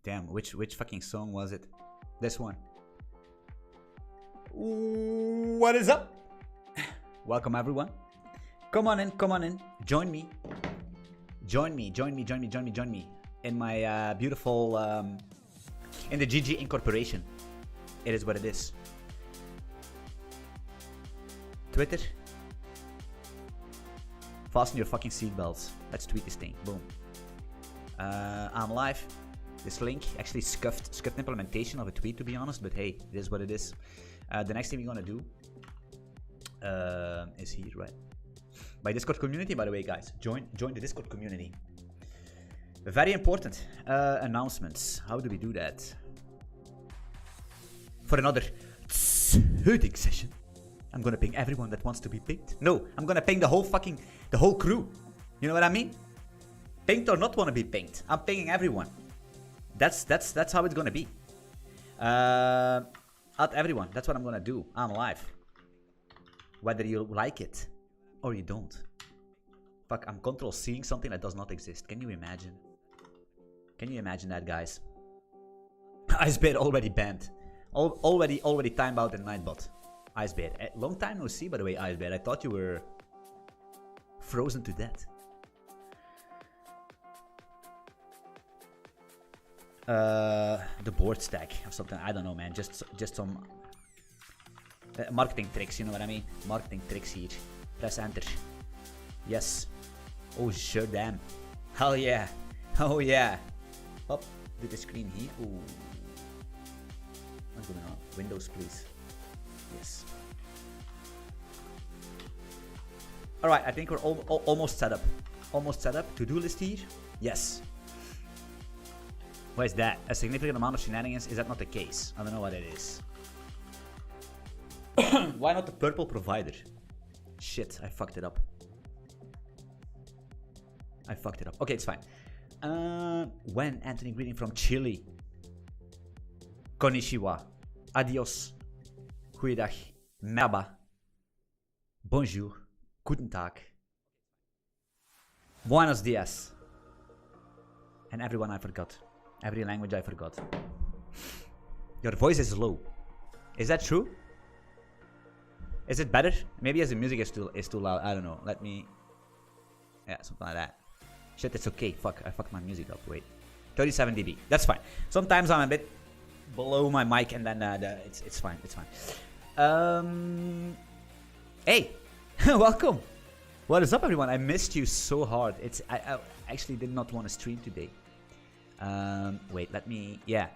Damn, which fucking song was it? This one. What is up? Welcome everyone. Come on in, come on in. Join me. Join me in my beautiful in the GG Incorporation. It is what it is. Twitter. Fasten your fucking seatbelts. Let's tweet this thing. Boom. I'm live. This link actually scuffed implementation of a tweet, to be honest, but hey, it is what it is. The next thing we're gonna do is here, right? My Discord community, by the way, guys. Join the Discord community. Very important announcements. How do we do that? For another hooting session, I'm gonna ping everyone that wants to be pinged. No, I'm gonna ping the whole crew. You know what I mean? Pinged or not want to be pinged. I'm pinging everyone. That's how it's gonna be. At everyone. That's what I'm gonna do. I'm live. Whether you like it or you don't. Fuck, I'm control seeing something that does not exist. Can you imagine? Can you imagine that, guys? Icebear already banned. Already timed out in Nightbot. Icebear. Long time no see, by the way, Icebear. I thought you were frozen to death. The board stack or something. I don't know, man. Just some marketing tricks. You know what I mean? Marketing tricks here. Press enter. Yes. Oh sure, damn. Hell yeah. Oh yeah. Up. Do the screen here. Ooh. What's going on? Windows, please. Yes. All right. I think we're almost set up. Almost set up. To-do list here. Yes. What is that? A significant amount of shenanigans? Is that not the case? I don't know what it is. Why not the purple provider? Shit, I fucked it up. Okay, it's fine. When Anthony greeting from Chile. Konnichiwa. Adios. Goeiedag. Merhaba. Bonjour. Guten Tag. Buenos dias. And everyone I forgot. Every language I forgot. Your voice is low. Is that true? Is it better? Maybe as the music is too loud. I don't know. Let me... Yeah, something like that. Shit, it's okay. Fuck, I fucked my music up. Wait. 37 dB. That's fine. Sometimes I'm a bit below my mic and then it's fine. It's fine. Hey! Welcome! What is up, everyone? I missed you so hard. I actually did not want to stream today. Wait, let me... Yeah.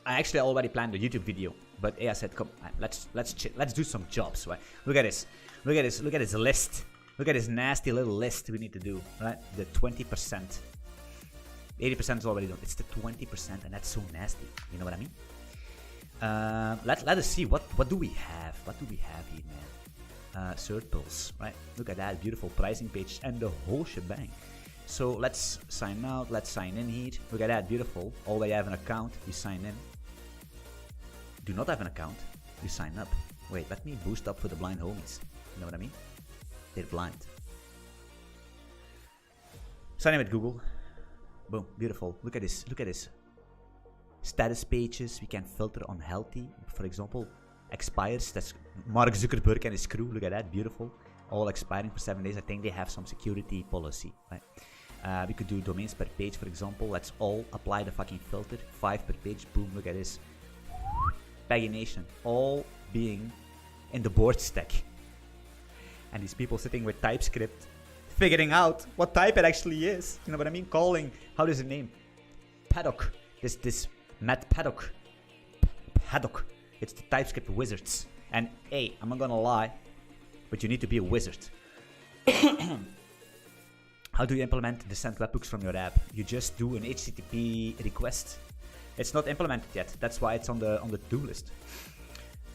I actually already planned a YouTube video. But yeah, I said, come, let's do some jobs, right? Look at this. Look at this list. Look at this nasty little list we need to do, right? The 20%. 80% is already done. It's the 20%, and that's so nasty. You know what I mean? Let us see, what do we have? What do we have here, man? Circles, right? Look at that beautiful pricing page and the whole shebang. So let's sign out. Let's sign in here. Look at that, beautiful. Already have an account. You sign in. Do not have an account. You sign up. Wait, let me boost up for the blind homies. You know what I mean? They're blind. Sign in with Google. Boom, beautiful. Look at this. Look at this. Status pages. We can filter on healthy. For example, expires. That's Mark Zuckerberg and his crew. Look at that, beautiful. All expiring for 7 days. I think they have some security policy, right? We could do domains per page, for example. Let's all apply the fucking filter. 5 per page. Boom, look at this. Pagination. All being in the board stack. And these people sitting with TypeScript, figuring out what type it actually is. You know what I mean? Calling, how does it name? Paddock. This Matt Paddock. Paddock. It's the TypeScript wizards. And hey, I'm not gonna lie, but you need to be a wizard. How do you implement the send webhooks from your app? You just do an HTTP request. It's not implemented yet. That's why it's on the to-do list.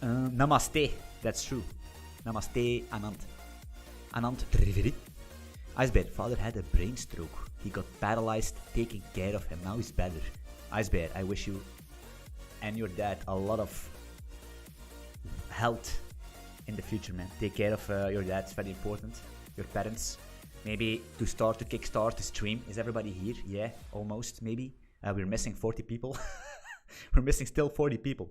Namaste. That's true. Namaste, Anand. Anand Triviri. Icebear, father had a brain stroke. He got paralyzed, taking care of him. Now he's better. Icebear, I wish you and your dad a lot of health in the future, man. Take care of your dad. It's very important. Your parents. Maybe to kickstart the stream. Is everybody here? Yeah, almost, maybe. We're missing 40 people. We're missing still 40 people.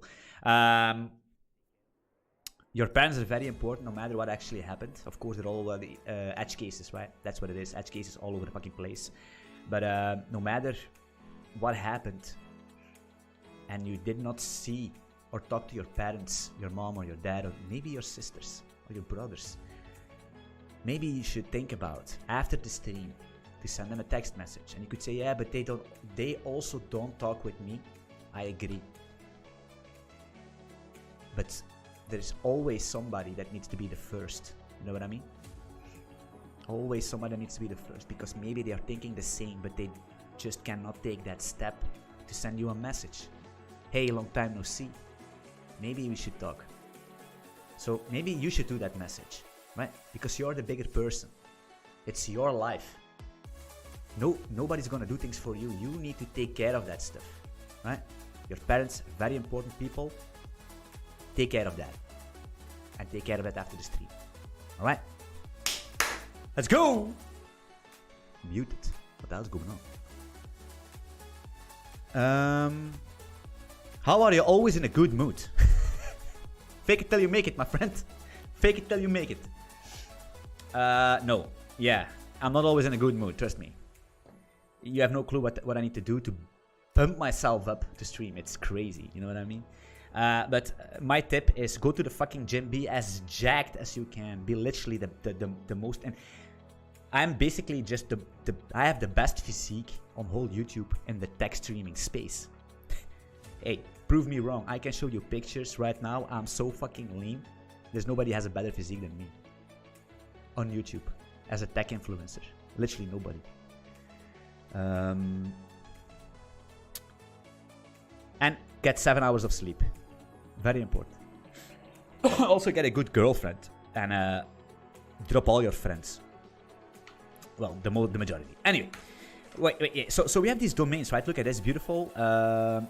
Your parents are very important no matter what actually happened. Of course, they're all the edge cases, right? That's what it is. Edge cases all over the fucking place. But no matter what happened and you did not see or talk to your parents, your mom or your dad, or maybe your sisters or your brothers, maybe you should think about after the stream to send them a text message. And you could say, yeah, but they also don't talk with me. I agree. But there's always somebody that needs to be the first. You know what I mean? Always somebody needs to be the first, because maybe they are thinking the same, but they just cannot take that step to send you a message. Hey, long time no see. Maybe we should talk. So maybe you should do that message, right? Because you're the bigger person. It's your life. Nobody's gonna do things for you. You need to take care of that stuff, right? Your parents, very important people. Take care of that. And take care of it after the stream. Alright? Let's go! Muted. What the hell's going on? How are you always in a good mood? Fake it till you make it, my friend. Fake it till you make it. No. Yeah. I'm not always in a good mood, trust me. You have no clue what I need to do to pump myself up to stream. It's crazy, you know what I mean? But my tip is go to the fucking gym, be as jacked as you can, be literally the most. And I'm basically just I have the best physique on whole YouTube in the tech streaming space. Hey, prove me wrong. I can show you pictures right now. I'm so fucking lean. There's nobody has a better physique than me on YouTube as a tech influencer. Literally nobody. And get 7 hours of sleep. Very important. Also get a good girlfriend and drop all your friends. Well, the majority. Anyway, wait, yeah. So we have these domains, right? Look at this, beautiful.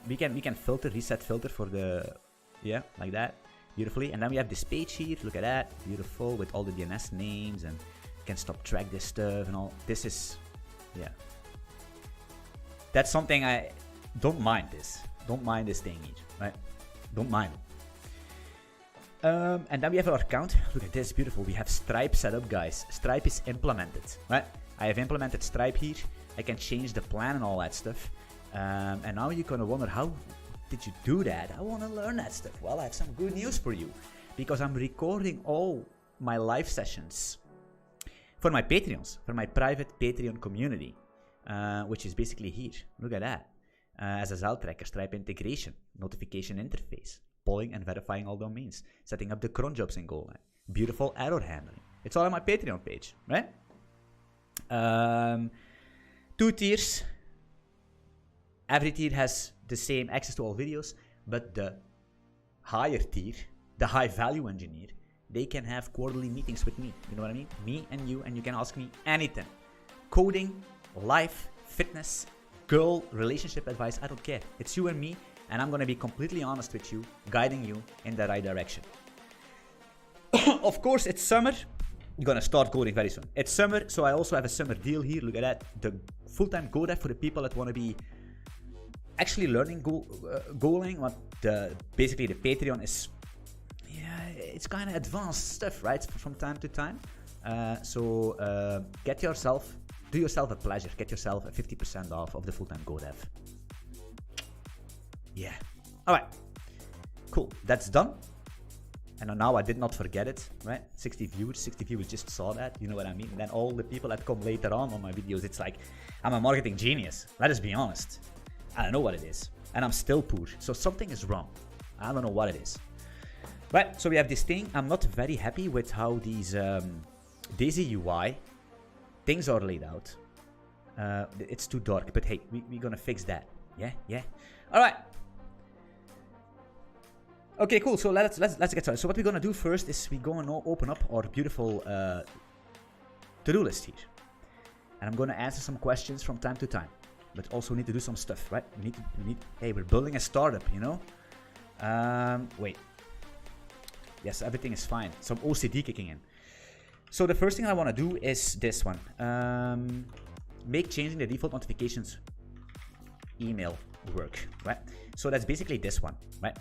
We can filter, reset filter for the, yeah, like that, beautifully. And then we have this page here. Look at that, beautiful, with all the DNS names, and you can stop track this stuff and all. This is, yeah. That's something I don't mind this. Don't mind this thing here, right? Don't mind. And then we have our account. Look at this, beautiful. We have Stripe set up, guys. Stripe is implemented, right? I have implemented Stripe here. I can change the plan and all that stuff. And now you're gonna wonder, how did you do that? I wanna learn that stuff. Well, I have some good news for you, because I'm recording all my live sessions for my Patreons, for my private Patreon community, which is basically here. Look at that. SSL tracker, Stripe integration, notification interface, polling and verifying all domains, setting up the cron jobs in Golang, beautiful error handling. It's all on my Patreon page, right? 2 tiers. Every tier has the same access to all videos, but the higher tier, the high value engineer, they can have quarterly meetings with me. You know what I mean? Me and you can ask me anything. Coding, life, fitness, girl, relationship advice, I don't care. It's you and me, and I'm gonna be completely honest with you, guiding you in the right direction. Of course, it's summer. You're gonna start coding very soon. It's summer, so I also have a summer deal here. Look at that. The full-time coder for the people that wanna be actually learning Golang. What basically the Patreon is, yeah, it's kind of advanced stuff, right? From time to time. So do yourself a pleasure. Get yourself a 50% off of the full-time GoDev. Yeah. All right. Cool. That's done. And now I did not forget it, right? 60 viewers just saw that. You know what I mean? And then all the people that come later on my videos, it's like, I'm a marketing genius. Let us be honest. I don't know what it is. And I'm still poor. So something is wrong. I don't know what it is. Right. So we have this thing. I'm not very happy with how these Daisy UI things are laid out. It's too dark, but hey, we're gonna fix that. Yeah. All right. Okay, cool. So let's get started. So what we're gonna do first is we're gonna open up our beautiful to-do list here, and I'm gonna answer some questions from time to time, but also need to do some stuff, right? We need. Hey, we're building a startup, you know. Wait. Yes, everything is fine. Some OCD kicking in. So the first thing I want to do is this one. Make changing the default notifications email work, right? So that's basically this one, right?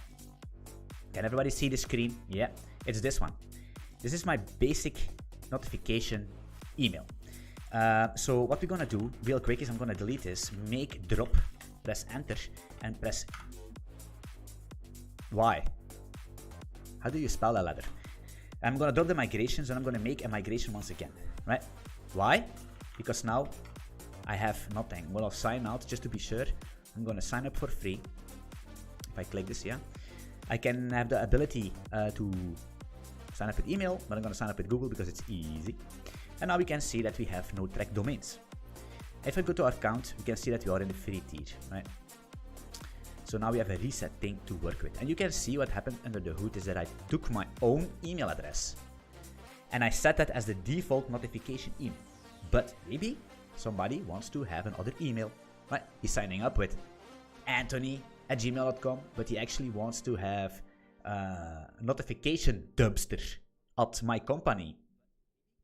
Can everybody see the screen? Yeah, it's this one. This is my basic notification email. So what we're gonna do real quick is I'm gonna delete this, make drop, press enter, and press Y. How do you spell that letter? I'm gonna drop the migrations and I'm gonna make a migration once again, right? Why? Because now I have nothing. Well, I'll sign out just to be sure. I'm gonna sign up for free. If I click this, yeah, I can have the ability to sign up with email, but I'm gonna sign up with Google because it's easy. And now we can see that we have no track domains. If I go to our account, we can see that we are in the free tier, right? So now we have a reset thing to work with. And you can see what happened under the hood is that I took my own email address and I set that as the default notification email. But maybe somebody wants to have another email, right? He's signing up with Anthony@gmail.com, but he actually wants to have notification dumpster at my company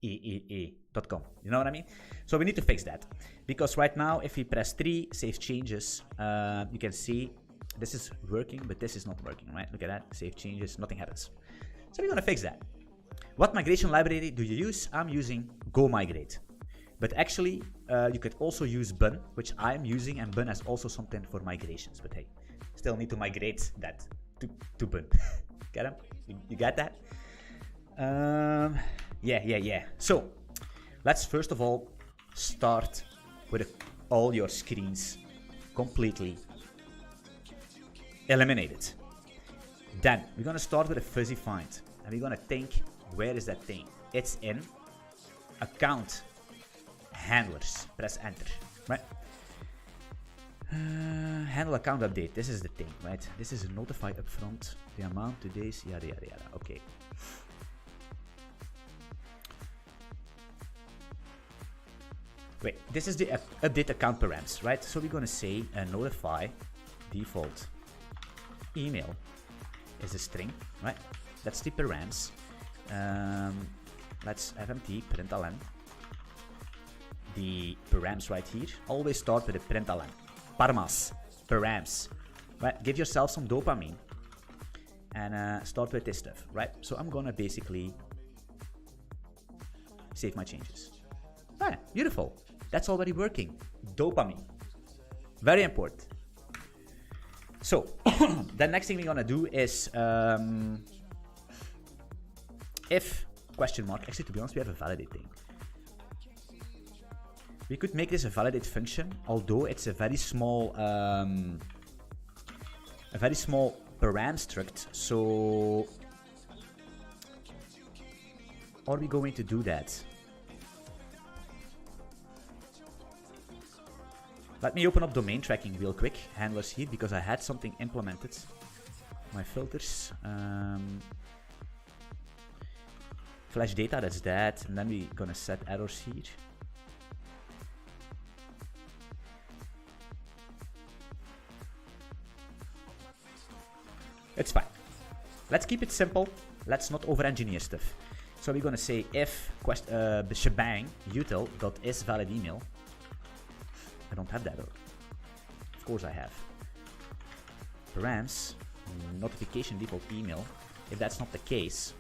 .com. You know what I mean? So we need to fix that because right now if we press 3 save changes, you can see this is working, but this is not working, right? Look at that, save changes, nothing happens. So we're gonna fix that. What migration library do you use? I'm using Go Migrate, but actually you could also use Bun, which I'm using, and Bun has also something for migrations. But hey, still need to migrate that to Bun. Get him? You got that? Yeah. So let's first of all start with all your screens completely eliminated. Then we're gonna start with a fuzzy find, and we're gonna think, where is that thing? It's in account handlers. Press enter, right? Handle account update. This is the thing, right? This is a notify upfront. The amount, today's, yada. Okay. Wait, this is the update account params, right? So we're gonna say notify default email is a string, right? That's the params. Let's fmt println the params right here. Always start with a println. Params, right? Give yourself some dopamine and start with this stuff, right? So I'm gonna basically save my changes. Ah, beautiful. That's already working. Dopamine. Very important. So, the next thing we're gonna do is if question mark. Actually, to be honest, we have a validate thing. We could make this a validate function, although it's a very small param struct. So, are we going to do that? Let me open up domain tracking real quick, handlers here, because I had something implemented. My filters, flash data, that's that, and then we're gonna set errors here. It's fine. Let's keep it simple. Let's not over-engineer stuff. So we're gonna say if shebang util.isValidEmail. I don't have that. Of course I have. Params notification default email. If that's not the case,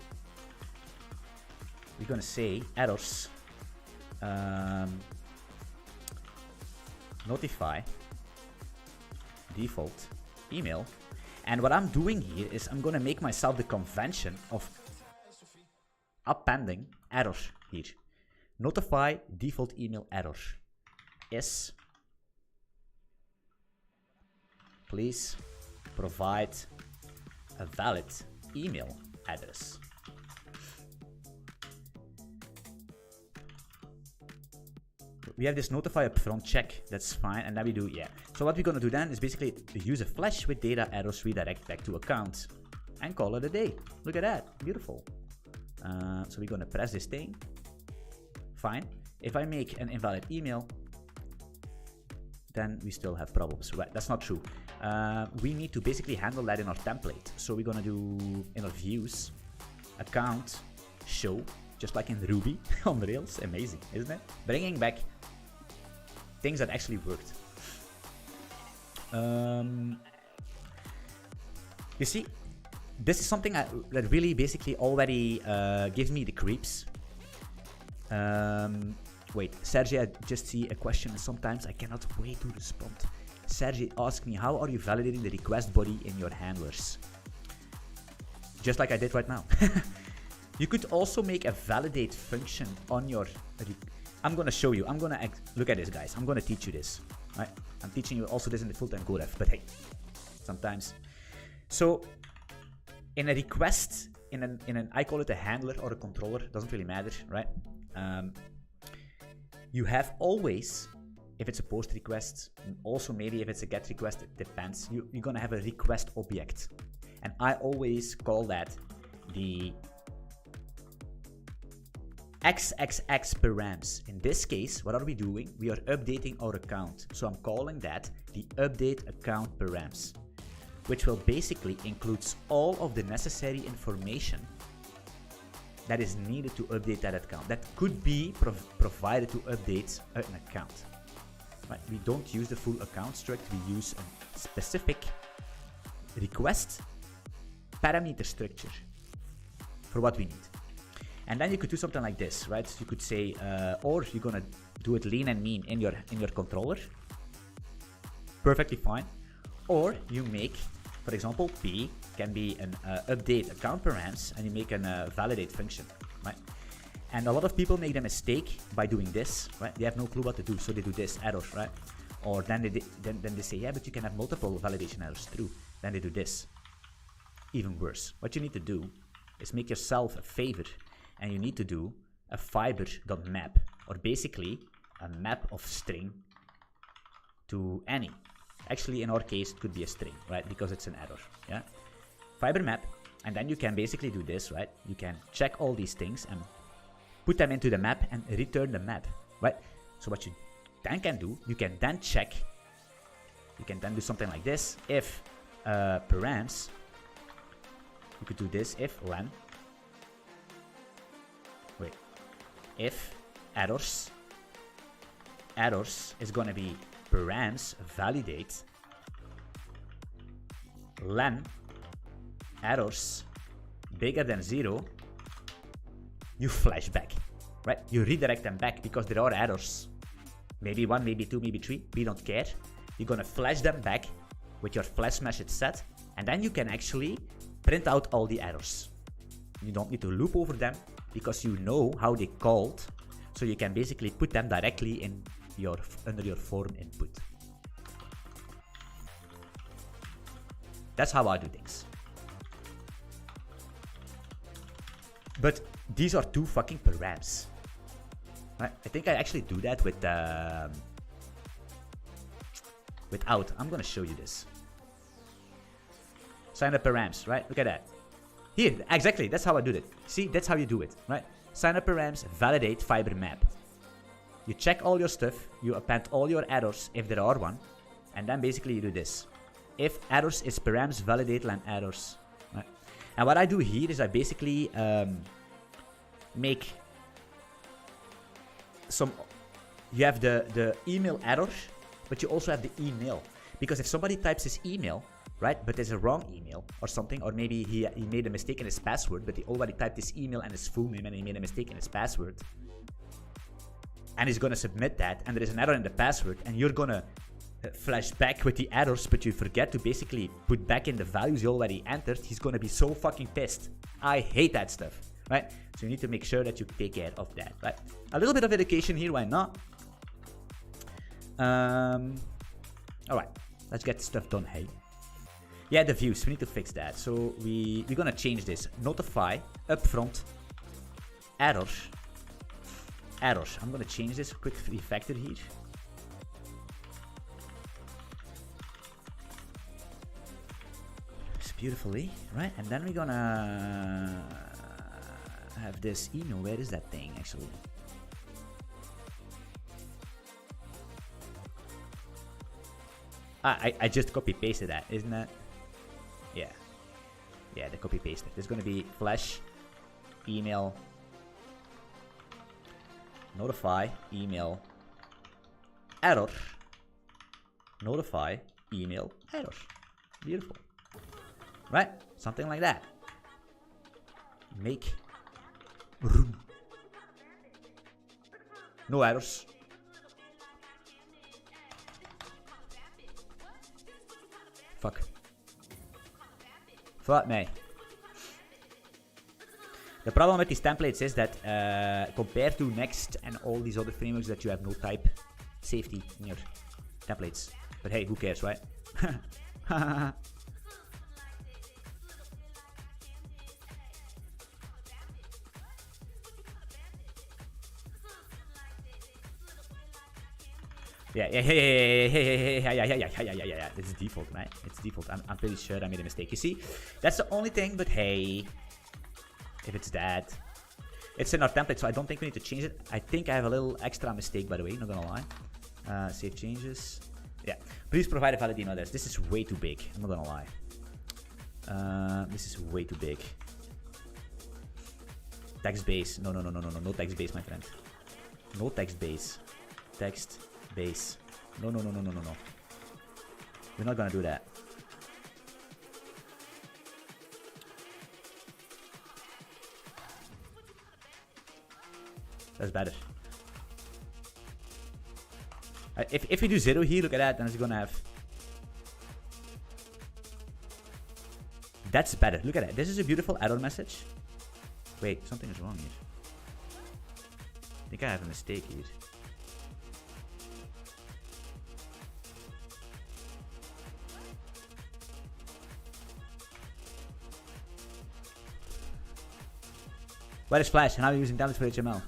we're gonna say errors notify default email. And what I'm doing here is I'm gonna make myself the convention of appending errors here. Notify default email error is please provide a valid email address. We have this notify upfront check, that's fine, and then we do, yeah. So what we're gonna do then is basically use a flash with data errors redirect back to account and call it a day. Look at that, beautiful. So we're gonna press this thing, fine. If I make an invalid email, then we still have problems, right? That's not true. We need to basically handle that in our template. So we're gonna do in our views, account, show, just like in Ruby on Rails. Amazing, isn't it? Bringing back things that actually worked. You see, this is something that really basically already gives me the creeps. Wait, Sergey, I just see a question and sometimes I cannot wait to respond. Sergey asked me, how are you validating the request body in your handlers? Just like I did right now. You could also make a validate function on your... I'm going to show you. I'm going to... Look at this, guys. I'm going to teach you this. Right? I'm teaching you also this in the full-time GoDev, but hey, sometimes. So, in a request, in an I call it a handler or a controller, doesn't really matter, right? You have always, if it's a post request, and also maybe if it's a get request, it depends. You're gonna have a request object, and I always call that the XXX params. In this case, what are we doing? We are updating our account, so I'm calling that the update account params, which will basically includes all of the necessary information that is needed to update that account. That could be provided to update an account. Right? We don't use the full account struct, we use a specific request parameter structure for what we need. And then you could do something like this, right? So you could say, or you're gonna do it lean and mean in your controller. Perfectly fine. Or you make, for example, P can be an update account params, and you make a validate function, right? And a lot of people make the mistake by doing this, right? They have no clue what to do, so they do this error, right? Or then they say, yeah, but you can have multiple validation errors. True. Then they do this. Even worse. What you need to do is make yourself a favor, and you need to do a fiber.map, or basically a map of string to any. Actually, in our case, it could be a string, right? Because it's an error, yeah? Fiber map, and then you can basically do this, right? You can check all these things and put them into the map and return the map, right? So what you then can do, you can then check, you can then do something like this. If params, you could do this, if len, wait, if errors is going to be params validate len errors bigger than 0, you flash back, right? You redirect them back because there are errors. Maybe 1, maybe 2, maybe 3, we don't care. You're gonna flash them back with your flash message set, and then you can actually print out all the errors. You don't need to loop over them because you know how they called, so you can basically put them directly in your under your form input. That's how I do things. But these are 2 fucking params. Right? I think I actually do that with without. I'm gonna show you this. Sign up params, right? Look at that. Here, exactly. That's how I do it. See, that's how you do it, right? Sign up params, validate fiber map. You check all your stuff, you append all your errors if there are one, and then basically you do this. If errors is params, validate len errors. Right? And what I do here is I basically make some... You have the email error, but you also have the email. Because if somebody types his email, right, but there's a wrong email or something, or maybe he made a mistake in his password, but he already typed his email and his full name and he made a mistake in his password, and he's gonna submit that, and there is an error in the password, and you're gonna flash back with the errors, but you forget to basically put back in the values you already entered, he's gonna be so fucking pissed. I hate that stuff, right? So you need to make sure that you take care of that, right? A little bit of education here, why not? Alright, let's get stuff done, hey. Yeah, the views, we need to fix that. So we're gonna change this. Notify upfront errors. I'm gonna change this quick refactor here. It's beautifully, right? And then we're gonna have this email. Where is that thing actually? I just copy pasted that, isn't that? Yeah, the copy pasted. There's gonna be flash email Notify email error. Notify email error. Beautiful. Right? Something like that. Make room. No errors. Fuck. Fuck me. The problem with these templates is that compared to Next and all these other frameworks, that you have no type safety in your templates. But hey, who cares, right? Yeah. It's default, right? It's default. I'm pretty sure I made a mistake. You see, that's the only thing. But hey, if it's that, it's in our template, so I don't think we need to change it. I think I have a little extra mistake, by the way. Not gonna lie. Save changes. Yeah. Please provide a valid email address. This is way too big. I'm not gonna lie. This is way too big. Text base. No. No text base, my friend. No text base. Text base. No. We're not gonna do that. That's better. If we do 0 here, look at that, then it's gonna have. That's better. Look at that. This is a beautiful error message. Wait, something is wrong here. I think I have a mistake here. Where is Flash? And how are you using templates for HTML?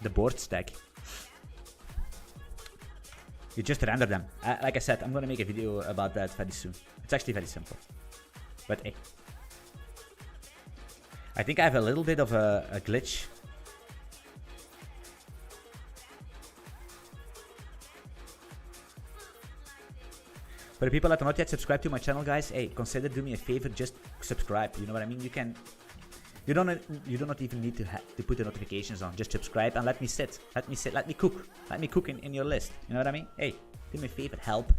The board stack. You just render them. Like I said, I'm gonna make a video about that very soon. It's actually very simple. But hey. I think I have a little bit of a glitch. For the people that are not yet subscribed to my channel, guys, hey, consider doing me a favor, just subscribe. You know what I mean? You can. You do not even need to put the notifications on. Just subscribe and let me sit. Let me sit. Let me cook. Let me cook in your list. You know what I mean? Hey, do me a favor. Help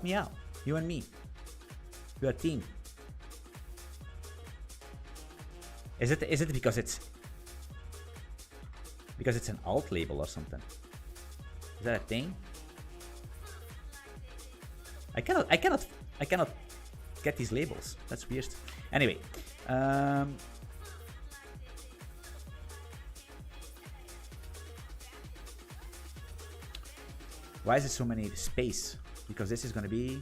me out. You and me. We are a team. Is it because it's an alt label or something? Is that a thing? I cannot get these labels. That's weird. Anyway, why is it so many space? Because this is going to be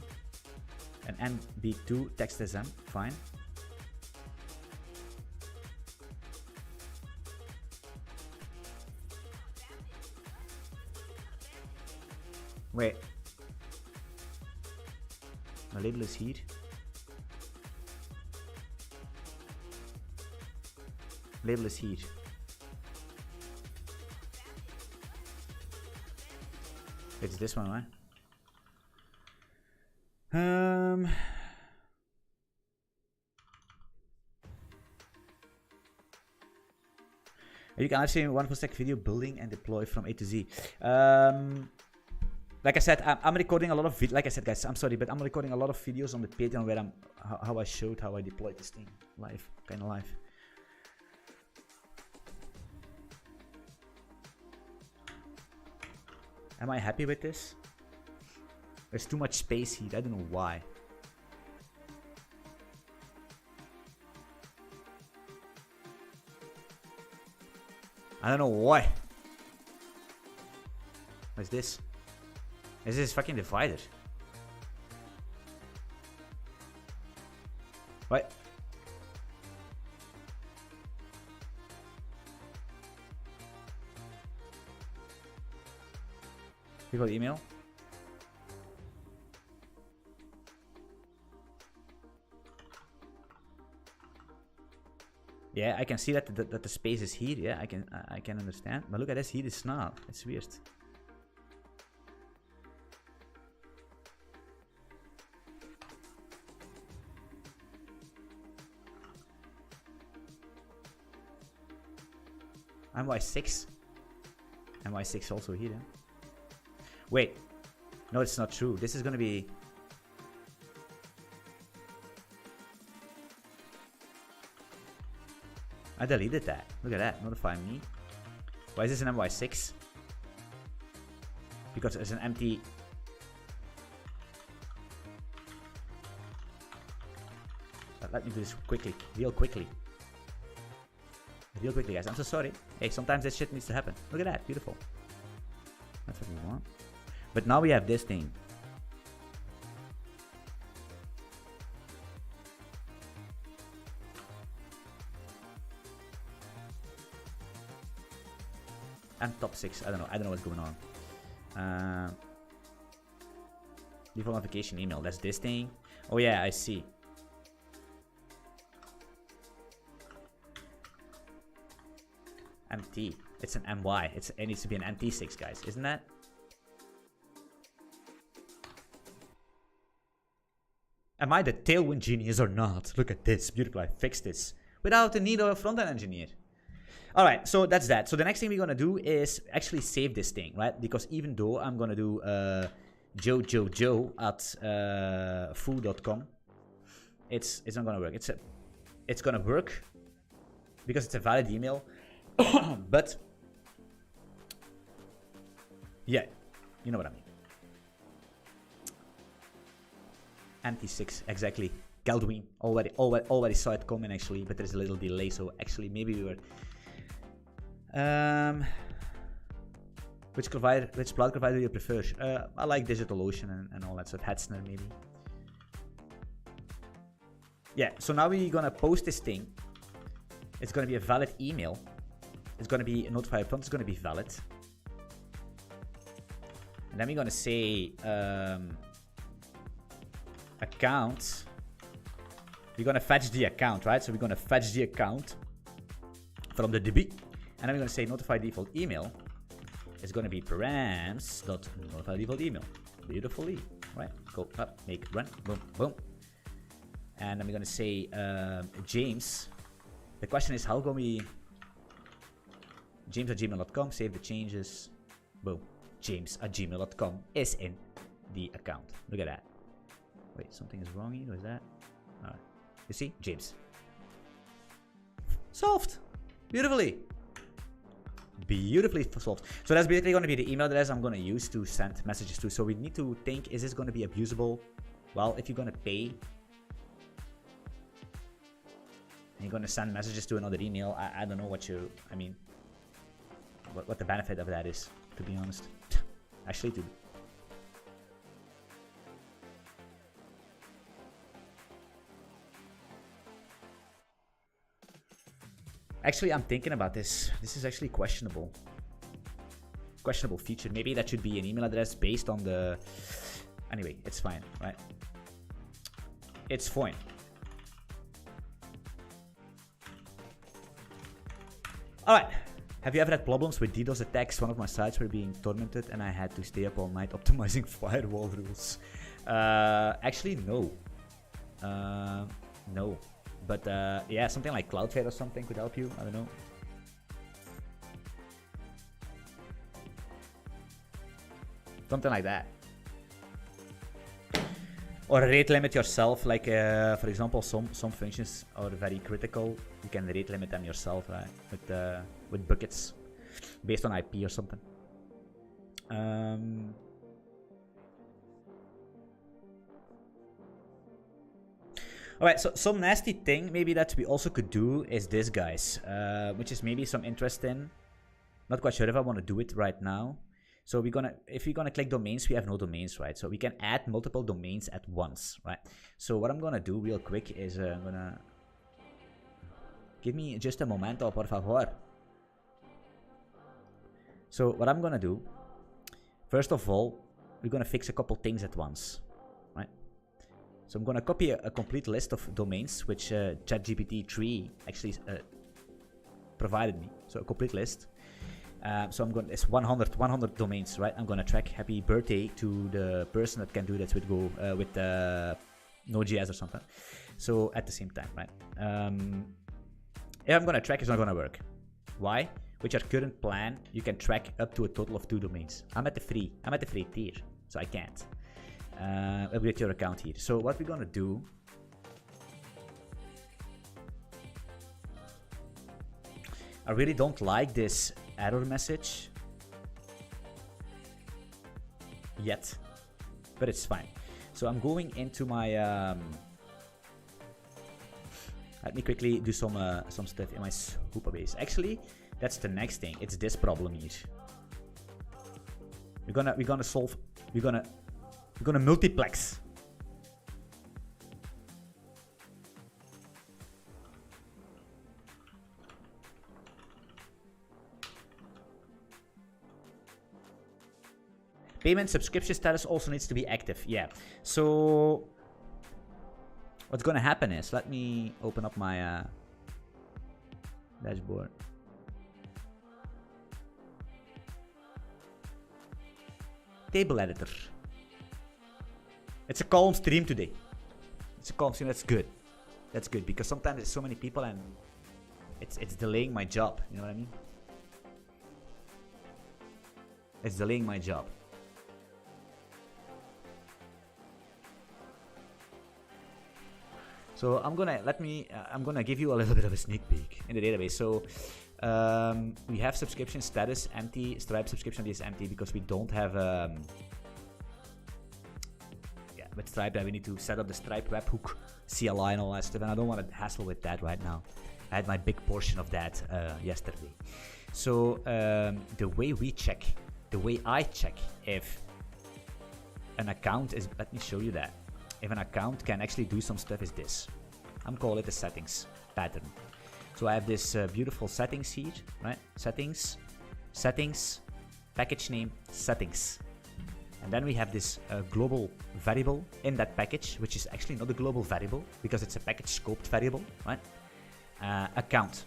an MB2 text SM. Fine. Wait. My label is here. Label is here. It's this one, right? You can actually one full stack video building and deploy from A to Z. Like I said, I'm recording a lot of like I said, guys, I'm sorry, but I'm recording a lot of videos on the Patreon where how I showed how I deployed this thing live, kind of live. Am I happy with this? There's too much space here. I don't know why. I don't know why. What's this? Is this fucking divider? What? You got email? Yeah, I can see that the space is here. Yeah, I can understand. But look at this. Here is not. It's weird. my6. My6 also here. Yeah? Wait. No, it's not true. This is gonna be... I deleted that. Look at that. Notify me. Why is this an my6? Because it's an empty... Let me do this quickly. Real quickly, guys. I'm so sorry. Hey, sometimes that shit needs to happen. Look at that. Beautiful. That's what we want. But now we have this thing. And top 6. I don't know what's going on. Default notification email. That's this thing. Oh yeah, I see. MT. It's an MY. It needs to be an MT6, guys. Isn't that? Am I the Tailwind genius or not? Look at this. Beautiful. I fixed this without the need of a front-end engineer. Alright, so that's that. So the next thing we're going to do is actually save this thing, right? Because even though I'm going to do joe at foo.com, it's not going to work. It's going to work because it's a valid email. But yeah, you know what I mean. MT6, exactly. Galdween already saw it coming actually, but there's a little delay, so actually maybe we were which cloud provider do you prefer? I like DigitalOcean and all that, so Hetzner maybe. Yeah, so now we're gonna post this thing. It's gonna be a valid email. It's going to be a notifier prompt. It's going to be valid. And then we're going to say account. We're going to fetch the account, right? So we're going to fetch the account from the DB. And then we're going to say notify default email. It's going to be params.notify default email. Beautifully, right? Go up, make run, boom, boom. And then we're going to say James. The question is, how can we... James@gmail.com, save the changes. Boom. James@gmail.com is in the account. Look at that. Wait, something is wrong here. What is that? Alright. You see? James. Solved. Beautifully. Beautifully solved. So that's basically going to be the email address I'm going to use to send messages to. So we need to think, is this going to be abusable? Well, if you're going to pay, and you're going to send messages to another email, I don't know what you... I mean... What the benefit of that is, to be honest. Actually, I'm thinking about this. This is actually questionable. Questionable feature. Maybe that should be an email address based on the... Anyway, it's fine, right? It's fine. Alright. Have you ever had problems with DDoS attacks? One of my sites were being tormented and I had to stay up all night optimizing firewall rules. Actually, no. No. But yeah, something like Cloudflare or something could help you. I don't know. Something like that. Or rate limit yourself, like for example, some functions are very critical. You can rate limit them yourself, right? With buckets, based on IP or something. Alright, so some nasty thing maybe that we also could do is this, guys, which is maybe some interest in. Not quite sure if I want to do it right now. So if we're gonna click domains, we have no domains, right? So we can add multiple domains at once, right? So what I'm gonna do real quick is I'm gonna give me just a momento, por favor. So what I'm gonna do, first of all, we're gonna fix a couple things at once, right? So I'm gonna copy a complete list of domains, which ChatGPT 3 actually provided me. So a complete list. So I'm going. It's 100 domains, right? I'm gonna track happy birthday to the person that can do that with Node.js or something. So at the same time, right? If I'm gonna track, it's not gonna work. Why? with your current plan, you can track up to a total of 2 domains. I'm at the free tier, so I can't upgrade your account here. So what we're gonna do, I really don't like this error message yet, but it's fine. So I'm going into my let me quickly do some stuff in my Supabase. Actually, that's the next thing. It's this problem here. We're gonna multiplex. Payment subscription status also needs to be active. Yeah. So what's gonna happen is, let me open up my dashboard. Table editor. It's a calm stream today. It's a calm stream. That's good. That's good, because sometimes there's so many people and it's delaying my job. You know what I mean? It's delaying my job. So I'm gonna give you a little bit of a sneak peek in the database. So we have subscription status empty, Stripe subscription is empty because we don't have with Stripe we need to set up the Stripe webhook CLI and all that stuff, and I don't want to hassle with that right now. I had my big portion of that yesterday. So the way I check if an account is, let me show you that. If an account can actually do some stuff is this. I'm calling it a settings pattern. So I have this beautiful settings here, right? Settings, package name, settings. And then we have this global variable in that package, which is actually not a global variable because it's a package scoped variable, right? Account.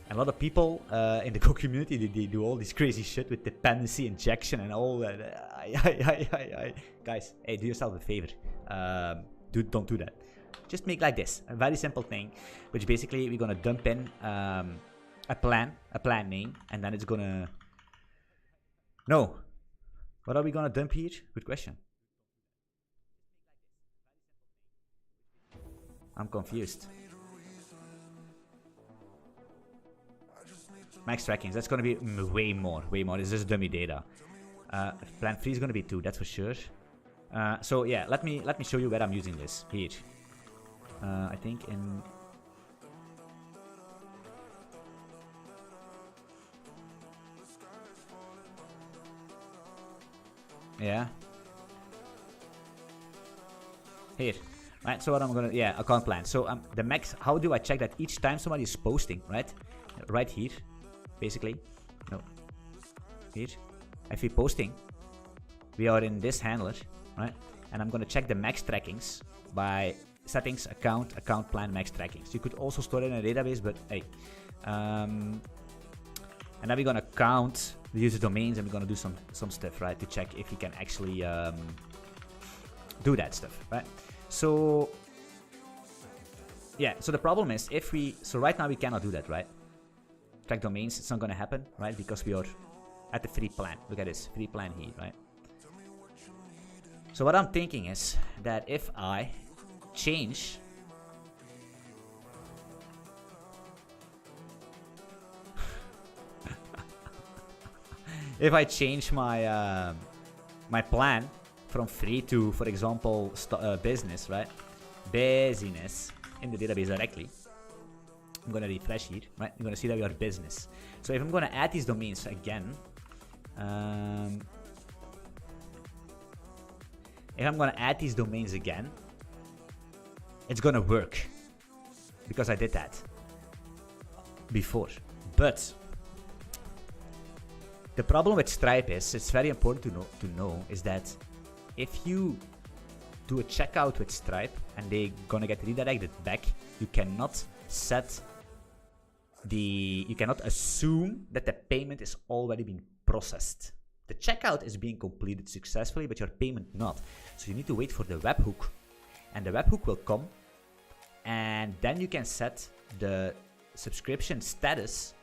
And a lot of people in the Go community, they do all this crazy shit with dependency injection and all that. Guys, hey, do yourself a favor. Don't do that. Just make like this, a very simple thing, which basically we're gonna dump in a plan name, and then it's gonna. No, what are we gonna dump here? Good question. I'm confused. Max trackings. That's gonna be way more. This is dummy data. Plan 3 is gonna be 2. That's for sure. So yeah, let me show you where I'm using this here. I think in here, right? So what I'm gonna account plan. So the max. How do I check that each time somebody is posting, right? Right here, basically. No, here. If we're posting, we are in this handler, right? And I'm gonna check the max trackings by settings, account plan, max trackings. You could also store it in a database, but hey. And then we're gonna count the user domains, and we're gonna do some stuff, right, to check if you can actually do that stuff, right? So yeah, so the problem is right now we cannot do that, right? Track domains, it's not gonna happen, right? Because we are at the free plan. Look at this free plan here, right? So what I'm thinking is that if I change my my plan from free to, for example, business, right? Business in the database directly. I'm gonna refresh here, right? You're gonna see that we are business. So if I'm gonna add these domains again, it's gonna work because I did that before. But the problem with Stripe is, it's very important to know is that if you do a checkout with Stripe and they're gonna get redirected back, you cannot assume that the payment is already been processed. The checkout is being completed successfully, but your payment not. So you need to wait for the webhook, and the webhook will come, and then you can set the subscription status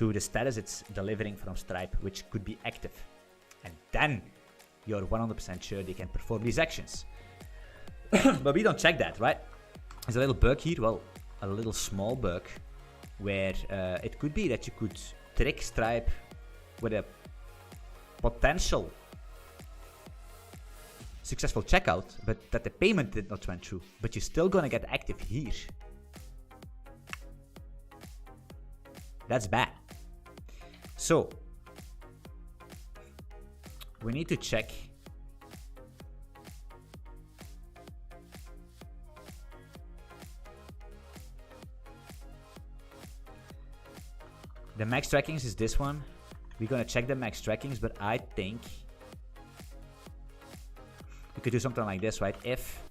to the status it's delivering from Stripe, which could be active. And then you're 100% sure they can perform these actions. But we don't check that, right? There's a little bug here, well, a little small bug, where it could be that you could trick Stripe with a potential successful checkout, but that the payment did not went through, but you're still gonna get active here. That's bad. So we need to check the max trackings is this one. We're gonna check the max trackings, but I think we could do something like this, right? If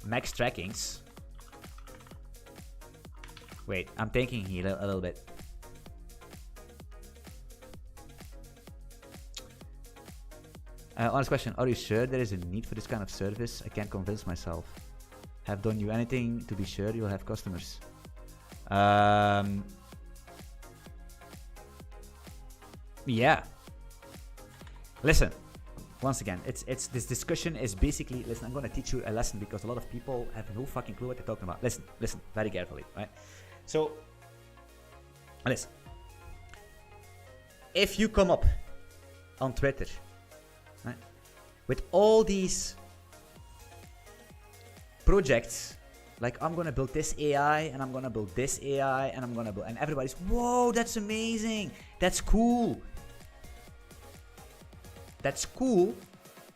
max trackings, wait, I'm thinking here a little bit. Honest question, are you sure there is a need for this kind of service? I can't convince myself. Have done you anything to be sure you'll have customers? Yeah. Listen, once again, it's this discussion is basically, listen, I'm gonna teach you a lesson because a lot of people have no fucking clue what they're talking about. Listen very carefully, right? So, listen. If you come up on Twitter, right, with all these projects, like I'm gonna build this AI, and I'm gonna build this AI, and I'm gonna build, and everybody's, whoa, that's amazing, that's cool. That's cool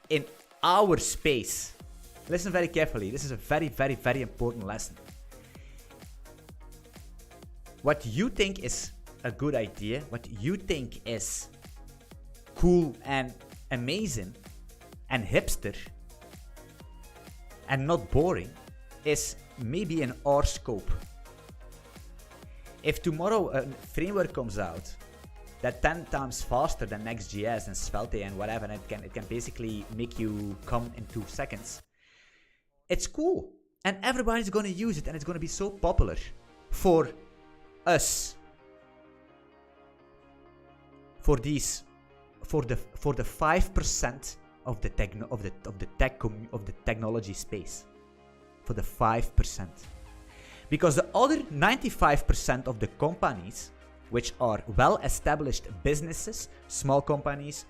in our space. Listen very carefully. This is a very, very, very important lesson. What you think is a good idea, what you think is cool and amazing and hipster and not boring, is maybe in our scope. If tomorrow a framework comes out that 10 times faster than Next.js and Svelte and whatever, and it can basically make you come in 2 seconds, it's cool. And everybody's gonna use it, and it's gonna be so popular for us. For the 5% of the technology space. For the 5%. Because the other 95% of the companies, which are well-established businesses, small companies,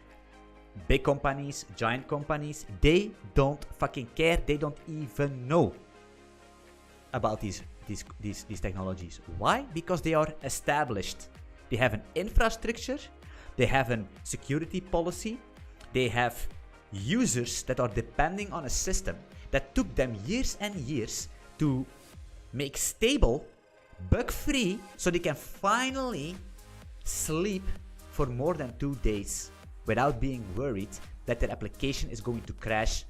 big companies, giant companies, they don't fucking care. They don't even know about these technologies. Why? Because they are established. They have an infrastructure, they have a security policy, they have users that are depending on a system that took them years and years to make stable, bug-free, so they can finally sleep for more than 2 days without being worried that their application is going to crash,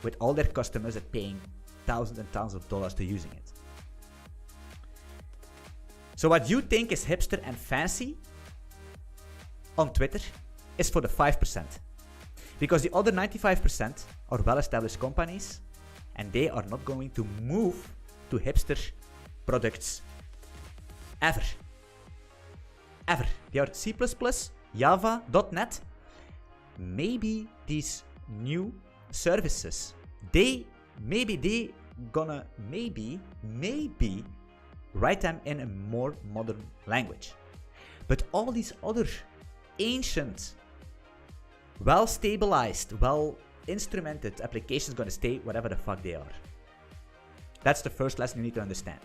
with all their customers at paying thousands and thousands of dollars to using it. So what you think is hipster and fancy on Twitter is for the 5%. Because the other 95% are well-established companies, and they are not going to move to hipster products ever. Ever. They are C++, Java, .NET. Maybe these new services, maybe write them in a more modern language. But all these other ancient, well-stabilized, well-instrumented applications gonna stay whatever the fuck they are. That's the first lesson you need to understand.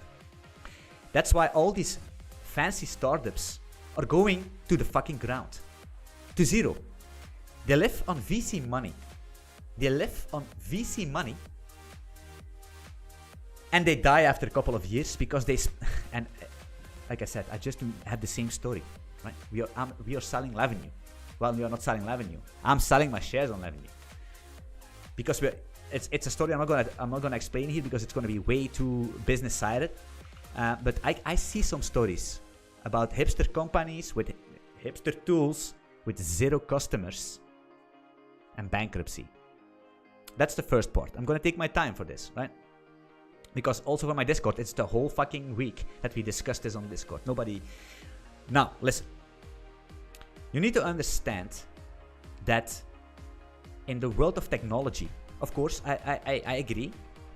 That's why all these fancy startups are going to the fucking ground. To zero. They live on VC money. And they die after a couple of years because and like I said, I just have the same story, right? We are selling Lavenue. Well, we are not selling Lavenue. I'm selling my shares on Lavenue. Because it's a story I'm not gonna explain here because it's gonna be way too business sided. But I see some stories about hipster companies with hipster tools with 0 customers and bankruptcy. That's the first part. I'm gonna take my time for this, right? Because also for my Discord, it's the whole fucking week that we discussed this on Discord. Nobody... Now, listen. You need to understand that in the world of technology, of course, I agree.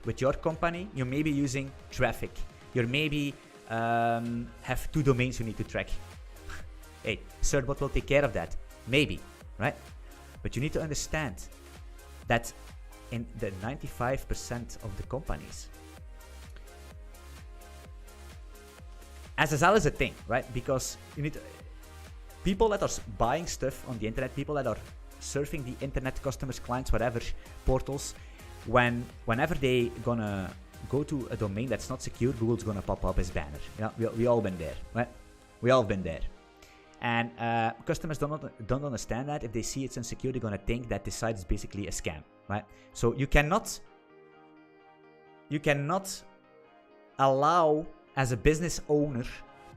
With your company, you may be using traffic. You maybe have 2 domains you need to track. Hey, Certbot will take care of that. Maybe, right? But you need to understand that in the 95% of the companies, SSL is a thing, right? Because you need to, people that are buying stuff on the internet, people that are surfing the internet, customers, clients, whatever, portals, whenever they gonna go to a domain that's not secure, Google's gonna pop up as banner. Yeah, we all been there, right? We all been there. And customers don't understand that. If they see it's insecure, they're gonna think that the site is basically a scam, right? So you cannot allow, as a business owner,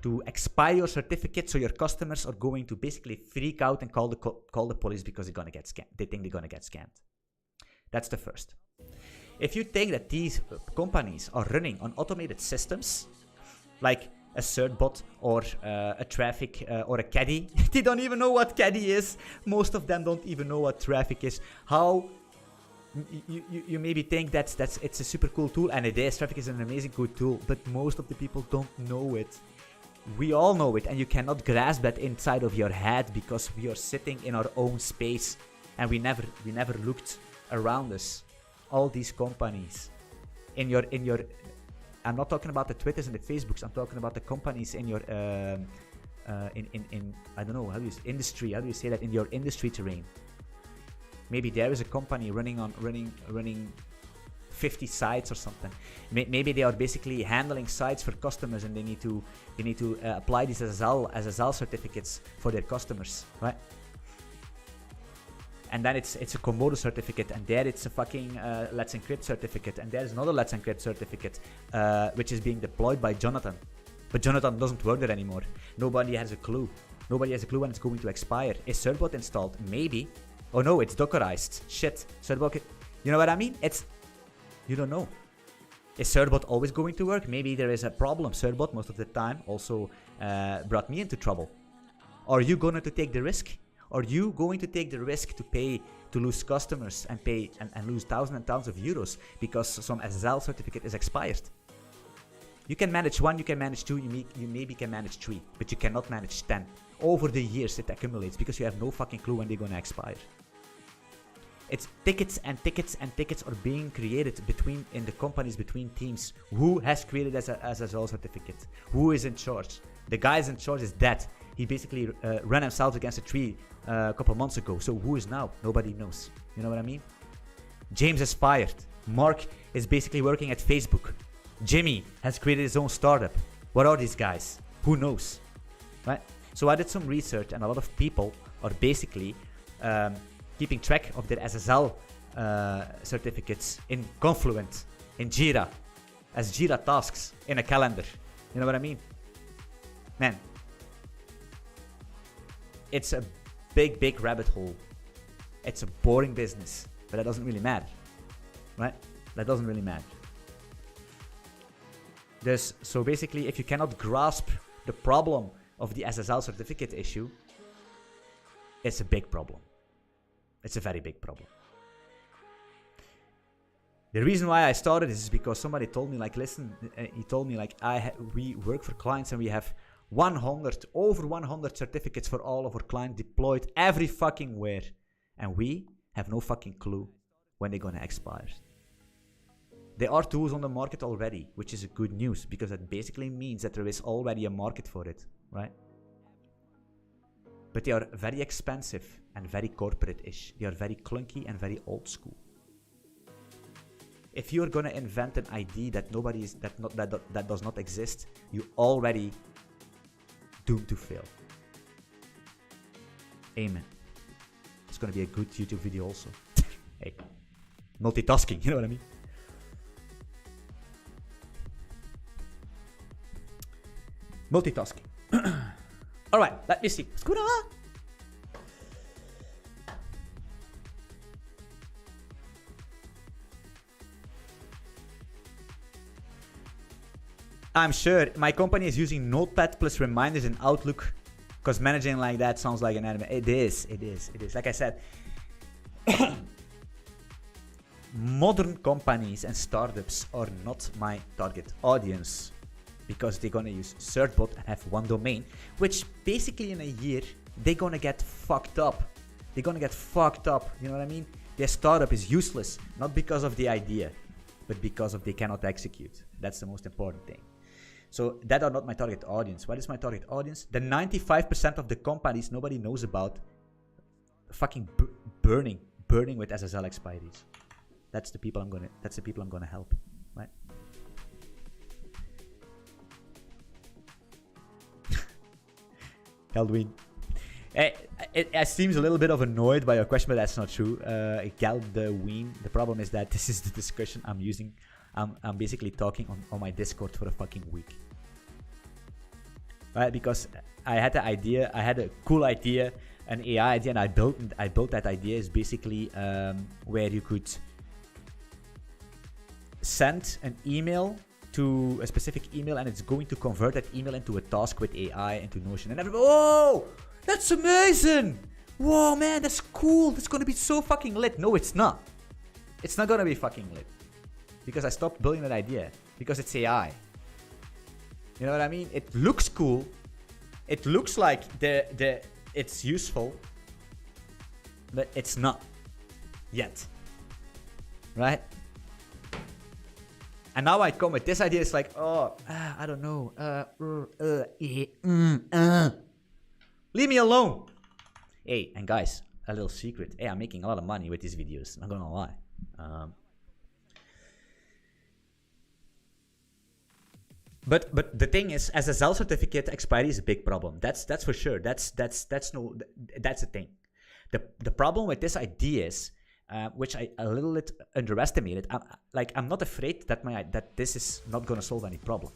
to expire your certificate, so your customers are going to basically freak out and call the police because they're gonna get scammed. They think they're gonna get scammed. That's the first. If you think that these companies are running on automated systems, like a Certbot or a traffic or a caddy, they don't even know what caddy is. Most of them don't even know what traffic is. How you maybe think it's a super cool tool, and it is. Traffic is an amazing good tool, but most of the people don't know it. We all know it, and you cannot grasp that inside of your head because we are sitting in our own space, and we never looked around us. All these companies in your I'm not talking about the Twitters and the Facebooks. I'm talking about the companies in your in I don't know how do you industry. How do you say that? In your industry terrain. Maybe there is a company running 50 sites or something. Maybe they are basically handling sites for customers, and they need to apply these SSL certificates for their customers, right? And then it's a Komodo certificate, and there it's a fucking Let's Encrypt certificate, and there's another Let's Encrypt certificate, which is being deployed by Jonathan. But Jonathan doesn't work there anymore. Nobody has a clue. Nobody has a clue when it's going to expire. Is Certbot installed? Maybe. Oh no, it's Dockerized. Shit. Certbot. You know what I mean? You don't know. Is Certbot always going to work? Maybe there is a problem. Certbot most of the time also brought me into trouble. Are you going to take the risk? Are you going to take the risk to lose customers and pay and lose thousands and thousands of euros because some SSL certificate is expired? You can manage 1, you can manage 2, you maybe can manage 3, but you cannot manage 10. Over the years it accumulates because you have no fucking clue when they're gonna expire. It's tickets and tickets and tickets are being created in the companies, between teams. Who has created as a SSL certificate? Who is in charge? The guy in charge is dead. He basically ran himself against a tree a couple months ago. So who is now? Nobody knows. You know what I mean? James is fired. Mark is basically working at Facebook. Jimmy has created his own startup. What are these guys? Who knows? Right? So I did some research, and a lot of people are basically keeping track of their SSL certificates in Confluent, in Jira, as Jira tasks in a calendar. You know what I mean? Man, it's a big rabbit hole. It's a boring business, but that doesn't really matter, right? That doesn't really matter. So basically, if you cannot grasp the problem of the SSL certificate issue, it's a big problem. It's a very big problem. The reason why I started this is because somebody told me, like, listen, he told me, like, we work for clients and we have over 100 certificates for all of our clients deployed every fucking where. And we have no fucking clue when they're gonna expire. There are tools on the market already, which is a good news, because that basically means that there is already a market for it, right? But they are very expensive and very corporate-ish. They are very clunky and very old school. If you're gonna invent an ID that that does not exist, you already doomed to fail. Amen. It's gonna be a good YouTube video also. Hey, multitasking, you know what I mean? Multitasking. All right, let me see. What's going on? I'm sure my company is using Notepad plus reminders in Outlook, because managing like that sounds like an anime. It is. Like I said, modern companies and startups are not my target audience, because they're gonna use Certbot and have one domain, which basically in a year they're gonna get fucked up. You know what I mean? Their startup is useless, not because of the idea, but because of they cannot execute. That's the most important thing. So that are not my target audience. What is my target audience? The 95% of the companies nobody knows about, fucking burning with SSL expiries. That's the people I'm gonna help, right? Haldween. It seems a little bit of annoyed by your question, but that's not true. Galdween. The problem is that this is the discussion I'm using. I'm basically talking on my Discord for a fucking week. Right? Because I had the idea, I had a cool idea, an AI idea, and I built that idea. Is basically where you could send an email to a specific email, and it's going to convert that email into a task with AI, into Notion, and everybody, oh, that's amazing! Whoa, man, that's cool. That's gonna be so fucking lit. No, it's not. It's not gonna be fucking lit. Because I stopped building that idea. Because it's AI. You know what I mean? It looks cool. It looks like it's useful. But it's not. Yet. Right? And now I come with this idea. It's like, oh, I don't know. Leave me alone. Hey, and guys, a little secret. Hey, I'm making a lot of money with these videos. Not gonna lie. But the thing is, SSL certificate expiry is a big problem. That's for sure. That's the thing. The problem with this idea is, which I a little bit underestimated. I'm not afraid that this is not gonna solve any problem.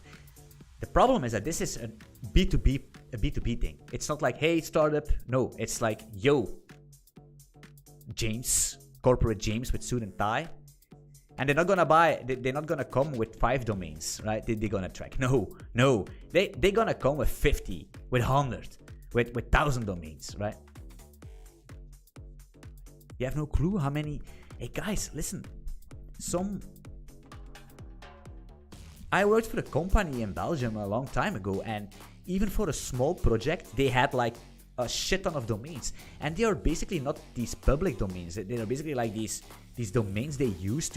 The problem is that this is a B2B thing. It's not like, hey, startup. No, it's like, yo, James, corporate James with suit and tie. And they're not gonna come with 5 domains, right? They're gonna track. No. They're gonna come with 50, with 100, with 1,000 domains, right? You have no clue how many. Hey guys, listen. I worked for a company in Belgium a long time ago, and even for a small project, they had like a shit ton of domains, and they are basically not these public domains. They are basically like these domains they use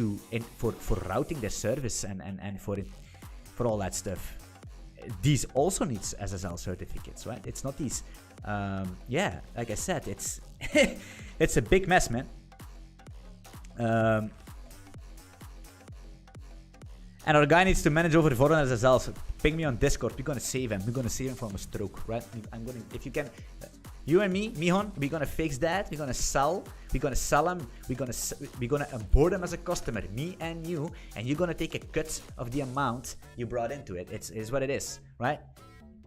for routing their service and for all that stuff. These also needs SSL certificates, right? It's not these. Yeah, like I said, it's it's a big mess, man. And our guy needs to manage over the foreign SSL. So ping me on Discord. We're gonna save him. We're gonna save him from a stroke, right? If you can, you and me, Mihon, we're gonna fix that. We're gonna sell. We're gonna sell him. We're gonna onboard him as a customer, me and you, and you're gonna take a cut of the amount you brought into it. It's what it is, right?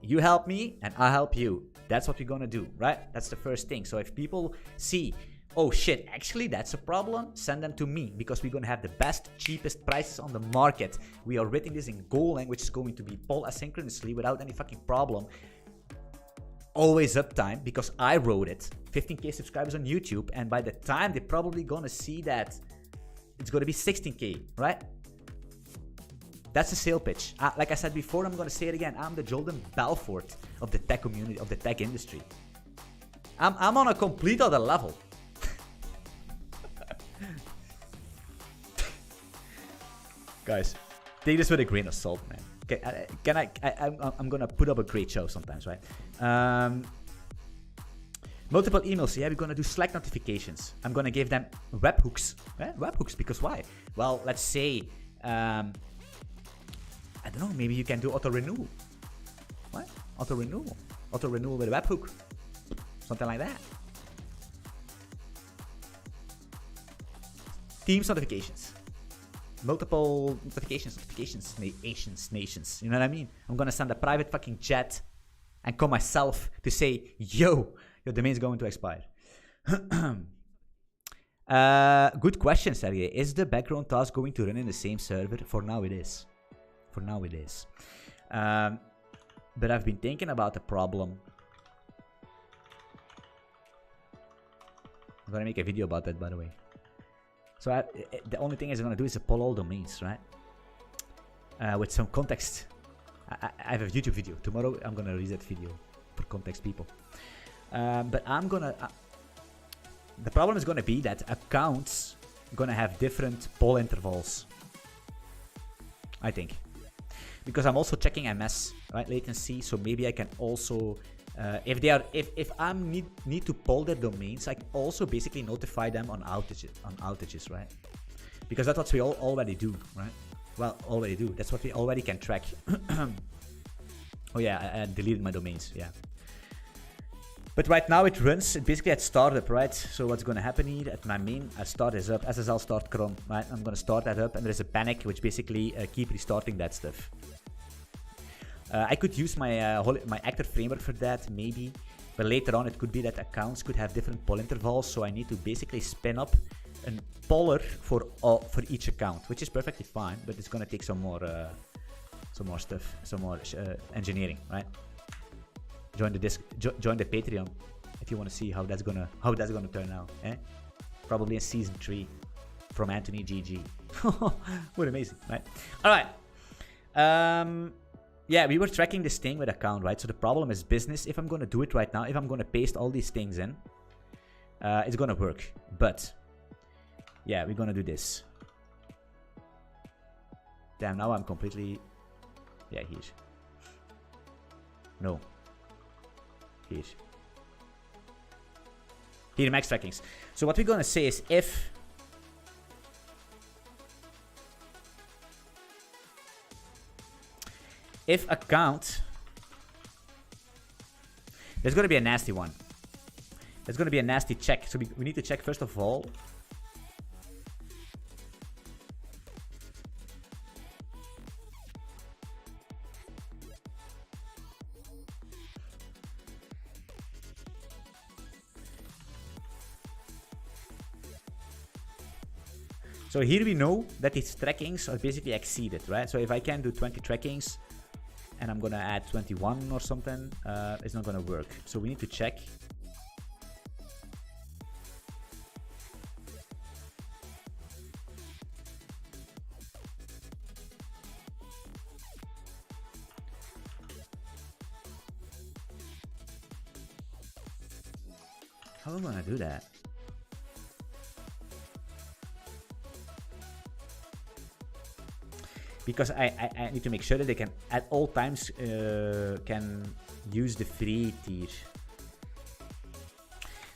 You help me, and I help you. That's what we're gonna do, right? That's the first thing. So if people see, oh shit, actually that's a problem, send them to me, because we're gonna have the best, cheapest prices on the market. We are writing this in Golang, which is going to be poll asynchronously without any fucking problem. Always uptime, because I wrote it. 15k subscribers on YouTube, and by the time they're probably gonna see that, it's gonna be 16k, right? That's the sale pitch. Like I said before, I'm gonna say it again. I'm the Jordan Belfort of the tech community, of the tech industry. I'm on a complete other level. Guys, take this with a grain of salt, man. Okay, I'm gonna put up a great show sometimes, right? Multiple emails. Yeah, we're gonna do Slack notifications. I'm gonna give them webhooks. Webhooks, because why? Well, let's say, I don't know. Maybe you can do auto renewal. What? Auto renewal with a webhook, something like that. Teams notifications. Multiple notifications, nations. You know what I mean? I'm gonna send a private fucking chat and call myself to say, yo, your domain's going to expire. Good question, Sergey. Is the background task going to run in the same server? For now it is. But I've been thinking about the problem. I'm gonna make a video about that, by the way. So the only thing I'm gonna do is pull all domains, right? With some context. I have a YouTube video. Tomorrow I'm gonna release that video for context people. But I'm gonna... the problem is gonna be that accounts gonna have different poll intervals. I think. Because I'm also checking MS, right? Latency, so maybe I can also... if I need to poll their domains, I can also basically notify them on outages, right? Because that's what we already do, right? Well, already do. That's what we already can track. Oh yeah, I deleted my domains, yeah. But right now it runs basically at startup, right? So what's going to happen here at my main, I start this up, SSL start cron, right? I'm going to start that up, and there's a panic which basically keep restarting that stuff. I could use my my actor framework for that, maybe. But later on, it could be that accounts could have different poll intervals, so I need to basically spin up a poller for each account, which is perfectly fine. But it's gonna take some more stuff, some more engineering, right? Join the Patreon if you want to see how that's gonna turn out. Eh? Probably in season 3 from Anthony GG. What amazing, right? All right. Yeah, we were tracking this thing with account, right? So the problem is business. If I'm going to do it right now, if I'm going to paste all these things in, it's going to work. But, yeah, we're going to do this. Damn, now I'm completely... Yeah, here. No. Here. Here, max trackings. So what we're going to say is if account, there's going to be a nasty one. There's going to be a nasty check. So we need to check first of all. So here we know that its trackings are basically exceeded, right? So if I can do 20 trackings, and I'm gonna add 21 or something, it's not gonna work. So we need to check. How am I gonna do that? Because I need to make sure that they can at all times can use the free tier.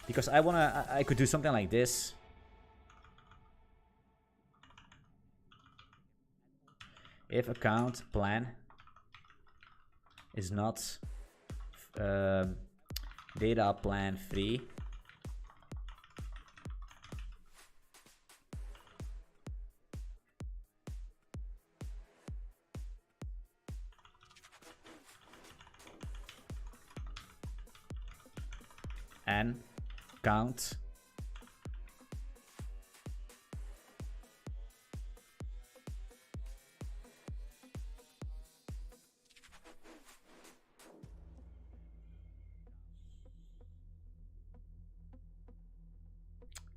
Because I could do something like this. If account plan is not data plan free, and count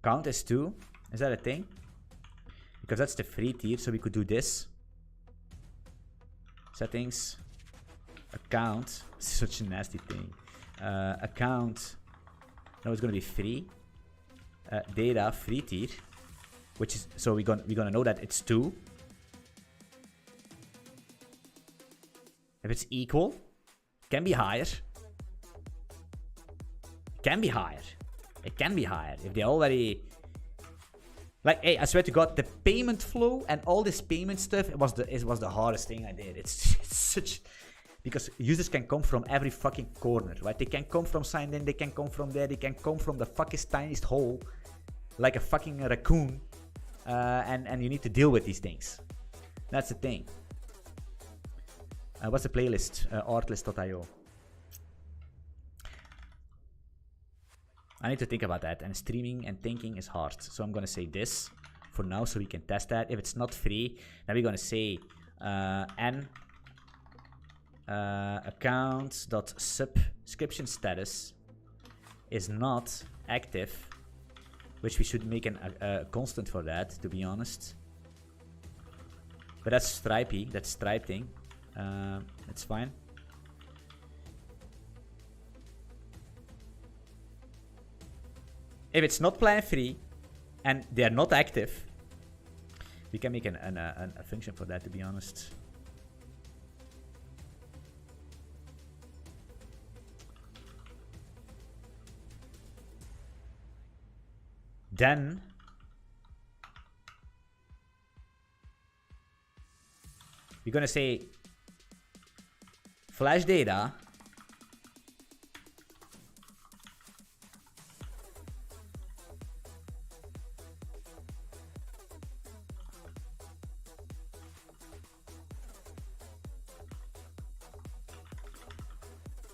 count is 2. Is that a thing? Because that's the free tier, so we could do this. Settings, account, such a nasty thing. Account, now it's gonna be free. Data free tier, which is, so we're gonna know that it's 2. If it's equal, can be higher. Can be higher. It can be higher if they already, like, hey, I swear to God, the payment flow and all this payment stuff, it was the hardest thing I did. It's such, because users can come from every fucking corner, right? They can come from signed in, they can come from there, they can come from the fucking tiniest hole, like a fucking raccoon, and you need to deal with these things. That's the thing. What's the playlist? Artlist.io. I need to think about that, and streaming and thinking is hard. So I'm gonna say this for now, so we can test that. If it's not free, then we're gonna say n account.subscription status is not active, which we should make a constant for that, to be honest. But that's stripey, that's stripe thing. It's fine. If it's not plan free and they're not active, we can make a function for that, to be honest. Then we're gonna say flash data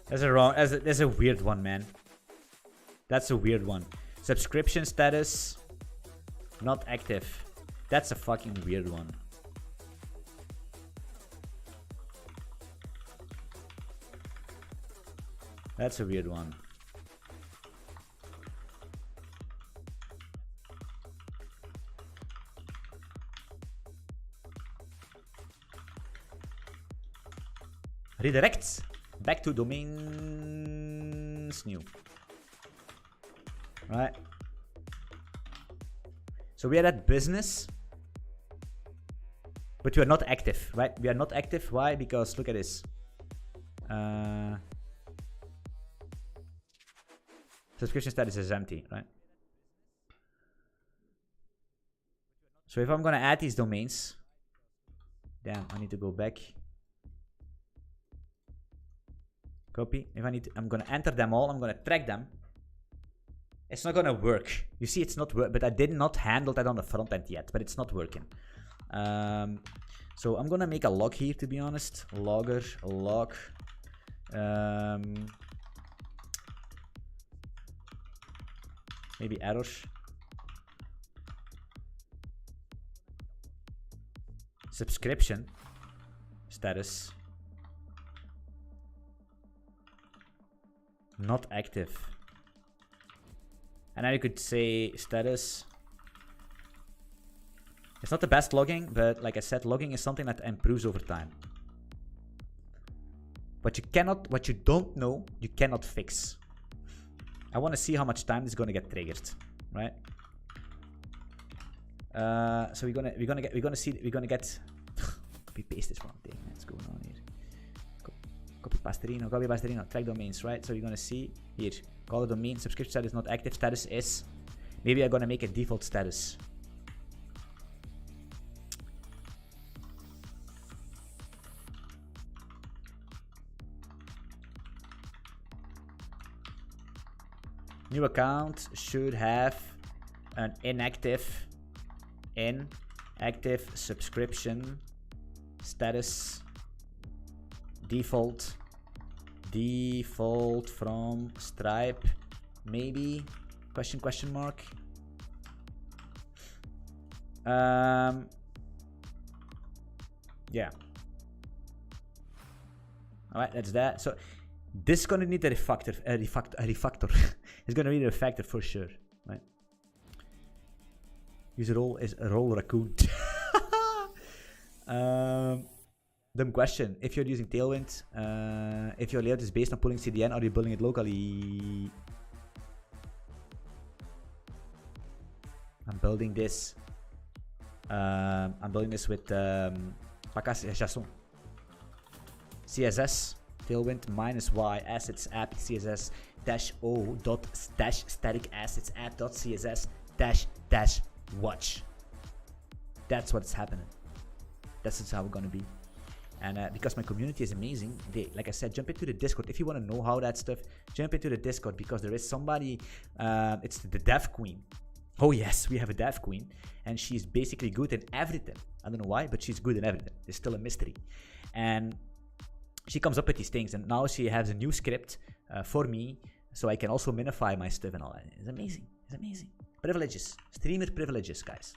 That's a weird one, man. That's a weird one. Subscription status not active. That's a fucking weird one. That's a weird one. Redirects back to domains new. Right. So we are at business, but we are not active, right? We are not active. Why? Because look at this. Subscription status is empty, right? So if I'm gonna add these domains, damn, I need to go back. Copy. If I need to, I'm gonna enter them all. I'm gonna track them. It's not gonna work. You see, it's not work, but I did not handle that on the front end yet, but it's not working. So I'm gonna make a log here, to be honest. Logger, log. Maybe errors. Subscription status not active. And now you could say status. It's not the best logging, but like I said, logging is something that improves over time. What you don't know, you cannot fix. I want to see how much time this is going to get triggered, right? So we're gonna get copy paste this one thing. What's going on here? Copy pasterino, track domains, right? So you're gonna see here, call the domain, subscription status not active, status is, maybe I'm gonna make a default status. New account should have an inactive subscription status default from Stripe, maybe question mark. Yeah. All right, that's that. So this is gonna need a refactor. It's gonna need a refactor for sure, right? User role is a role raccoon. Dumb question. If you're using Tailwind, if your layout is based on pulling CDN, are you building it locally? I'm building this. With Jason. CSS Tailwind -y assets app CSS -o dot static assets app dot CSS -watch. That's what's happening. That's how we're gonna be. And because my community is amazing, like I said, jump into the Discord. If you want to know how that stuff, jump into the Discord, because there is somebody, it's the dev queen. Oh yes, we have a dev queen, and she's basically good in everything. I don't know why, but she's good in everything. It's still a mystery. And she comes up with these things, and now she has a new script for me, so I can also minify my stuff and all that. It's amazing. It's amazing. Privileges. Streamer privileges, guys.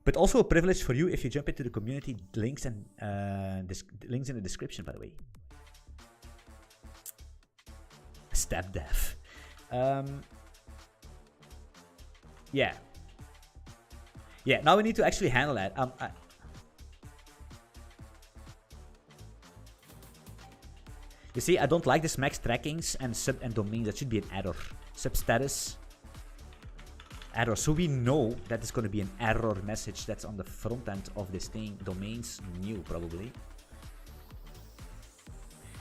But also a privilege for you if you jump into the community. Links and links in the description, by the way. Step dev. Yeah. Yeah, now we need to actually handle that. You see, I don't like this max trackings and sub and domains. That should be an error. Sub status. Error. So we know that it's going to be an error message that's on the front end of this thing. Domains new, probably.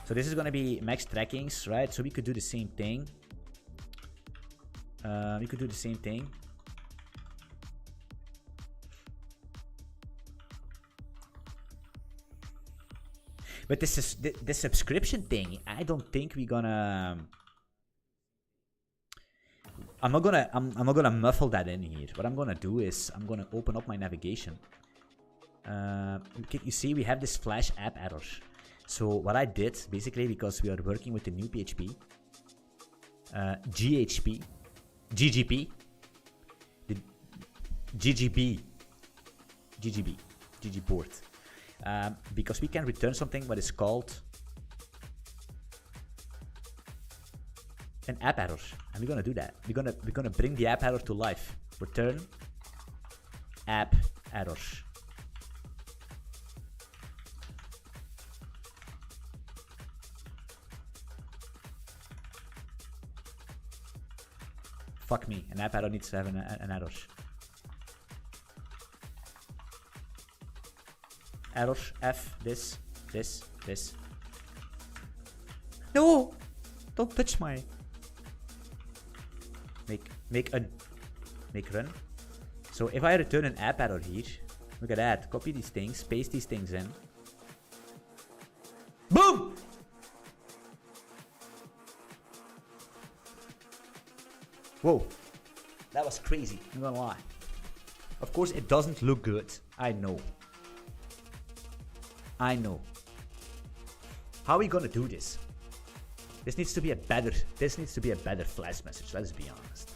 So this is going to be max trackings, right? So we could do the same thing. But this is the subscription thing. I don't think we're gonna. I'm not gonna muffle that in here. What I'm gonna do is I'm gonna open up my navigation. You see, we have this flash app error. So what I did basically, because we are working with the new PHP, GGP, the GGB port. Because we can return something what is called an app error, and we're gonna do that. We're gonna bring the app error to life. Return app error. Fuck me, an app error needs to have an error. Error F this. No, don't touch my. Make run. So if I return an app error here, look at that. Copy these things, paste these things in. Boom! Whoa, that was crazy. I'm gonna lie. Of course, it doesn't look good. I know. How are we gonna do this? This needs to be a better flash message, let's be honest.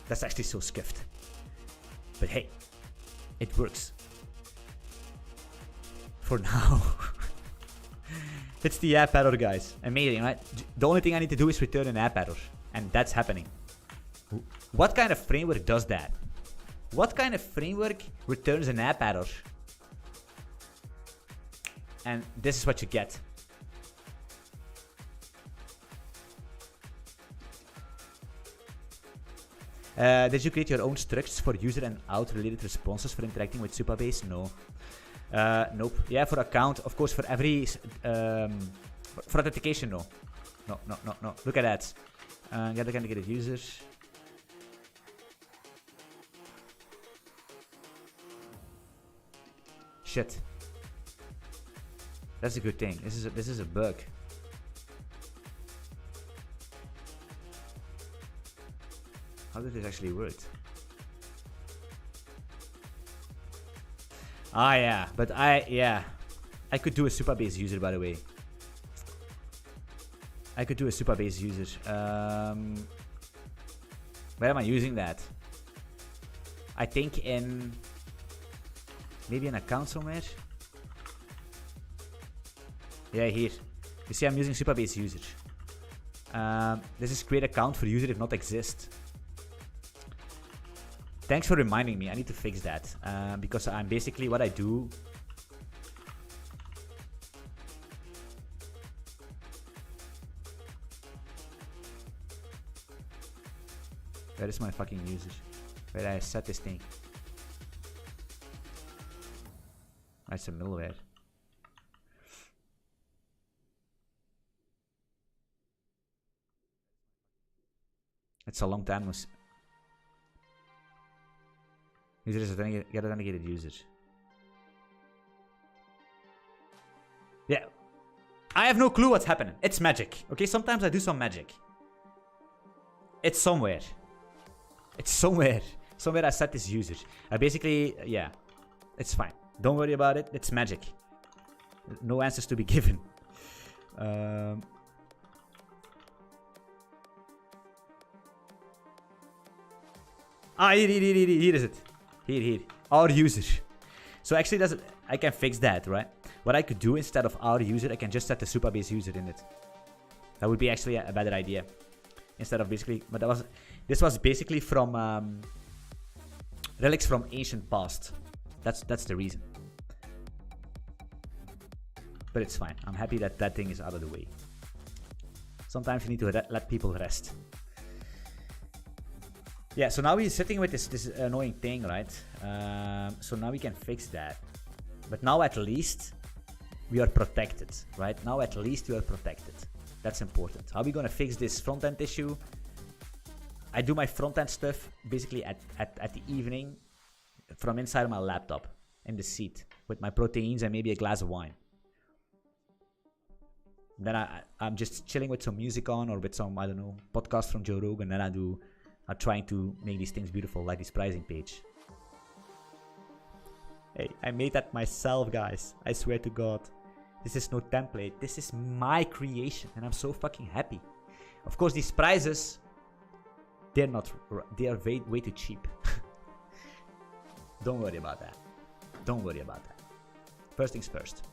That's actually so skiffed. But hey, it works. For now. It's the app error, guys. Amazing, right? The only thing I need to do is return an app error. And that's happening. What kind of framework does that? What kind of framework returns an app error? And this is what you get. Did you create your own structs for user and out related responses for interacting with Supabase? No. Nope. Yeah, for account, of course, for every for authentication, no. No. Look at that. Get a user. Shit. That's a good thing. This is a bug. How did this actually work? Ah, yeah, but I could do a Supabase user, by the way. I could do a Supabase user. Where am I using that? I think in maybe an account somewhere. Yeah, here. You see, I'm using Supabase user. This is create account for user if not exist. Thanks for reminding me. I need to fix that because I'm basically what I do. Where is my fucking user? Where I set this thing? That's a middleware. It's a long time. User is get authenticated user. Yeah. I have no clue what's happening. It's magic. Okay, sometimes I do some magic. It's somewhere. It's somewhere. Somewhere I set this user. I basically, yeah. It's fine. Don't worry about it. It's magic. No answers to be given. Here is it. Here. Our user. So actually, I can fix that, right? What I could do instead of our user, I can just set the Supabase user in it. That would be actually a better idea. Instead of basically, but this was basically from relics from ancient past. That's the reason. But it's fine. I'm happy that that thing is out of the way. Sometimes you need to let people rest. Yeah, so now we're sitting with this annoying thing, right? So now we can fix that. But now at least we are protected, right? Now at least we are protected. That's important. How are we going to fix this front-end issue? I do my front-end stuff basically at the evening from inside of my laptop in the seat with my proteins and maybe a glass of wine. Then I'm just chilling with some music on or with some, I don't know, podcast from Joe Rogan. Then I'm trying to make these things beautiful, like this pricing page. Hey, I made that myself, guys. I swear to God. This is no template. This is my creation, and I'm so fucking happy. Of course, these prices, they are way too cheap. Don't worry about that. Don't worry about that. First things first.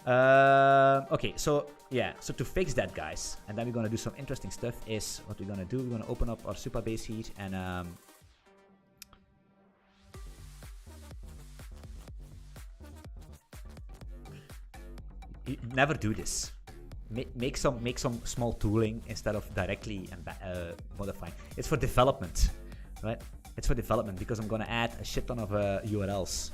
Okay, so yeah, so to fix that, guys, and then we're gonna do some interesting stuff. Is what we're gonna do. We're gonna open up our Supabase here and never do this. Make some small tooling instead of directly modifying. It's for development, right? It's for development because I'm gonna add a shit ton of URLs.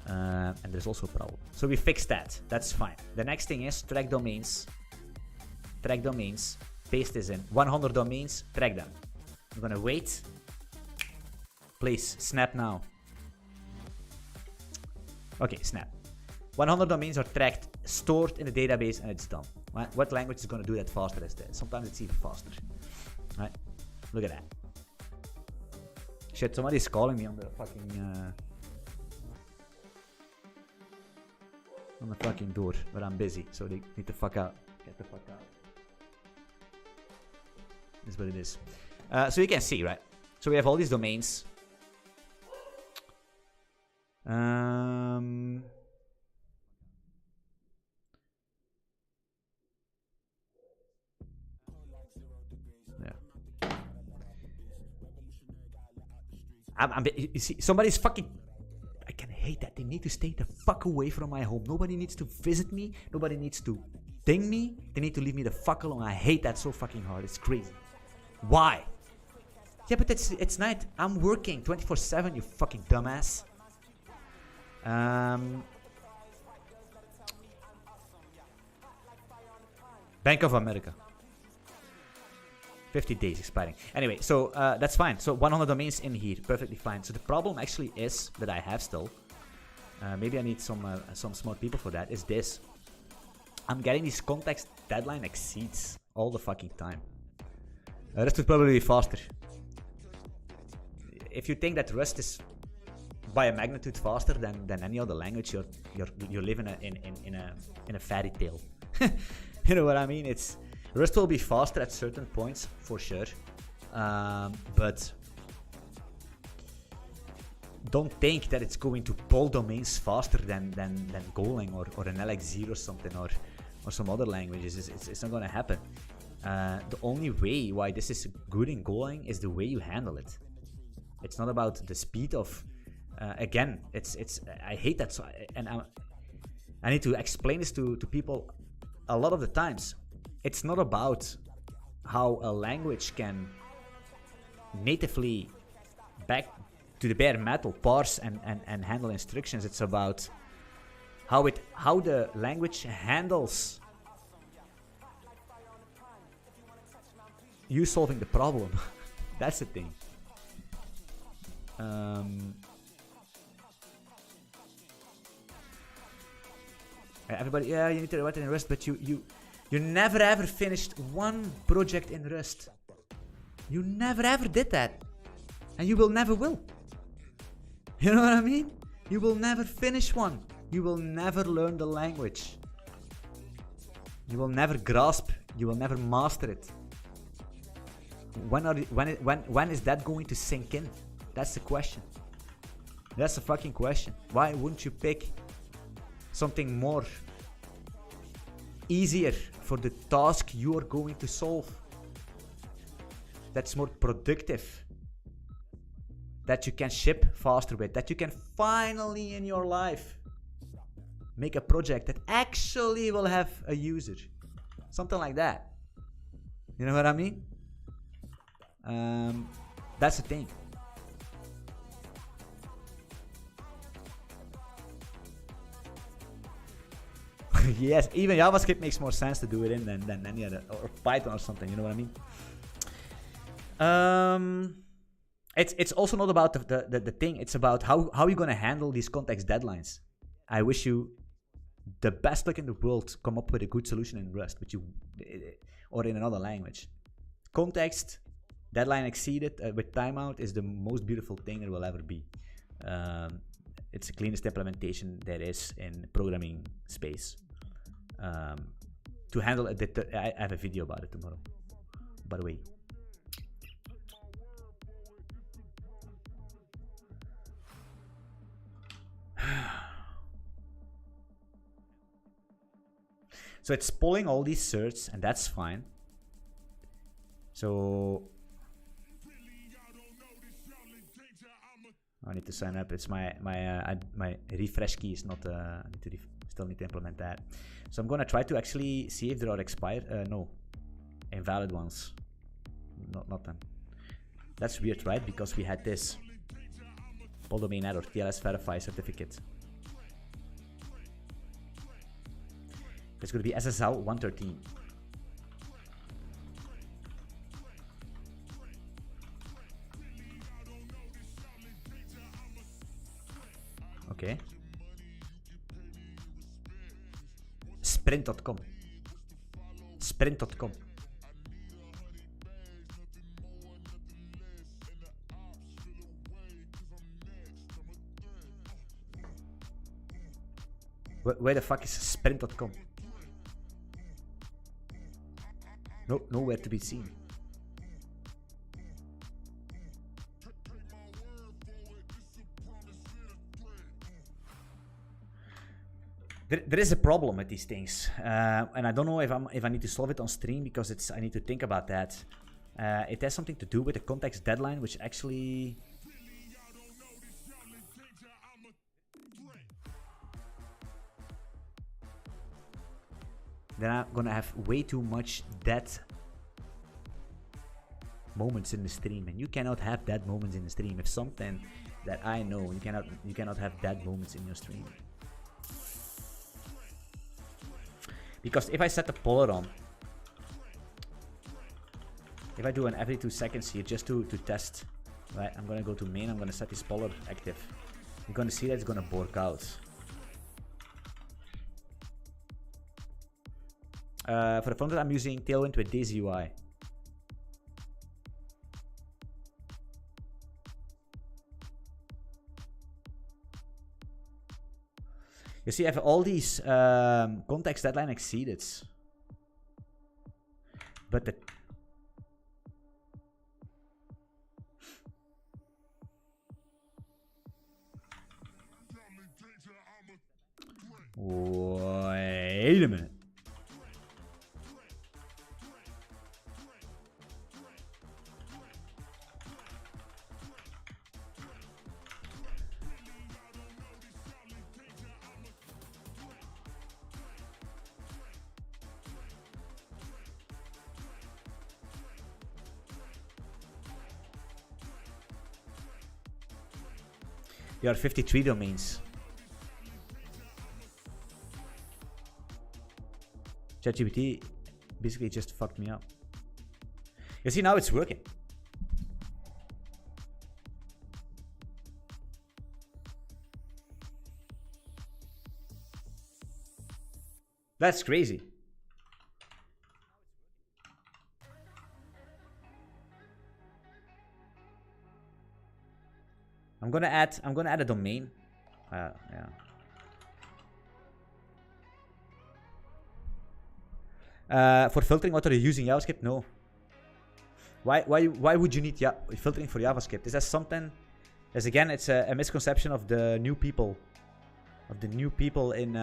And there's also a problem. So we fixed that. That's fine. The next thing is track domains. Track domains. Paste this in. 100 domains. Track them. I'm gonna wait. Please, snap now. Okay, snap. 100 domains are tracked, stored in the database, and it's done. Right? What language is gonna do that faster as this? Sometimes it's even faster. Right? Look at that. Shit, somebody's calling me on the fucking on the fucking door, but I'm busy, so they need to fuck out. Get the fuck out. This is what it is. So you can see, right? So we have all these domains. You see, somebody's fucking. I can hate that. They need to stay the fuck away from my home. Nobody needs to visit me. Nobody needs to ding me. They need to leave me the fuck alone. I hate that so fucking hard. It's crazy. Why? Yeah, but it's night. I'm working 24/7. You fucking dumbass. Bank of America. 50 days expiring. Anyway, so that's fine. So 100 domains in here, perfectly fine. So the problem actually is that I have still. Maybe I need some smart people for that. Is this? I'm getting these context deadline exceeds all the fucking time. Rust would probably be faster. If you think that Rust is by a magnitude faster than any other language, you're living in a fairy tale. You know what I mean? Rust will be faster at certain points, for sure, but don't think that it's going to pull domains faster than Golang or an LX0 or something or some other languages. It's not going to happen. The only way why this is good in Golang is the way you handle it. It's not about the speed of. Again, I hate that, and I need to explain this to people a lot of the times. It's not about how a language can natively back to the bare metal parse and handle instructions. It's about how the language handles you solving the problem. That's the thing. Everybody, yeah, you need to write it in Rust, but you never ever finished one project in Rust. You never ever did that. And you will never will. You know what I mean? You will never finish one. You will never learn the language. You will never grasp. You will never master it. when is that going to sink in? That's the question. That's the fucking question. Why wouldn't you pick something more easier for the task you are going to solve? That's more productive. That you can ship faster with. That you can finally in your life make a project that actually will have a user. Something like that. You know what I mean? That's the thing. Yes, even JavaScript makes more sense to do it in than any other, or Python or something. You know what I mean? It's also not about the thing. It's about how you're gonna handle these context deadlines. I wish you the best luck in the world to come up with a good solution in Rust, but or in another language. Context, deadline exceeded with timeout is the most beautiful thing there will ever be. It's the cleanest implementation there is in programming space. To handle it, I have a video about it tomorrow, by the way. So it's pulling all these certs, and that's fine. So I need to sign up. It's my refresh key is not. Still need to implement that. So I'm gonna try to actually see if there are invalid ones. Not them. That's weird, right? Because we had this all domain error TLS verify certificate. It's going to be SSL 113. Okay. Sprint.com. Sprint.com. Where the fuck is Sprint.com? No, nowhere to be seen. There is a problem with these things, and I don't know if I need to solve it on stream because I need to think about that. It has something to do with the context deadline, which actually. Then I'm gonna have way too much dead moments in the stream, and you cannot have dead moments in the stream. If something that I know, you cannot have dead moments in your stream. Because if I set the poller on, if I do an every 2 seconds here just to test, right? I'm gonna go to main. I'm gonna set this poller active. You're gonna see that it's gonna bork out. For the front end, I'm using Tailwind with Daisy UI. You see, I have all these context deadline exceeded. But the... Wait a minute. There are 53 domains. ChatGPT basically just fucked me up. You see, now it's working. That's crazy. I'm gonna add a domain. Yeah. For filtering, what are you using? JavaScript? No. Why would you need filtering for JavaScript? Is that something? As again, it's a misconception of the new people, in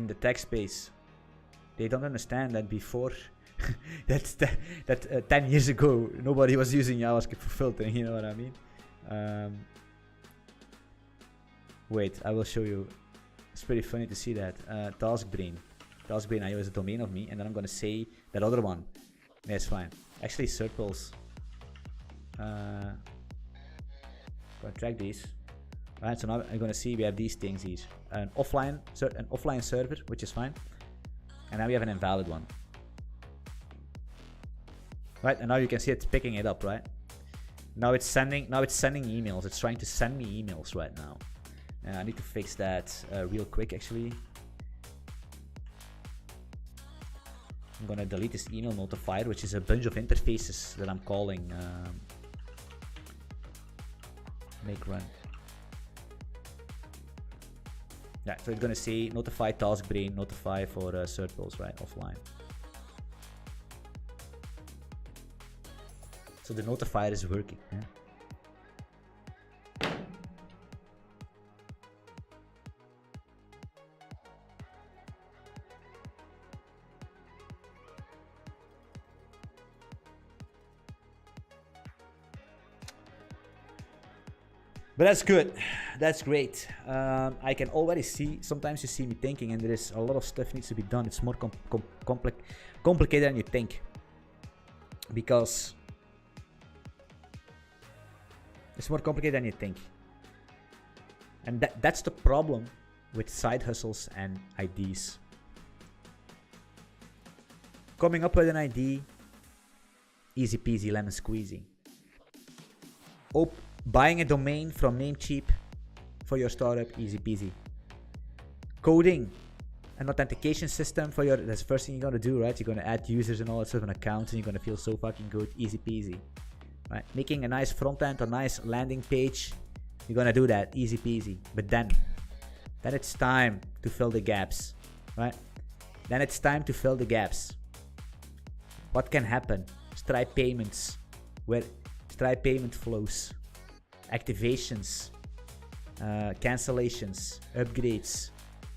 the tech space. They don't understand that before that 10 years ago nobody was using JavaScript for filtering. You know what I mean? Wait, I will show you. It's pretty funny to see that. TaskBrain IO is a domain of me, and then I'm gonna say that other one. Yeah, it's fine. Actually, circles. Gonna track these. Right, so now I'm gonna see we have these things here. An offline server, which is fine. And now we have an invalid one. Right, and now you can see it's picking it up, right? Now it's sending emails. It's trying to send me emails right now. And I need to fix that real quick, actually. I'm gonna delete this email notifier, which is a bunch of interfaces that I'm calling make run. Yeah, so it's gonna say notify TaskBrain, notify for circles, right, offline. So the notifier is working. Yeah? But that's good. That's great. I can already see, sometimes you see me thinking, and there is a lot of stuff needs to be done. It's more complicated than you think. Because it's more complicated than you think. And that's the problem with side hustles and IDs. Coming up with an ID, easy peasy lemon squeezy. Buying a domain from Namecheap for your startup, easy peasy. Coding an authentication system for that's the first thing you're gonna do, right? You're gonna add users and all that stuff on accounts, and you're gonna feel so fucking good, easy peasy. Right? Making a nice front end, a nice landing page, you're gonna do that, easy peasy. But then it's time to fill the gaps, right? Then it's time to fill the gaps. What can happen? Stripe payments, where Stripe payment flows. Activations, cancellations, upgrades,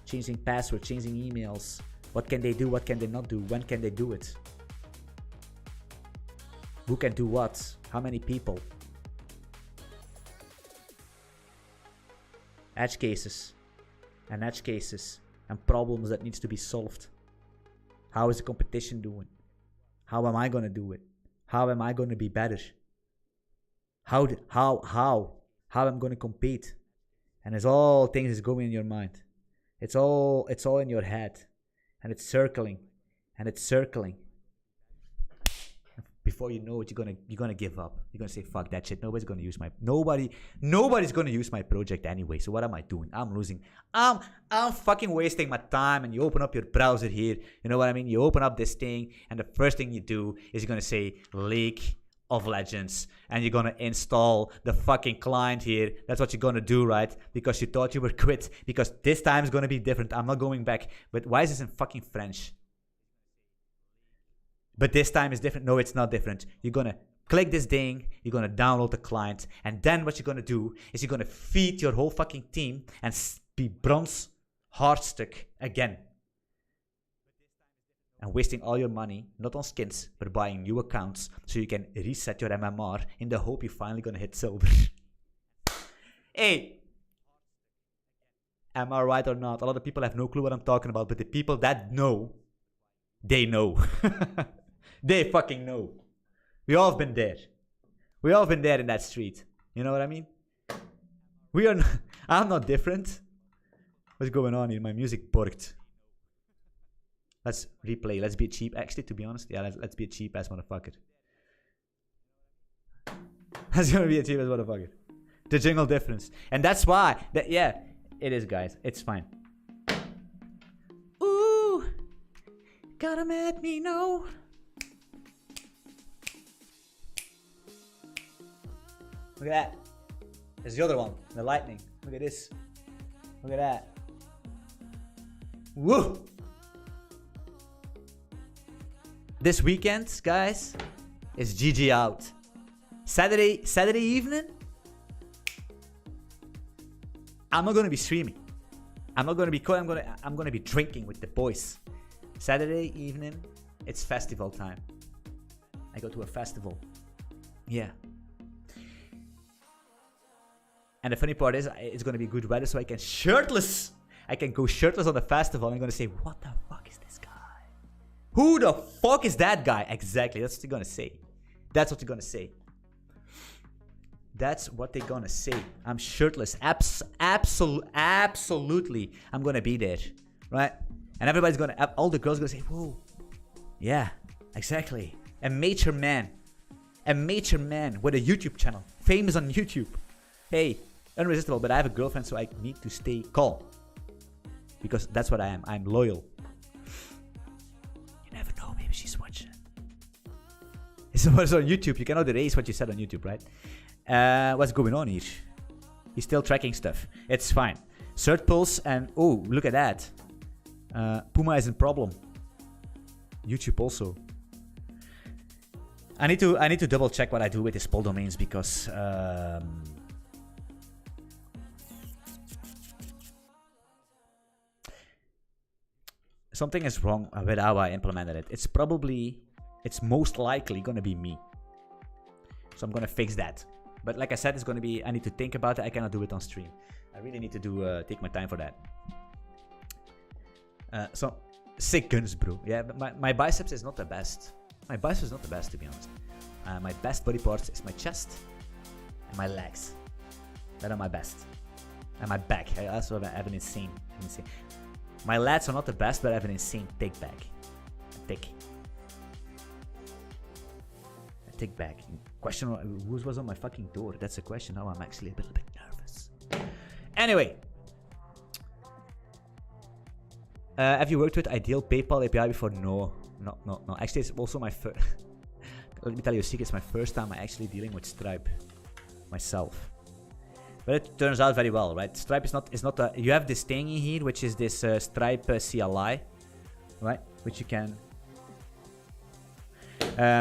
changing passwords, changing emails. What can they do? What can they not do? When can they do it? Who can do what? How many people? Edge cases and problems that needs to be solved. How is the competition doing? How am I gonna do it? How am I gonna be better? How I'm gonna compete? And it's all things is going in your mind. It's all in your head, and it's circling. Before you know it, you're gonna give up. You're gonna say, fuck that shit. Nobody's gonna use nobody's gonna use my project anyway. So what am I doing? I'm losing. I'm fucking wasting my time. And you open up your browser here. You know what I mean? You open up this thing, and the first thing you do is you're gonna say League of Legends, and you're gonna install the fucking client here. That's what you're gonna do, right? Because you thought you were quit. Because this time is gonna be different. I'm not going back. But why is this in fucking French? But this time is different. No, it's not different. You're gonna click this thing, you're gonna download the client, and then what you're gonna do is you're gonna feed your whole fucking team and be bronze hard stuck again. And wasting all your money, not on skins, but buying new accounts so you can reset your MMR in the hope you're finally gonna hit silver. Hey, am I right or not? A lot of people have no clue what I'm talking about, but the people that know, they know. They fucking know. We all have been there. We all been there in that street. You know what I mean? We are. I'm not different. What's going on here? My music borked. Let's replay. Let's be cheap. Actually, to be honest, yeah, let's be a cheap ass motherfucker. That's gonna be a cheap ass motherfucker. The jingle difference, and that's why. Yeah, it is, guys. It's fine. Ooh, gotta let me know. Look at that. There's the other one. The lightning. Look at this. Look at that. Woo! This weekend, guys, is GG out. Saturday evening, I'm not gonna be streaming. I'm not gonna be calling. I'm gonna be drinking with the boys. Saturday evening, it's festival time. I go to a festival. Yeah. And the funny part is, it's gonna be good weather, so I can go shirtless on the festival. I'm gonna say, what the fuck is this guy? Who the fuck is that guy? Exactly, that's what they're gonna say. That's what they're gonna say. That's what they're gonna say. I'm shirtless. Absolutely. I'm gonna be there, right? And everybody's gonna, all the girls gonna say, whoa. Yeah, exactly. A mature man with a YouTube channel, famous on YouTube. Hey, unresistible, but I have a girlfriend, so I need to stay calm. Because that's what I am. I'm loyal. You never know, maybe she's watching. It's on YouTube. You cannot erase what you said on YouTube, right? What's going on here? He's still tracking stuff. It's fine. Cert pulse and oh, look at that. Puma is in problem. YouTube also. I need to double check what I do with these poll domains because something is wrong with how I implemented it. It's most likely gonna be me. So I'm gonna fix that. But like I said, it's gonna be, I need to think about it. I cannot do it on stream. I really need to take my time for that. So sick guns, bro. Yeah, but my biceps is not the best. My biceps is not the best, to be honest. My best body parts is my chest and my legs. That are my best. And my back. I also have an insane. My lats are not the best, but I have an insane thick back. Thick back. Question, who was on my fucking door? That's a question. Now I'm actually a little bit nervous. Anyway. Have you worked with Ideal PayPal API before? No. Actually, it's also my first. Let me tell you a secret. It's my first time actually dealing with Stripe myself. But it turns out very well, right? Stripe is not a, you have this thingy here, which is this Stripe CLI, right? Which you can,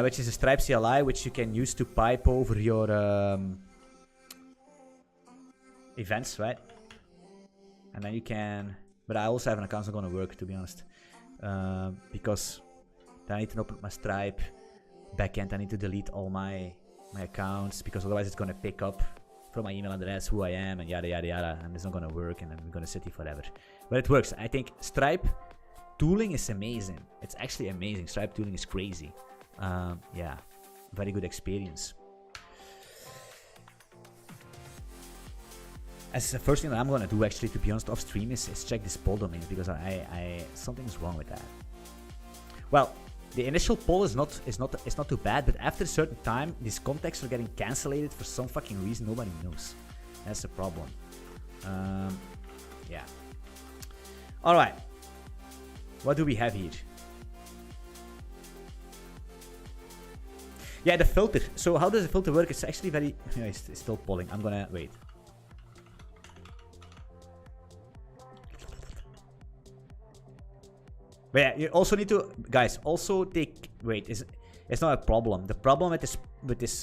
which is a Stripe CLI, which you can use to pipe over your events, right? And then you can, but I also have an account that's not gonna work, to be honest, because then I need to open my Stripe backend. I need to delete all my accounts because otherwise it's gonna pick up from my email address who I am and yada yada yada, and it's not gonna work, and I'm gonna sit here forever. But it works. I think Stripe tooling is amazing. It's actually amazing. Stripe tooling is crazy. Yeah, very good experience. As the first thing that I'm gonna do, actually, to be honest, off stream is check this poll domain because something's wrong with that. Well, the initial poll is not too bad, but after a certain time, these contacts are getting cancelled for some fucking reason nobody knows. That's the problem. Yeah. All right. What do we have here? Yeah, the filter. So how does the filter work? It's actually very. Yeah, it's still polling. I'm gonna wait. But yeah, you also need to, guys, also take, wait, it's not a problem. The problem with this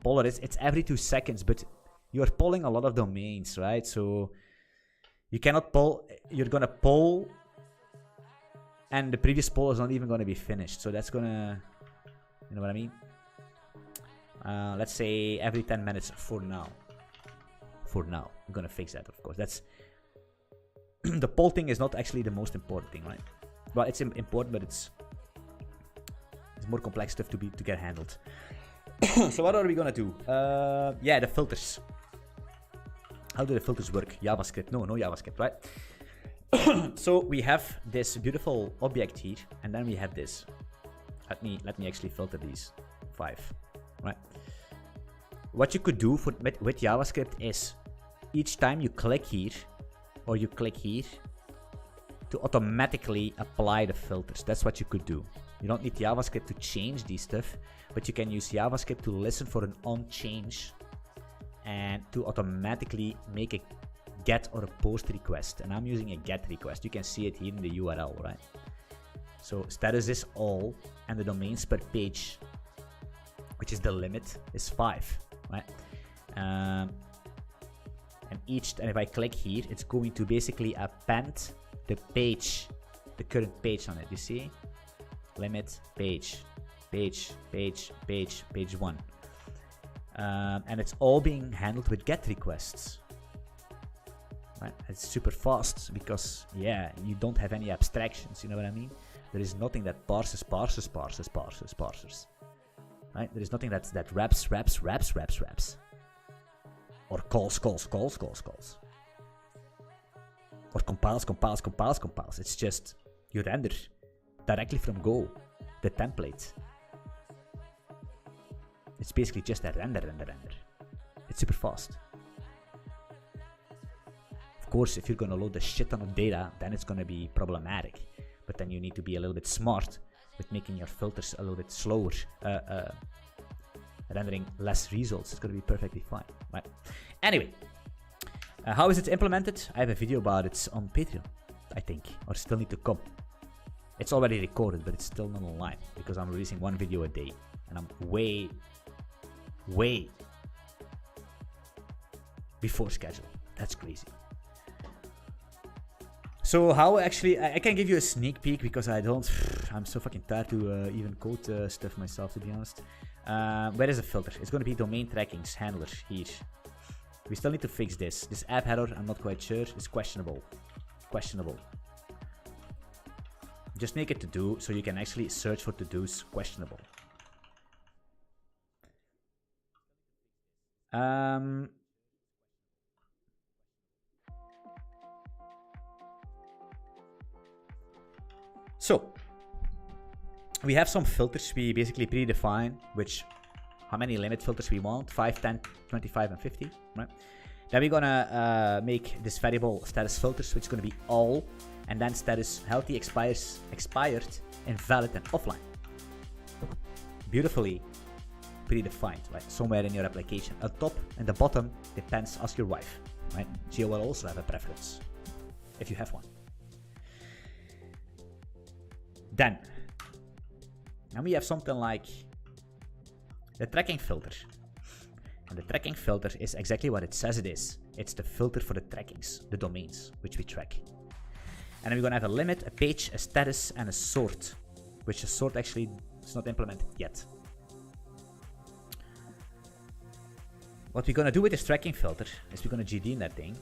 poller is it's every 2 seconds, but you're polling a lot of domains, right? So you cannot poll, you're gonna poll, and the previous poll is not even gonna be finished. So that's gonna, you know what I mean? Let's say every 10 minutes for now. For now, I'm gonna fix that, of course. That's, the poll thing is not actually the most important thing, right? Well, it's important, but it's more complex stuff to get handled. So what are we gonna do? Yeah, the filters. How do the filters work? JavaScript? No JavaScript, right? So we have this beautiful object here, and then we have this. Let me actually filter these 5, right? What you could do with JavaScript is each time you click here or you click here, to automatically apply the filters. That's what you could do. You don't need JavaScript to change these stuff, but you can use JavaScript to listen for an on change and to automatically make a get or a post request. And I'm using a get request. You can see it here in the URL, right? So status is all, and the domains per page which is the limit, is 5, right? And if I click here, it's going to basically append the page, the current page on it. You see, limit page 1, and it's all being handled with GET requests. Right? It's super fast because you don't have any abstractions. You know what I mean? There is nothing that parses. Right? There is nothing that wraps, or calls, or compiles. It's just you render directly from Go, the template. It's basically just a render. It's super fast. Of course, if you're gonna load a shit ton of data, then it's gonna be problematic. But then you need to be a little bit smart with making your filters a little bit slower, rendering less results. It's gonna be perfectly fine, right? Anyway, how is it implemented? I have a video about it on Patreon, I think, or still need to come. It's already recorded, but it's still not online because I'm releasing one video a day, and I'm way before schedule. That's crazy. So how actually, I can give you a sneak peek because I'm so fucking tired to even code stuff myself, to be honest. Where is the filter? It's going to be domain trackings handler here. We still need to fix this. This app header, I'm not quite sure. It's questionable. Just make it to do so you can actually search for to do's. Questionable. So we have some filters we basically predefine, how many limit filters we want, 5, 10, 25, and 50, right? Then we're gonna make this variable status filters, which is gonna be all, and then status healthy, expired, invalid, and offline. Beautifully predefined, right? Somewhere in your application. At top and the bottom depends, ask your wife, right? She will also have a preference, if you have one. Then we have something like the tracking filter. And the tracking filter is exactly what it says it is. It's the filter for the trackings, the domains, which we track. And then we're gonna have a limit, a page, a status, and a sort, which a sort actually is not implemented yet. What we're gonna do with this tracking filter is we're gonna GD in that thing.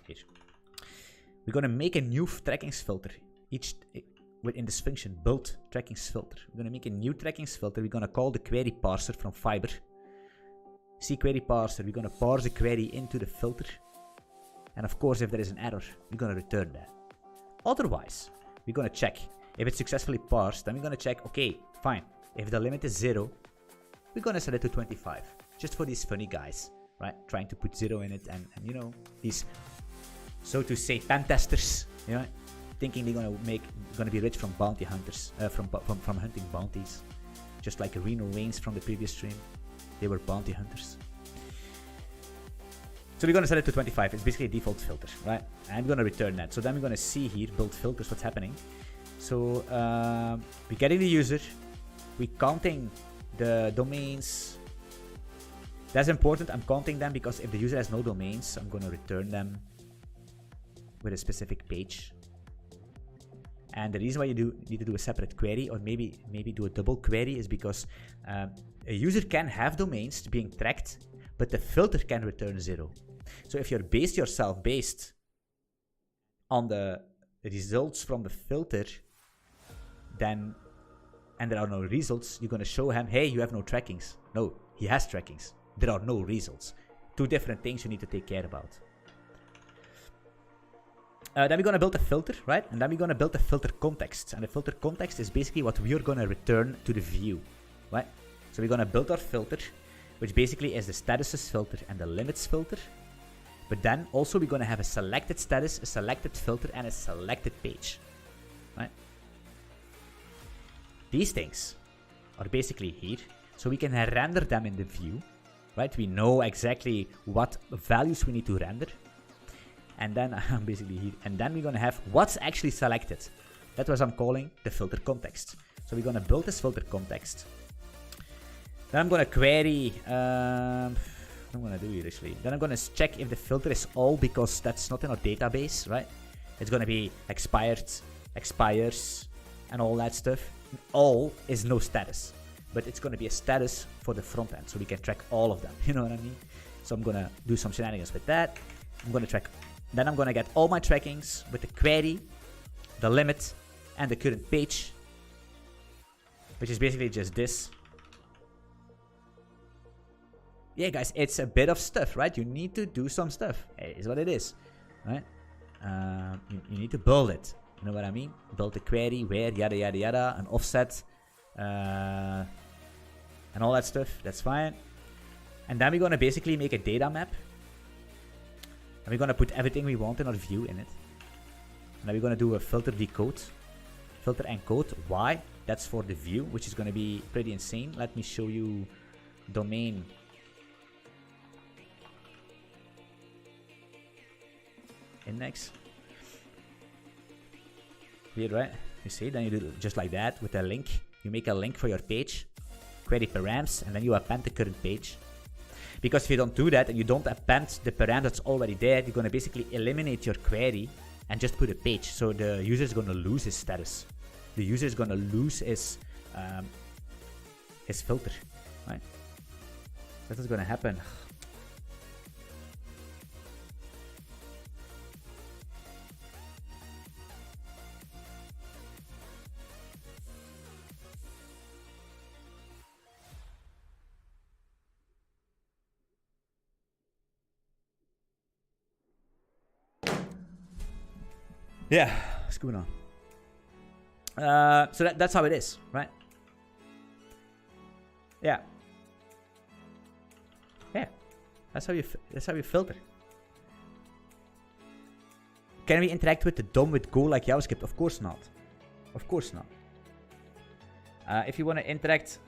Here. We're gonna make a new trackings filter within this function, build trackings filter. We're gonna make a new trackings filter. We're gonna call the query parser from Fiber. See query parser. We're gonna parse the query into the filter. And of course, if there is an error, we're gonna return that. Otherwise, we're gonna check. If it's successfully parsed, then we're gonna check, okay, fine. If the limit is 0, we're gonna set it to 25. Just for these funny guys, right? Trying to put 0 in it and you know, these, so to say, pen testers, you know, thinking they're gonna be rich from bounty hunters, from hunting bounties. Just like Reno Reigns from the previous stream. They were bounty hunters. So we're gonna set it to 25. It's basically a default filter, right? And we're gonna return that. So then we're gonna see here, build filters, what's happening. So we're getting the user, we're counting the domains. That's important. I'm counting them because if the user has no domains, I'm gonna return them with a specific page. And the reason why you need to do a separate query, or maybe do a double query, is because a user can have domains being tracked, but the filter can return 0. So if you're based on the results from the filter, and there are no results, you're gonna show him, hey, you have no trackings. No, he has trackings. There are no results. Two different things you need to take care about. Then we're gonna build a filter, right? And then we're gonna build a filter context. And the filter context is basically what we're gonna return to the view, right? So we're gonna build our filter, which basically is the statuses filter and the limits filter. But then also we're gonna have a selected status, a selected filter, and a selected page, right? These things are basically here, so we can render them in the view, right? We know exactly what values we need to render. And then I'm basically here. And then we're gonna have what's actually selected. That was I'm calling the filter context. So we're gonna build this filter context. Then I'm gonna query, what I'm gonna do here actually. Then I'm gonna check if the filter is all, because that's not in our database, right? It's gonna be expired, expires, and all that stuff. All is no status, but it's gonna be a status for the front end, so we can track all of them. You know what I mean? So I'm gonna do some shenanigans with that. I'm gonna track. Then I'm gonna get all my trackings with the query, the limit, and the current page, which is basically just this. Yeah, guys, it's a bit of stuff, right? You need to do some stuff. It is what it is, right? You need to build it. You know what I mean? Build the query, where, yada, yada, yada, an offset, and all that stuff. That's fine. And then we're going to basically make a data map. And we're going to put everything we want in our view in it. And then we're going to do a filter decode. Filter encode. Why? That's for the view, which is going to be pretty insane. Let me show you domain. Index. Here, right? You see, then you do it just like that with a link. You make a link for your page, query params, and then you append the current page. Because if you don't do that and you don't append the param that's already there, you're going to basically eliminate your query and just put a page. So the user is going to lose his status. The user is going to lose his filter, right? That's what's going to happen. Yeah, what's going on? So that's how it is, right? Yeah. Yeah. That's how you filter. Can we interact with the DOM with Go like JavaScript? Of course not. Of course not. If you want to interact,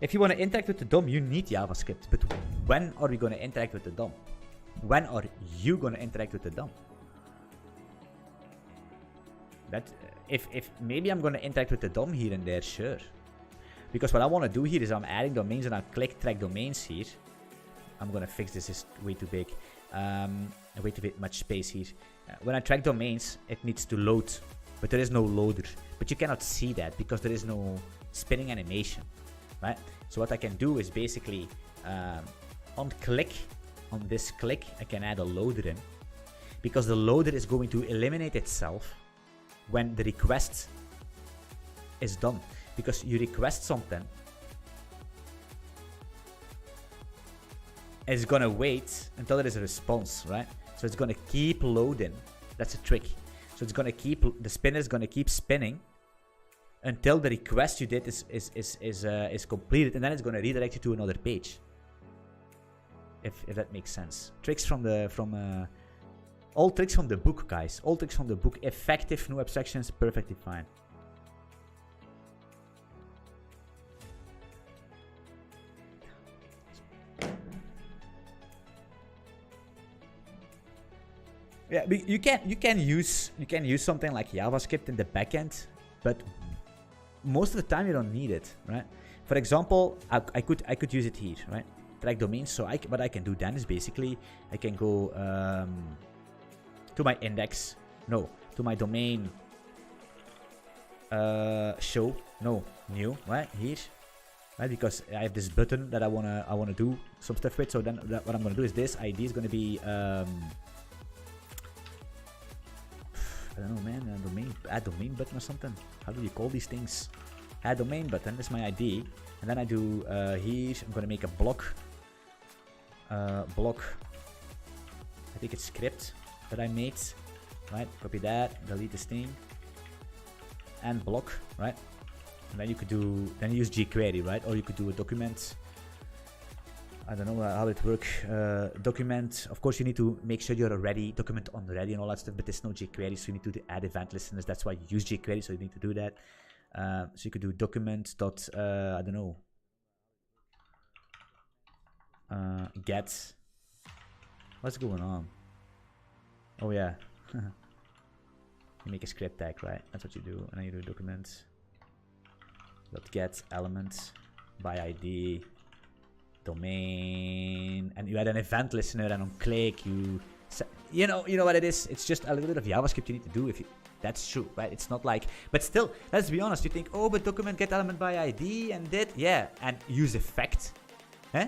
with the DOM, you need JavaScript. But when are we going to interact with the DOM? When are you going to interact with the DOM? That if maybe I'm going to interact with the DOM here and there, sure. Because what I want to do here is I'm adding domains and I click track domains here. I'm going to fix this, is way too big. Way too much space here. When I track domains, it needs to load, but there is no loader. But you cannot see that because there is no spinning animation, right? So what I can do is basically on this click, I can add a loader in, because the loader is going to eliminate itself when the request is done. Because you request something, it's gonna wait until there is a response, right? So it's gonna keep loading. That's a trick. So it's gonna keep, the spinner is gonna keep spinning until the request you did is completed, and then it's gonna redirect you to another page. If that makes sense. Tricks from all tricks from the book, guys. All tricks from the book. Effective, no abstractions, perfectly fine. Yeah, you can use something like JavaScript in the backend, but most of the time you don't need it, right? For example, I could use it here, right? Track domains. So what I can do then is basically I can go to my index, to my domain show, new, right here, right? Because I have this button that I wanna do some stuff with. So then what I'm gonna do is this ID is gonna be I don't know, man, add domain button or something. How do you call these things? Add domain button is my ID, and then I do here. I'm gonna make a block. I think it's script that I made, right? Copy that, delete this thing, and block, right? And then you could do, then you use jQuery, right? Or you could do a document. I don't know how it works. Document, of course, you need to make sure you're ready, document on ready and all that stuff, but there's no jQuery, so you need to add event listeners. That's why you use jQuery, so you need to do that. So you could do document dot, I don't know, get, what's going on? Oh yeah. You make a script tag, right? That's what you do. And then you do documents. .get elements by ID domain, and you add an event listener, and on click you know what it is. It's just a little bit of JavaScript you need to do. If you, that's true, right? It's not like, but still, let's be honest. You think, oh, but document get element by ID and that, yeah, and use effect, huh?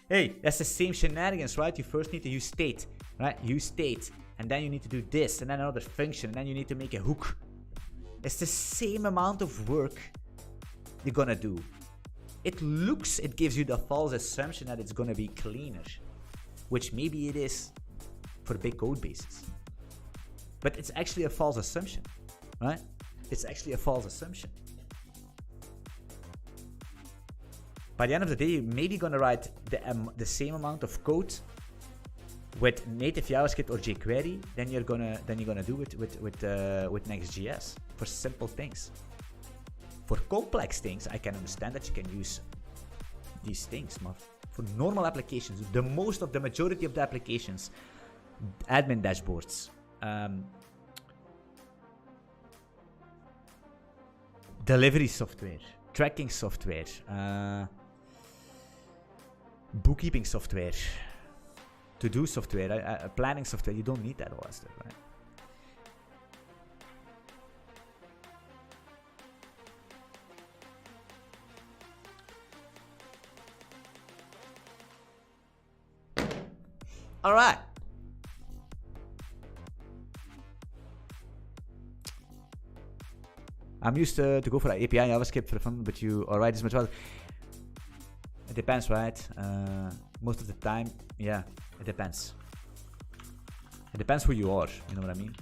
Hey, that's the same shenanigans, right? You first need to use state, right? Use state, and then you need to do this, and then another function, and then you need to make a hook. It's the same amount of work you're gonna do. It gives you the false assumption that it's gonna be cleaner, which maybe it is for big code bases. But it's actually a false assumption, right? It's actually a false assumption. By the end of the day, you're maybe gonna write the same amount of code with native JavaScript or jQuery, then you're gonna do it with Next.js for simple things. For complex things, I can understand that you can use these things, but for normal applications, the majority of the applications, admin dashboards, delivery software, tracking software, bookkeeping software, to-do software, planning software, you don't need that all that stuff, right? All right. I'm used to go for API JavaScript for fun, but you alright this much well. It depends, right? Most of the time, yeah, it depends. It depends who you are, you know what I mean?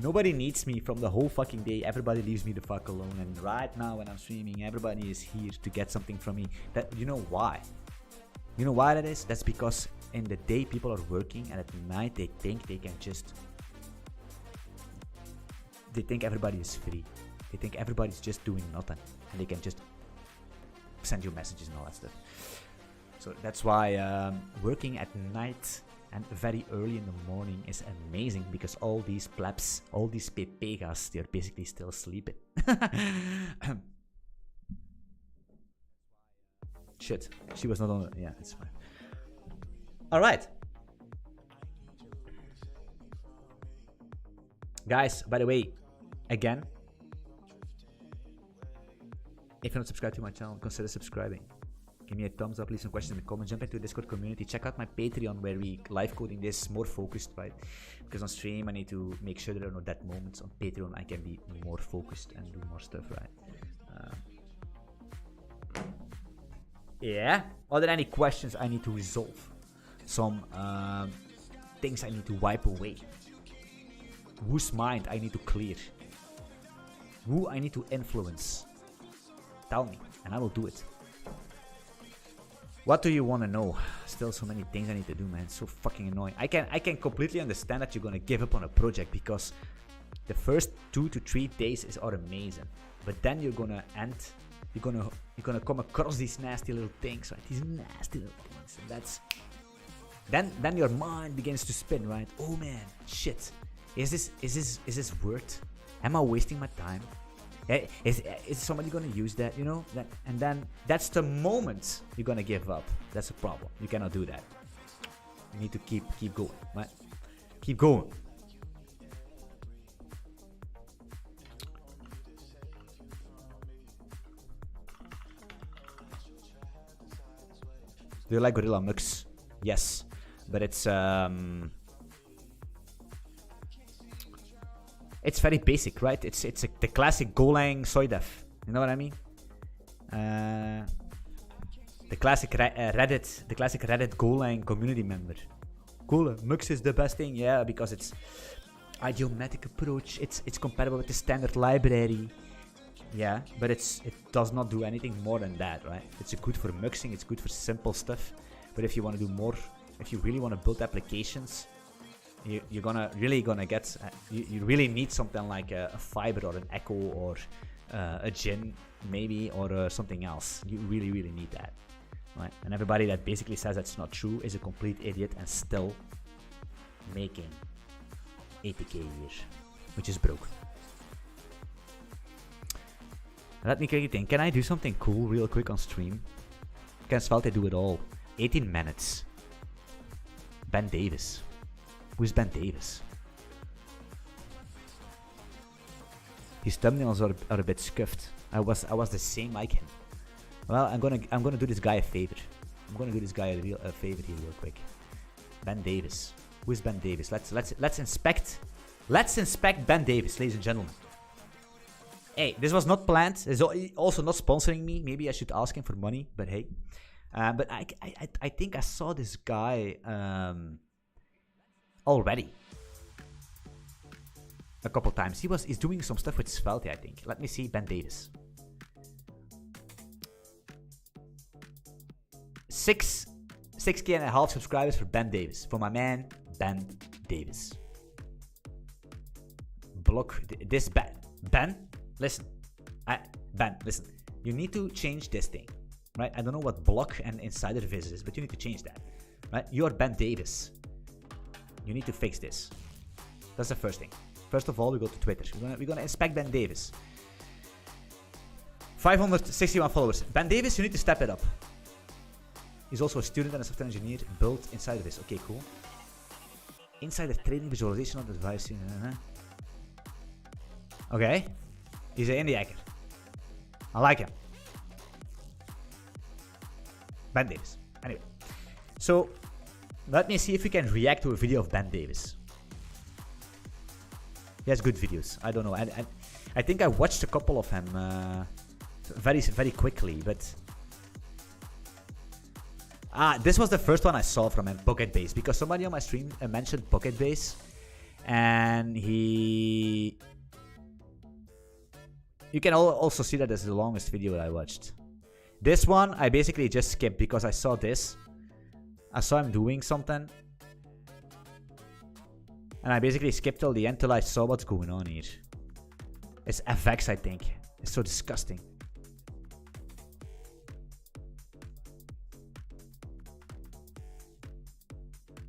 Nobody needs me from the whole fucking day. Everybody leaves me the fuck alone. And right now when I'm streaming, everybody is here to get something from me. That, you know why? You know why that is? That's because in the day people are working, and at night they think they can just... They think everybody is free. They think everybody's just doing nothing. And they can just send you messages and all that stuff. So that's why working at night and very early in the morning is amazing, because all these plebs, all these pepegas, they're basically still sleeping. Shit, she was not on it. Yeah, it's fine. Alright. Guys, by the way, again, if you're not subscribed to my channel, consider subscribing. Give me a thumbs up, leave some questions in the comments, jump into the Discord community, check out my Patreon where we live coding this more focused, right? Because on stream I need to make sure there are no dead moments. On Patreon I can be more focused and do more stuff, right? Yeah. Are there any questions I need to resolve? Some things I need to wipe away? Whose mind I need to clear? Who I need to influence? Tell me, and I will do it. What do you want to know? Still so many things I need to do, man. It's so fucking annoying. I can completely understand that you're gonna give up on a project, because the first 2 to 3 days are amazing, but then you're gonna come across these nasty little things, right? These nasty little things, and that's then your mind begins to spin, right? Oh man, shit. Is this worth? Am I wasting my time? Is somebody gonna use that, you know? And then that's the moment you're gonna give up. That's a problem. You cannot do that. You need to keep going, right? Keep going. Do you like Gorilla Mux? Yes, but it's very basic, right? It's the classic Golang soy dev. You know what I mean? The classic Reddit Golang community member. Cool, Mux is the best thing, yeah, because it's idiomatic approach. It's compatible with the standard library. Yeah, but it does not do anything more than that, right? It's good for muxing, it's good for simple stuff. But if you want to do more, if you really want to build applications, you're really gonna get. You really need something like a Fiber or an Echo or a Gin maybe, or something else. You really need that, right? And everybody that basically says that's not true is a complete idiot and still making 80k a year, which is broke. Let me quickly think. Can I do something cool real quick on stream? Can Svelte do it all? 18 minutes. Ben Davis. Who's Ben Davis? His thumbnails are a bit scuffed. I was the same like him. Well, I'm gonna do this guy a favor. I'm gonna do this guy a favor here real quick. Ben Davis. Who's Ben Davis? Let's inspect. Let's inspect Ben Davis, ladies and gentlemen. Hey, this was not planned. It's also not sponsoring me. Maybe I should ask him for money, but hey. But I think I saw this guy already a couple times. He's doing some stuff with Svelte, I think. Let me see Ben Davis. 6K and a half subscribers for Ben Davis. For my man, Ben Davis. Block this Ben? Listen. Ben, listen. You need to change this thing. Right? I don't know what block and insider viz is, but you need to change that. Right? You're Ben Davis. You need to fix this. That's the first thing. First of all, we go to Twitter. We're gonna inspect Ben Davis. 561 followers. Ben Davis, you need to step it up. He's also a student and a software engineer. Built inside of this. Okay, cool. Insider training, visualization of advice. Okay. He's an indie hacker. I like him. Ben Davis. Anyway. So, let me see if we can react to a video of Ben Davis. He has good videos. I don't know. I think I watched a couple of him very quickly, but... this was the first one I saw from him, Pocket Base, because somebody on my stream mentioned Pocket Base, and he... You can also see that this is the longest video that I watched. This one, I basically just skipped because I saw this. I saw him doing something. And I basically skipped till the end till I saw what's going on here. It's FX, I think. It's so disgusting.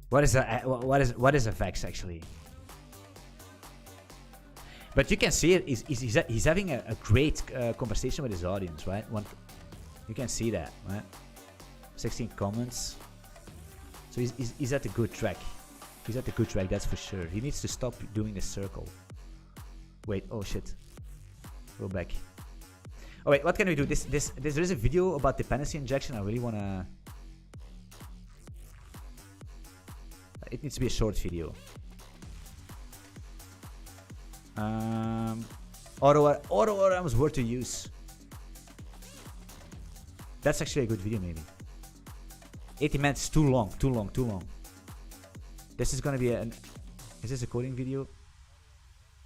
What is FX actually? But you can see it. He's having a great conversation with his audience, right? You can see that, right? 16 comments. So he's at a good track. He's at a good track, that's for sure. He needs to stop doing this circle. Wait, oh shit. Go back. Oh wait, what can we do? There is a video about dependency injection. I really wanna... It needs to be a short video. Auto RM's word to use. That's actually a good video, maybe. 80 minutes, too long. This is gonna be is this a coding video?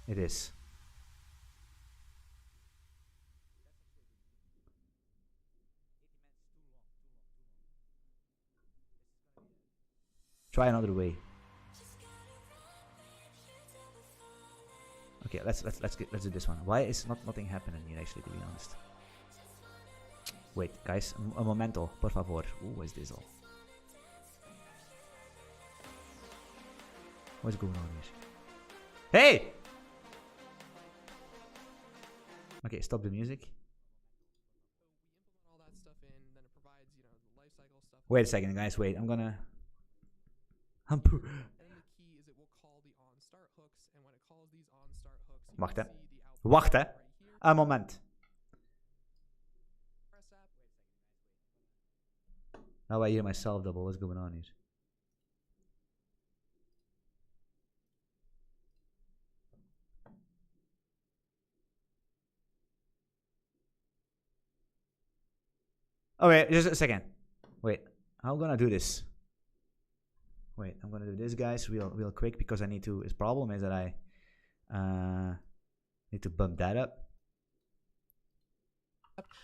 It is. Try another way. Okay, let's do this one. Why is nothing happening here actually, to be honest? Wait, guys, un momento, por favor. What is this all? What's going on here? Hey! Okay, stop the music. Wait a second, guys. Wait, I'm gonna. Wacht hè. Wacht hè. Een moment. Now I hear myself double. What's going on here? Okay, just a second. Wait, how am I gonna do this? Wait, I'm gonna do this, guys, real quick, because I need to. His problem is that I need to bump that up.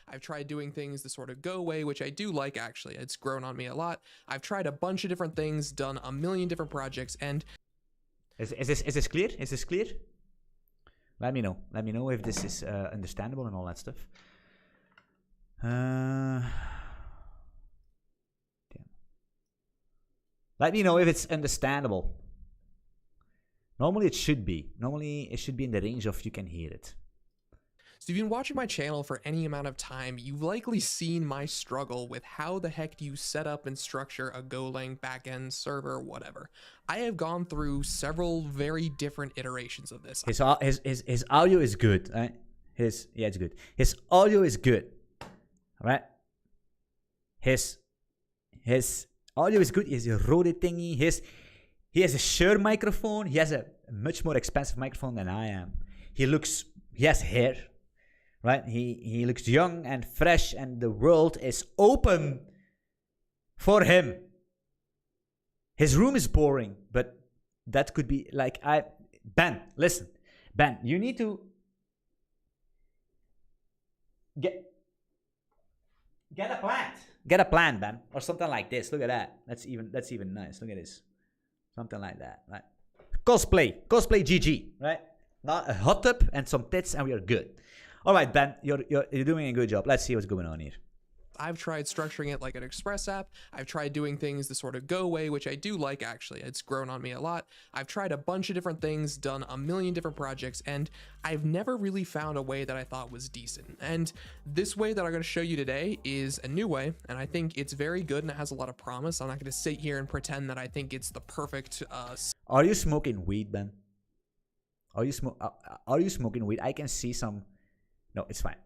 I've tried doing things the sort of Go way, which I do like actually. It's grown on me a lot. I've tried a bunch of different things, done a million different projects, and is this clear? Is this clear? Let me know. Let me know if this is understandable and all that stuff. Damn. Let me know if it's understandable. Normally it should be. Normally it should be in the range of you can hear it. So if you've been watching my channel for any amount of time, you've likely seen my struggle with how the heck do you set up and structure a Golang backend server, whatever. I have gone through several very different iterations of this. His audio is good, right? Yeah, it's good. His audio is good, all right? His audio is good. He has a Rode thingy. He has a Shure microphone. He has a much more expensive microphone than I am. He has hair. Right? He looks young and fresh, and the world is open for him. His room is boring, but that could be like Ben, listen. Ben, you need to get a plant. Get a plant, Ben, or something like this. Look at that. That's even nice. Look at this. Something like that, right? Cosplay GG, right? Not a hot tub and some tits, and we are good. All right, Ben, you're doing a good job. Let's see what's going on here. I've tried structuring it like an Express app. I've tried doing things the sort of Go way, which I do like actually. It's grown on me a lot. I've tried a bunch of different things, done a million different projects, and I've never really found a way that I thought was decent. And this way that I'm going to show you today is a new way, and I think it's very good and it has a lot of promise. I'm not going to sit here and pretend that I think it's the perfect Are you smoking weed, Ben? Are you smoking weed? I can see some. No, it's fine.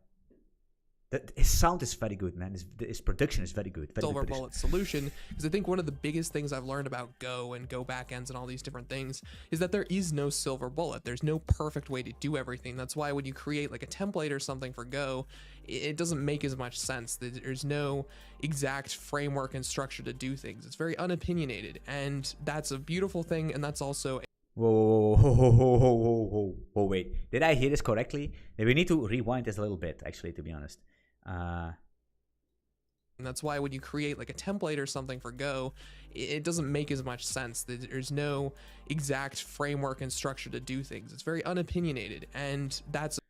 His sound is very good, man. His production is very good. Silver bullet solution, because I think one of the biggest things I've learned about Go and Go backends and all these different things is that there is no silver bullet. There's no perfect way to do everything. That's why when you create like a template or something for Go, it doesn't make as much sense. There's no exact framework and structure to do things. It's very unopinionated, and that's a beautiful thing, and that's also Whoa, wait. Did I hear this correctly? We need to rewind this a little bit, actually, to be honest. And that's why when you create like a template or something for Go, it doesn't make as much sense. There's no exact framework and structure to do things. It's very unopinionated, and that's...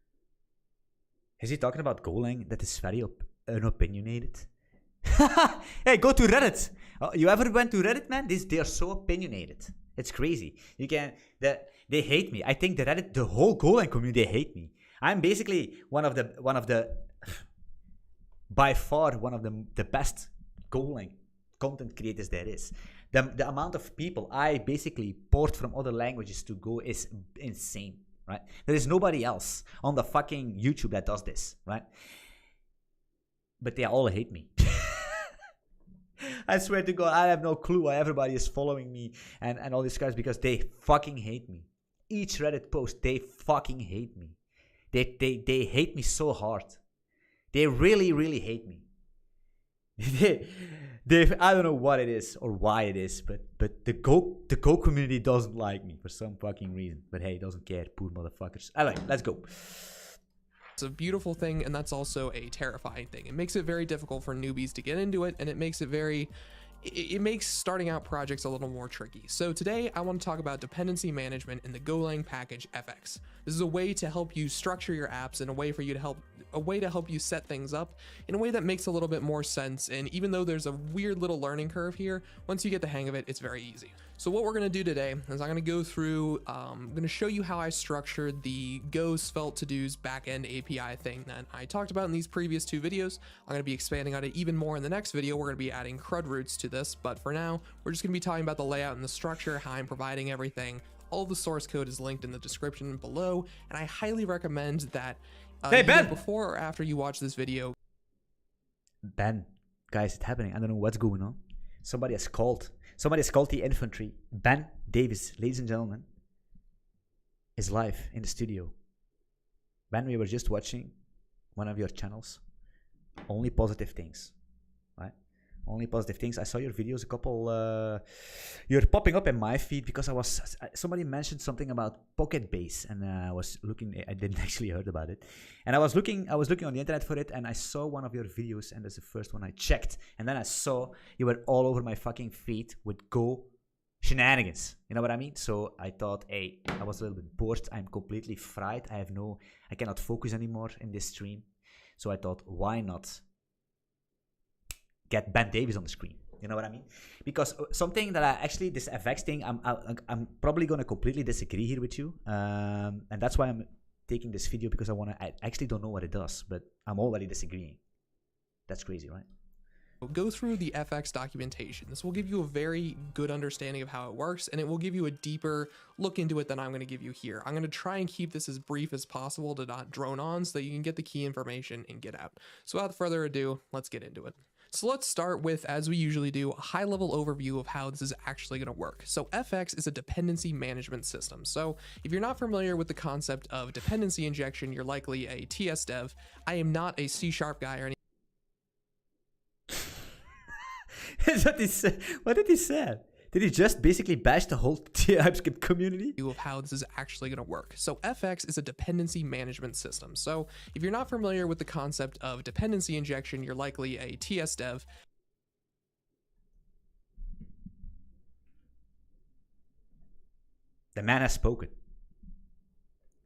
Is he talking about Golang that is very unopinionated? Hey, go to Reddit. You ever went to Reddit, man? They are so opinionated. It's crazy. They hate me. I think the whole Golang community, they hate me. I'm basically by far one of the best Golang content creators there is. The amount of people I basically port from other languages to Go is insane, right? There is nobody else on the fucking YouTube that does this, right? But they all hate me. I swear to God, I have no clue why everybody is following me and all these guys, because they fucking hate me. Each Reddit post, they fucking hate me. They hate me so hard. They really, really hate me. I don't know what it is or why it is, but the Go community doesn't like me for some fucking reason. But hey, doesn't care, poor motherfuckers. All right, let's go. It's a beautiful thing, and that's also a terrifying thing. It makes it very difficult for newbies to get into it, and it makes starting out projects a little more tricky. So today I want to talk about dependency management in the Golang package FX. This is a way to help you structure your apps and a way to help you set things up in a way that makes a little bit more sense. And even though there's a weird little learning curve here, once you get the hang of it, it's very easy. So what we're going to do today is I'm going to go through, I'm going to show you how I structured the Go Svelte to-dos backend API thing that I talked about in these previous two videos. I'm going to be expanding on it even more in the next video. We're going to be adding CRUD roots to this, but for now, we're just going to be talking about the layout and the structure, how I'm providing everything. All the source code is linked in the description below, and I highly recommend that hey, Ben! Before or after you watch this video. Ben, guys, it's happening. I don't know what's going on. Somebody has called the infantry. Ben Davis, ladies and gentlemen, is live in the studio. Ben, we were just watching one of your channels. Only positive things, right? Only positive things. I saw your videos, a couple. You're popping up in my feed because somebody mentioned something about Pocket Base, and I was looking. I didn't actually heard about it, and I was looking on the internet for it, and I saw one of your videos, and that's the first one I checked, and then I saw you were all over my fucking feed with Go shenanigans. You know what I mean? So I thought, hey, I was a little bit bored. I'm completely fried. I cannot focus anymore in this stream. So I thought, why not get Ben Davis on the screen? You know what I mean? Because something that this FX thing, I'm probably going to completely disagree here with you. And that's why I'm taking this video, because I actually don't know what it does, but I'm already disagreeing. That's crazy, right? Go through the FX documentation. This will give you a very good understanding of how it works, and it will give you a deeper look into it than I'm going to give you here. I'm going to try and keep this as brief as possible to not drone on so that you can get the key information and get out. So without further ado, let's get into it. So let's start with, as we usually do, a high-level overview of how this is actually going to work. So FX is a dependency management system. So if you're not familiar with the concept of dependency injection, you're likely a TS dev. I am not a C# guy or anything. What did he say? Did he just basically bash the whole TypeScript community? Of how this is actually going to work. So FX is a dependency management system. So if you're not familiar with the concept of dependency injection, you're likely a TS dev. The man has spoken.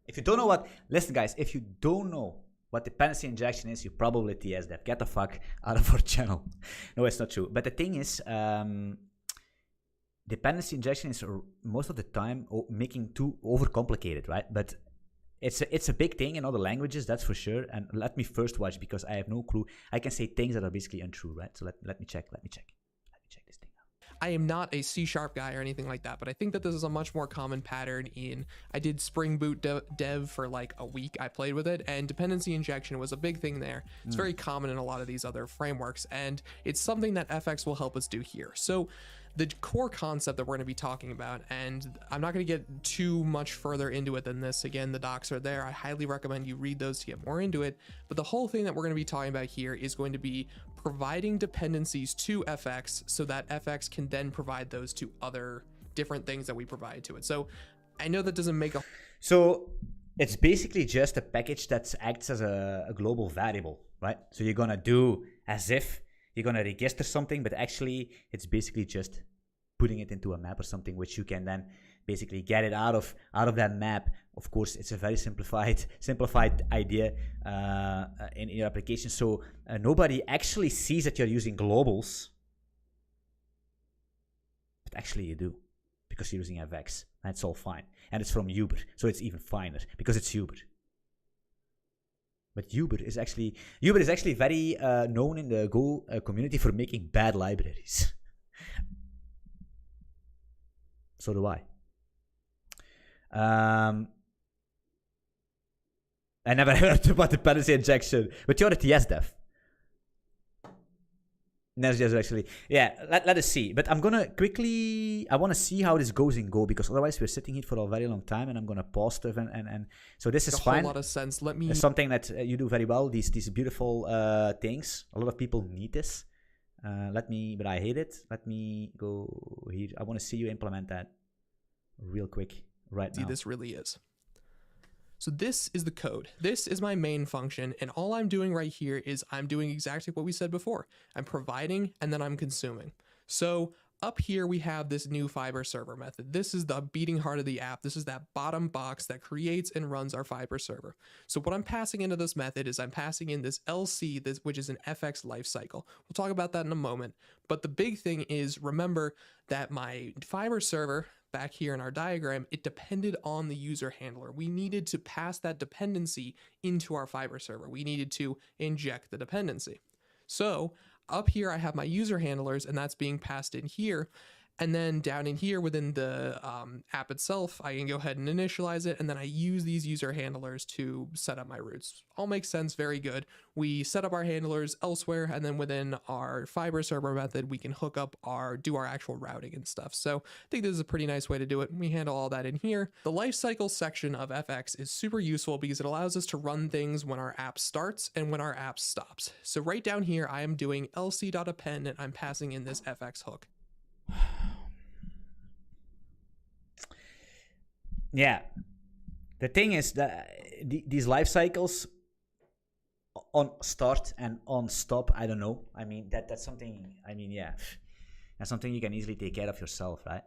If you don't know listen guys, if you don't know what dependency injection is, you're probably TS dev. Get the fuck out of our channel. No, it's not true. But the thing is, dependency injection is most of the time making too overcomplicated, right? But it's a big thing in other languages, that's for sure. And let me first watch, because I have no clue. I can say things that are basically untrue, right? So let me check this thing out. I am not a C# guy or anything like that, but I think that this is a much more common pattern I did Spring Boot dev for like a week. I played with it, and dependency injection was a big thing there. It's very common in a lot of these other frameworks, and it's something that FX will help us do here. So the core concept that we're going to be talking about, and I'm not going to get too much further into it than this. Again, the docs are there. I highly recommend you read those to get more into it. But the whole thing that we're going to be talking about here is going to be providing dependencies to FX so that FX can then provide those to other different things that we provide to it. So I know that doesn't make a... So it's basically just a package that acts as a global variable, right? So you're going to do as if you're going to register something, but actually it's basically just putting it into a map or something, which you can then basically get it out of that map. Of course, it's a very simplified idea in your application. So nobody actually sees that you're using globals, but actually you do, because you're using FX. That's all fine. And it's from Uber, so it's even finer, because it's Uber. But Uber is actually very known in the Go community for making bad libraries. So do I. I never heard about dependency injection, but you're a TS dev. That's just actually, yeah, let us see. But I'm gonna quickly, I want to see how this goes in Go, because otherwise we're sitting here for a very long time, and I'm gonna pause stuff, and so this is fine. A whole lot of sense. Let me... It's something that you do very well, these beautiful things. A lot of people need this. But I hate it. Let me go here. I want to see you implement that real quick right now. This really is. So this is the code. This is my main function, and all I'm doing right here is I'm doing exactly what we said before. I'm providing, and then I'm consuming. So up here we have this new Fiber server method. This is the beating heart of the app. This is that bottom box that creates and runs our Fiber server. So what I'm passing into this method is I'm passing in this LC, which is an FX lifecycle. We'll talk about that in a moment. But the big thing is, remember that my Fiber server back here in our diagram, it depended on the user handler. We needed to pass that dependency into our Fiber server. We needed to inject the dependency. So up here, I have my user handlers, and that's being passed in here. And then down in here within the app itself, I can go ahead and initialize it. And then I use these user handlers to set up my routes. All makes sense. Very good. We set up our handlers elsewhere. And then within our Fiber server method, we can hook up do our actual routing and stuff. So I think this is a pretty nice way to do it. We handle all that in here. The lifecycle section of FX is super useful because it allows us to run things when our app starts and when our app stops. So right down here, I am doing lc.append and I'm passing in this FX hook. Yeah, the thing is that these life cycles on start and on stop, I don't know. I mean, that's something, I mean, yeah, that's something you can easily take care of yourself, right?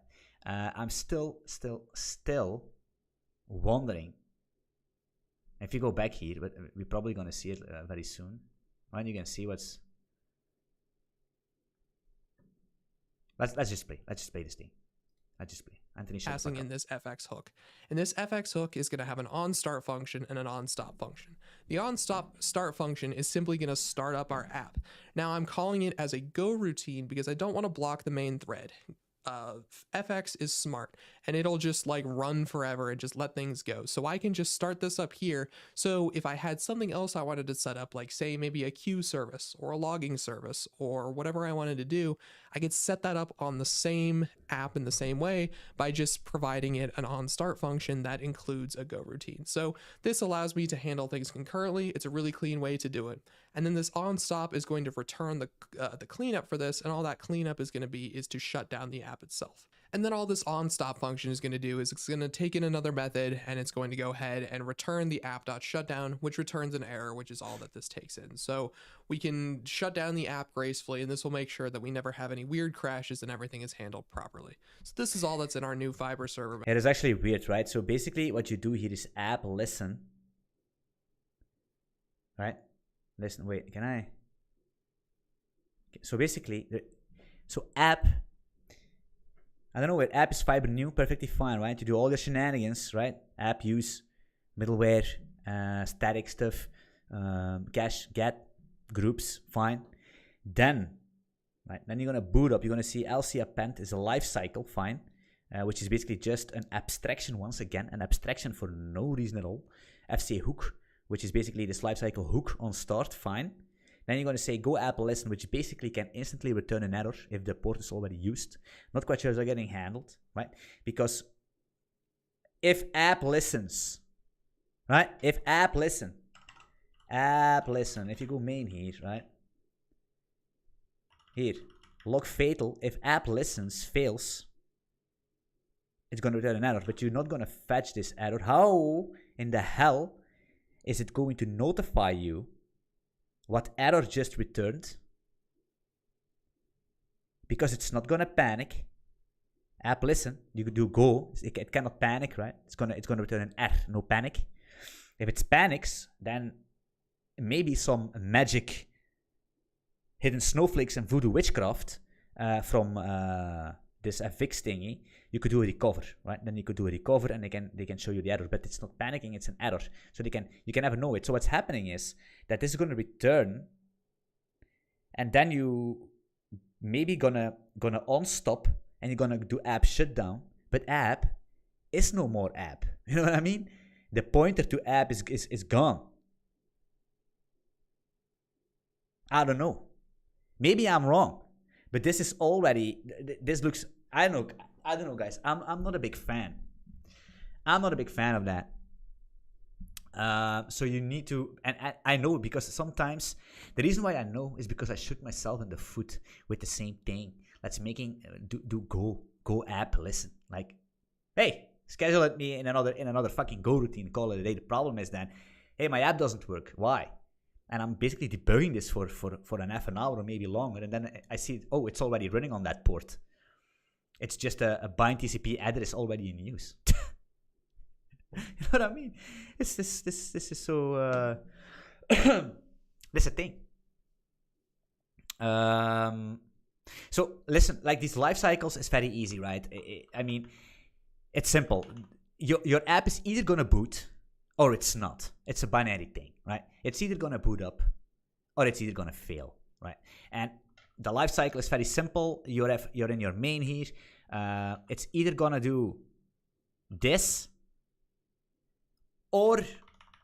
I'm still wondering. If you go back here, but we're probably going to see it very soon. And you can see what's... Let's just play this thing. Let's just play. Anthony, passing in this FX hook. And this FX hook is going to have an on-start function and an on-stop function. The on-start function is simply going to start up our app. Now I'm calling it as a go routine because I don't want to block the main thread. FX is smart and it'll just like run forever and just let things go. So I can just start this up here. So if I had something else I wanted to set up, like say maybe a queue service or a logging service or whatever I wanted to do, I could set that up on the same app in the same way by just providing it an on start function that includes a go routine. So this allows me to handle things concurrently. It's a really clean way to do it. And then this on stop is going to return the cleanup for this, and all that cleanup is going to be is to shut down the app itself. And then all this on stop function is going to do is it's going to take in another method and it's going to go ahead and return the app.shutdown, which returns an error, which is all that this takes in. So we can shut down the app gracefully, and this will make sure that we never have any weird crashes and everything is handled properly. So this is all that's in our new Fiber server. It is actually weird, right? So basically what you do here is app listen, right? Listen, wait, can I? Okay, so basically, app, I don't know what app is Fiber new, perfectly fine, right? To do all the shenanigans, right? App use, middleware, static stuff, cache, get, groups, fine. Then, right? Then you're gonna boot up. You're gonna see LC append is a life cycle, fine, which is basically just an abstraction. Once again, an abstraction for no reason at all. FC hook, which is basically this lifecycle hook on start, fine. Then you're going to say go app listen, which basically can instantly return an error if the port is already used. Not quite sure they're getting handled, right? Because if app listens, right? If app listen, if you go main here, right? Here, log fatal, if app listens fails, it's going to return an error, but you're not going to fetch this error. How in the hell is it going to notify you what error just returned? Because it's not gonna panic. App listen, you could do go. It cannot panic, right? It's gonna return an error, no panic. If it panics, then maybe some magic hidden snowflakes and voodoo witchcraft from this fix thingy, you could do a recover, right? Then you could do a recover and they can show you the error, but it's not panicking, it's an error. So you can never know it. So what's happening is that this is going to return, and then you maybe gonna on stop and you're gonna do app shutdown, but app is no more app. You know what I mean? The pointer to app is gone. I don't know. Maybe I'm wrong, but this is already, this looks, I don't know, guys. I'm not a big fan. I'm not a big fan of that. So you need to, and I know because sometimes, the reason why I know is because I shoot myself in the foot with the same thing. Let's do go app listen. Like, hey, schedule it me in another fucking go routine, call it a day. The problem is that, hey, my app doesn't work. Why? And I'm basically debugging this for an half an hour or maybe longer, and then I see, oh, it's already running on that port. It's just a bind TCP address already in use. You know what I mean? This is so. This is a thing. So listen, like these life cycles is very easy, right? I mean, it's simple. Your app is either gonna boot or it's not. It's a binary thing, right? It's either gonna boot up or it's either gonna fail, right? And the life cycle is very simple. You're in your main here. It's either gonna do this, or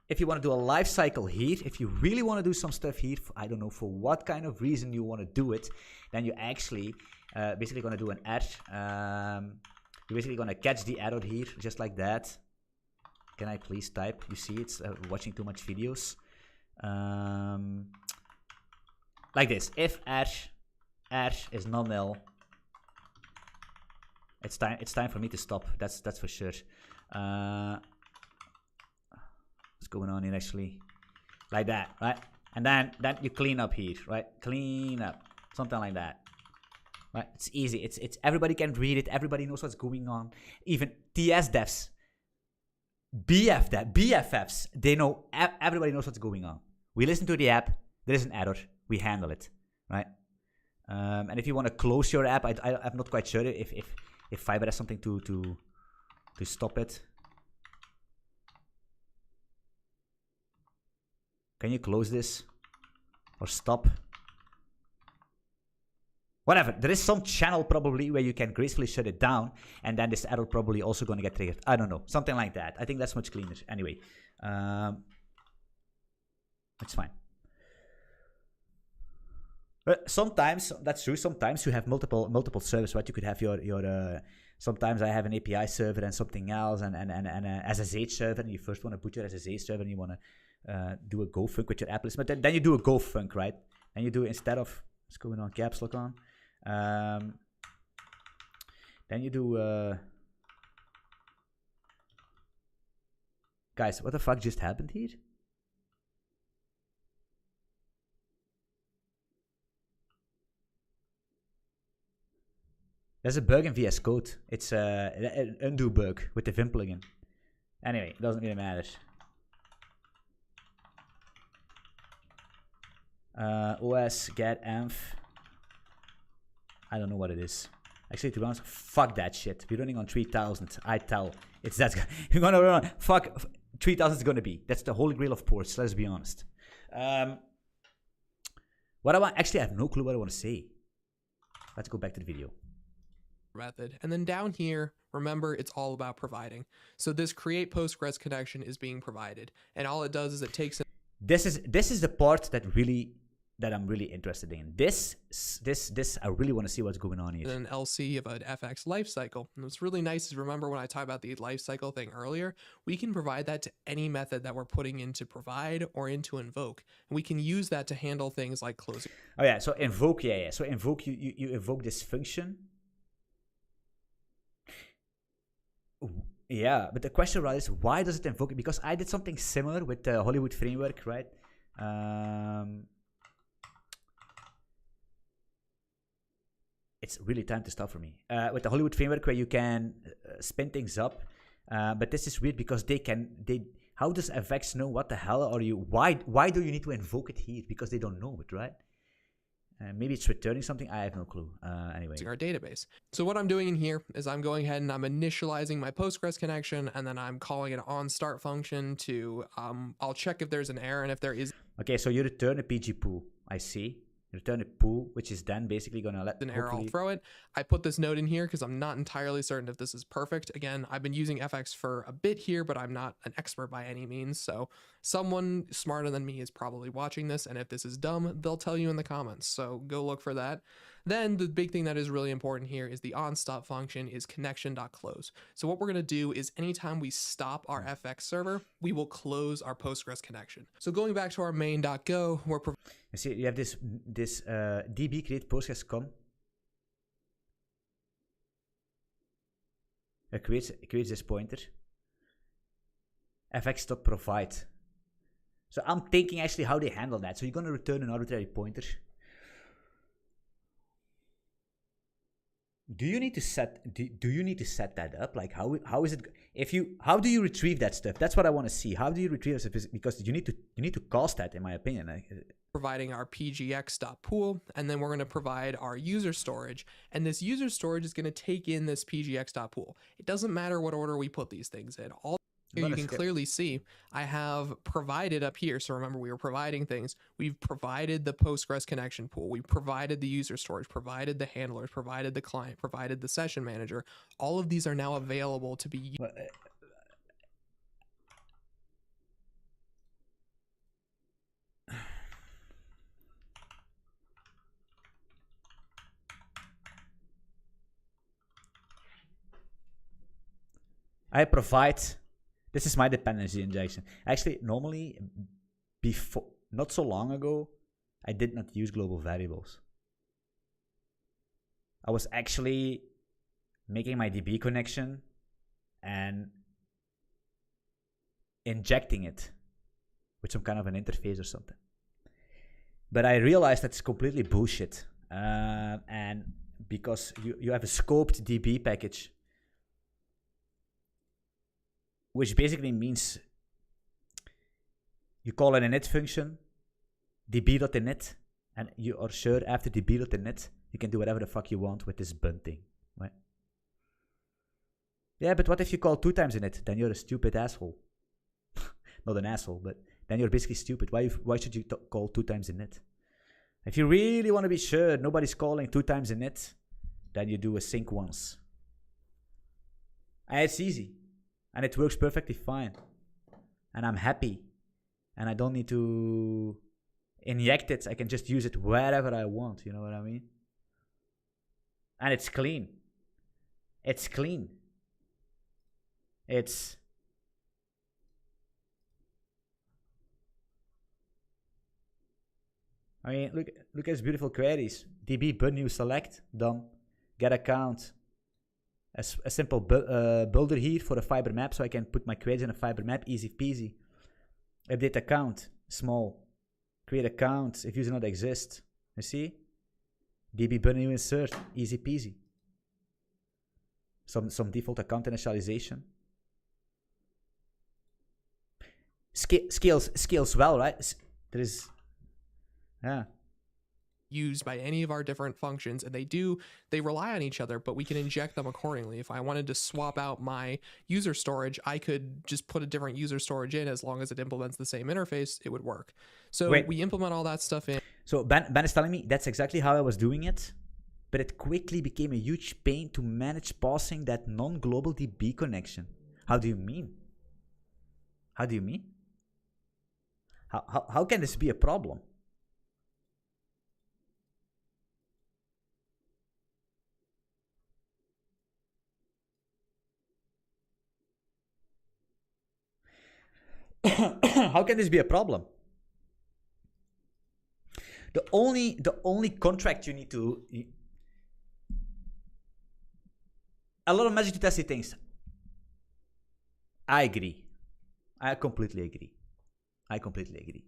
if you want to do a life cycle here, if you really want to do some stuff here, I don't know for what kind of reason you want to do it, then you actually basically going to do an error. You're basically going to catch the error here, just like that. Can I please type? You see it's watching too much videos. Like this. If r is not null, it's time for me to stop. That's for sure. What's going on here actually? Like that, right? And then you clean up here, right? Clean up, something like that. Right? It's easy. It's everybody can read it. Everybody knows what's going on. Even TS devs, BFFs, they know. Everybody knows what's going on. We listen to the app. There is an error. We handle it, right? And if you want to close your app, I'm not quite sure if Fiber has something to stop it. Can you close this or stop? Whatever. There is some channel probably where you can gracefully shut it down, and then this error probably also going to get triggered. I don't know. Something like that. I think that's much cleaner. Anyway, it's fine. But sometimes that's true. Sometimes you have multiple servers, right? You could have your sometimes I have an API server and something else, and a SSH server. And you first want to boot your SSH server, and you want to do a go func with your app list, but then you do a go func, right? And you do it instead of what's going on, caps lock on. Then you do guys, what the fuck just happened here? There's a bug in VS Code. It's an undo bug with the Vim plugin. Anyway, it doesn't really matter. OS get env. I don't know what it is. Actually, to be honest, fuck that shit. We're running on 3000. I tell. It's that. You're gonna run on. Fuck. 3000 is gonna be. That's the holy grail of ports. Let's be honest. What I want. Actually, I have no clue what I want to say. Let's go back to the video. Method. And then down here, remember, it's all about providing. So this create Postgres connection is being provided, and all it does is it takes. This is the part that I'm really interested in. This I really want to see what's going on here. An LC of an FX lifecycle. And what's really nice is, remember when I talked about the lifecycle thing earlier, we can provide that to any method that we're putting into provide or into invoke. And we can use that to handle things like closing. Oh yeah, so invoke, yeah. So invoke, you invoke this function. Yeah, but the question right is, why does it invoke it? Because I did something similar with the Hollywood framework, right? It's really time to stop for me. With the Hollywood framework, where you can spin things up, but this is weird because how does FX know what the hell are you? Why do you need to invoke it here? Because they don't know it, right? Maybe it's returning something. I have no clue. Anyway. Our database. So what I'm doing in here is I'm going ahead and I'm initializing my Postgres connection, and then I'm calling an onStart function to, I'll check if there's an error, and if there is. Okay, so you return a PG pool. I see. You return a pool, which is then basically going to let an error. I'll throw it. I put this note in here because I'm not entirely certain if this is perfect. Again, I've been using FX for a bit here, but I'm not an expert by any means. So someone smarter than me is probably watching this, and if this is dumb, they'll tell you in the comments. So go look for that. Then the big thing that is really important here is the onStop function is connection.close. So what we're going to do is anytime we stop our FX server, we will close our Postgres connection. So going back to our main.go, we're you see, you have this db create Postgres com. It creates this pointer. fx.provide. So I'm thinking actually how they handle that. So you're going to return an arbitrary pointer. Do you need to set that up? Like how is it how do you retrieve that stuff? That's what I want to see. How do you retrieve stuff? Because you need to cast that, in my opinion. Providing our pgx.pool, and then we're going to provide our user storage, and this user storage is going to take in this pgx.pool. It doesn't matter what order we put these things in. Here you can clearly see I have provided up here. So remember, we were providing things. We've provided the Postgres connection pool. We provided the user storage, provided the handlers, provided the client, provided the session manager. All of these are now available to be used. I provide, this is my dependency injection. Actually, normally, before, not so long ago, I did not use global variables. I was actually making my DB connection and injecting it with some kind of an interface or something. But I realized that's completely bullshit. And because you have a scoped DB package, which basically means you call an init function, db.init, and you are sure after db.init, you can do whatever the fuck you want with this bun thing, right? Yeah, but what if you call 2 times init? Then you're a stupid asshole. Not an asshole, but then you're basically stupid. Why should you call 2 times init? If you really want to be sure nobody's calling 2 times init, then you do a sync once. And it's easy. And it works perfectly fine. And I'm happy. And I don't need to inject it. I can just use it wherever I want. You know what I mean? And it's clean. It's clean. It's... I mean, look at these beautiful queries. DB bun new select, done. Get account. A simple builder here for a fiber map, so I can put my queries in a fiber map, easy peasy. Update account, small. Create account if user not exist. You see? DB bun new insert, easy peasy. Some default account initialization. Scales well, right? There is, yeah. Used by any of our different functions, and they rely on each other, but we can inject them accordingly. If I wanted to swap out my user storage, I could just put a different user storage in. As long as it implements the same interface, it would work. So we implement all that stuff in. So Ben is telling me that's exactly how I was doing it, but it quickly became a huge pain to manage passing that non-global DB connection. How do you mean? How do you mean? How can this be a problem? How can this be a problem? The only contract you need to... A lot of magic to testy things. I agree. I completely agree. I completely agree.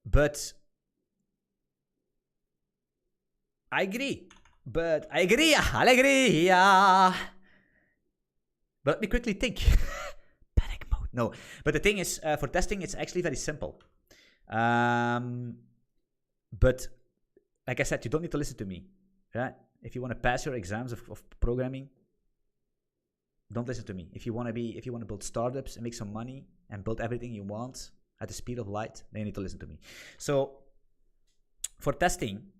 But... I agree. But I agree. I agree. Yeah. But let me quickly think. No, but the thing is, for testing, it's actually very simple. But like I said, you don't need to listen to me. Right? If you want to pass your exams of programming, don't listen to me. If you want to build startups and make some money and build everything you want at the speed of light, then you need to listen to me. So for testing,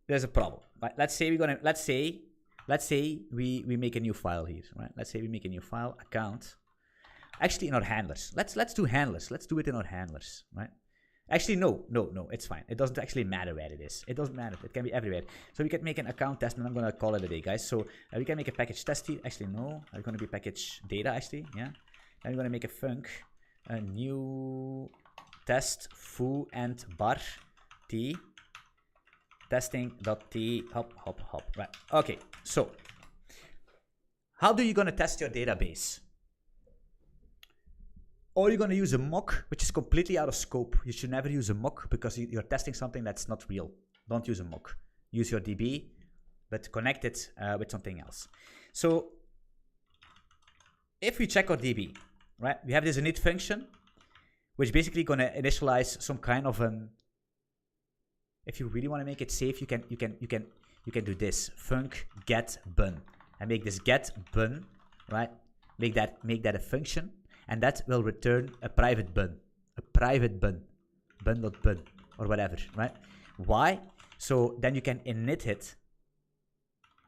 there's a problem. Right? Let's say we make a new file here, right? Let's say we make a new file, account. Actually, in our handlers. Let's do handlers. Let's do it in our handlers, right? Actually, no, it's fine. It doesn't actually matter where it is. It doesn't matter. It can be everywhere. So we can make an account test, and I'm going to call it a day, guys. So we can make a package test here. Actually, no. It's going to be package data, actually, yeah. Then we're going to make a func, a new test foo and bar t. Testing.t hop, right? Okay, so how do you gonna test your database? Or you're gonna use a mock, which is completely out of scope. You should never use a mock because you're testing something that's not real. Don't use a mock. Use your DB, but connect it with something else. So if we check our DB, right? We have this init function, which basically gonna initialize some kind of an... If you really want to make it safe, you can do this. Func get bun. and make this get bun, right? Make that a function, and that will return a private bun, bun.bun, or whatever, right? Why? So then you can init it,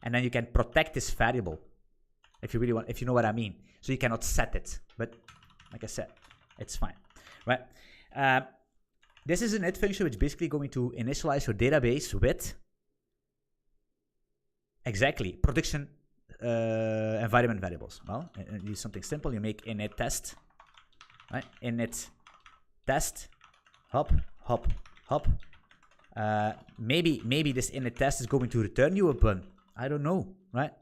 and then you can protect this variable, if you really want, if you know what I mean. So you cannot set it, but like I said, it's fine, right? This is an init function which is basically going to initialize your database with exactly production environment variables. Well, use something simple. You make init test, right? Init test, hop. Maybe this init test is going to return you a bun. I don't know, right?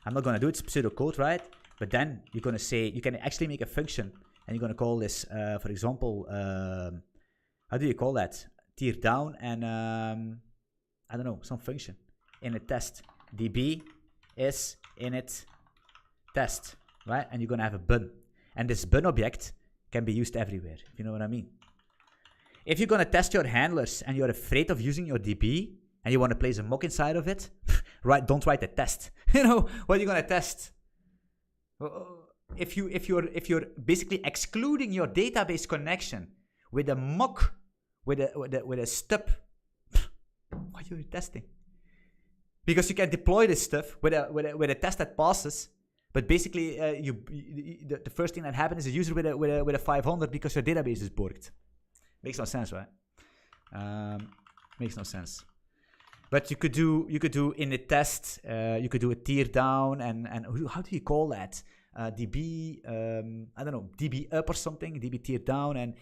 I'm not gonna do it. It's pseudocode, right? But then you're gonna say you can actually make a function, and you're gonna call this, for example, how do you call that? Tear down and I don't know, some function init test. db is init test, right? And you're gonna have a bun, and this bun object can be used everywhere, if you know what I mean. If you're gonna test your handlers and you're afraid of using your db and you want to place a mock inside of it, right? Don't write a test. You know what are you gonna test? If you're basically excluding your database connection with a mock, with a stub, what are you testing? Because you can deploy this stuff with a test that passes, but basically the first thing that happens is a user with a 500 because your database is borked. Makes no sense, right? Makes no sense. But you could do init test. You could do a tear down and how do you call that? DB I don't know, DB up or something, DB tear down, and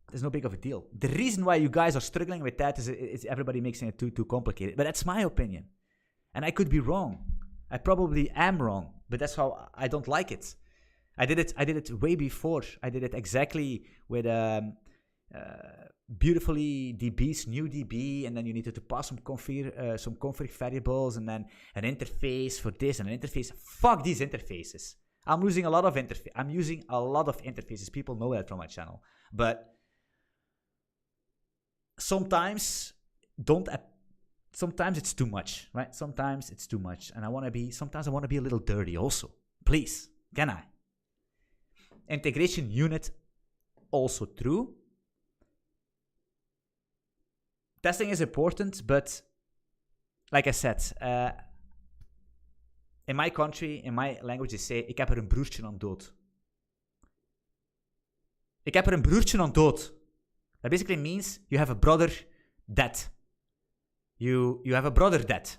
there's no big of a deal. The reason why you guys are struggling with that is everybody making it too complicated. But that's my opinion, and I could be wrong. I probably am wrong, but that's how I don't like it. I did it way before. I did it exactly with beautifully DBs, new DB, and then you needed to pass some config variables, and then an interface for this and an interface. Fuck these interfaces. I'm using a lot of interfaces. People know that from my channel, but sometimes it's too much, right? Sometimes it's too much, and sometimes I want to be a little dirty also. Please, can I? Integration unit, also true. Testing is important, but like I said, in my country, in my language, they say, ik heb er een broertje aan dood. Ik heb er een broertje aan dood. That basically means you have a brother dead. You have a brother dead.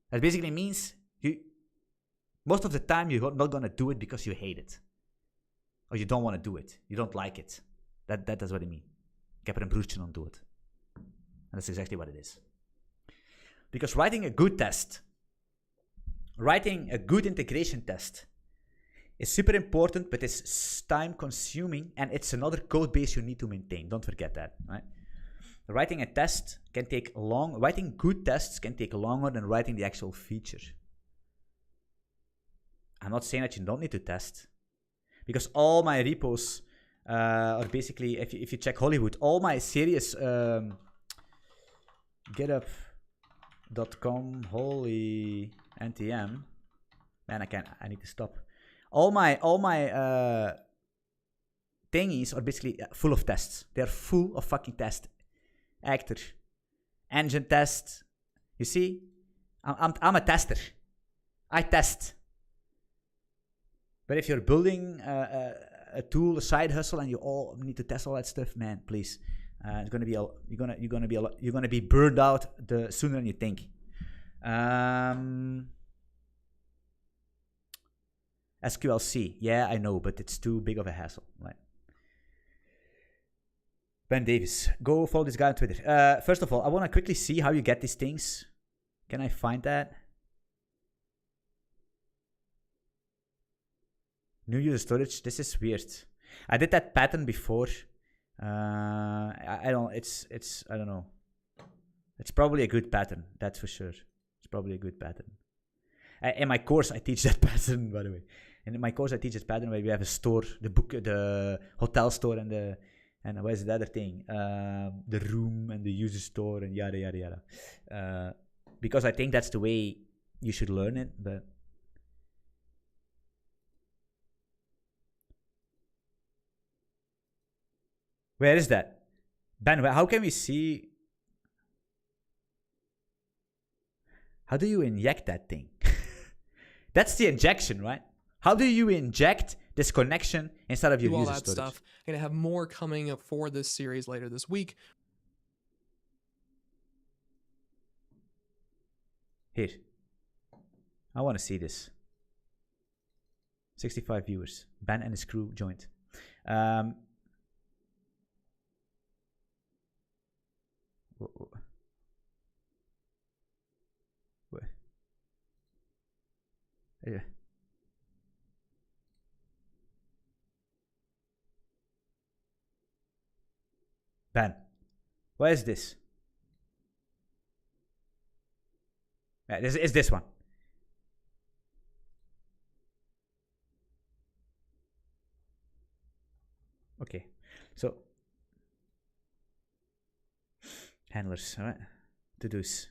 That basically means most of the time you're not going to do it because you hate it. Or you don't want to do it. You don't like it. That is what I mean. Ik heb er een broertje aan dood. And that's exactly what it is. Because writing a good test, writing a good integration test is super important, but it's time consuming, and it's another code base you need to maintain. Don't forget that, right? Writing a test can take long. Writing good tests can take longer than writing the actual feature. I'm not saying that you don't need to test, because all my repos are basically, if you check Hollywood, all my serious GitHub.com holy NTM. Man, I need to stop. All my thingies are basically full of tests. They're full of fucking tests. Actor, engine test. You see, I'm a tester. I test. But if you're building a tool, a side hustle, and you all need to test all that stuff, man, please, it's gonna be you're gonna be burned out sooner than you think. SQLC, yeah, I know, but it's too big of a hassle, right? Ben Davis, go follow this guy on Twitter. First of all, I want to quickly see how you get these things. Can I find that? New user storage. This is weird. I did that pattern before. I don't. I don't know. It's probably a good pattern. That's for sure. It's probably a good pattern. In my course, I teach that pattern. By the way, in my course, I teach that pattern where we have a store, the hotel store, and what is the other thing? The room and the user store and yada yada yada. Because I think that's the way you should learn it, but where is that? Ben, how can we see? How do you inject that thing? That's the injection, right? How do you inject this connection inside of your all user that storage? stuff. I'm gonna have more coming for this series later this week. Here. I want to see this. 65 viewers. Ben and his crew joined. Yeah. Ben, what is this? Yeah, this is this one. Okay, so handlers, all right? To-dos.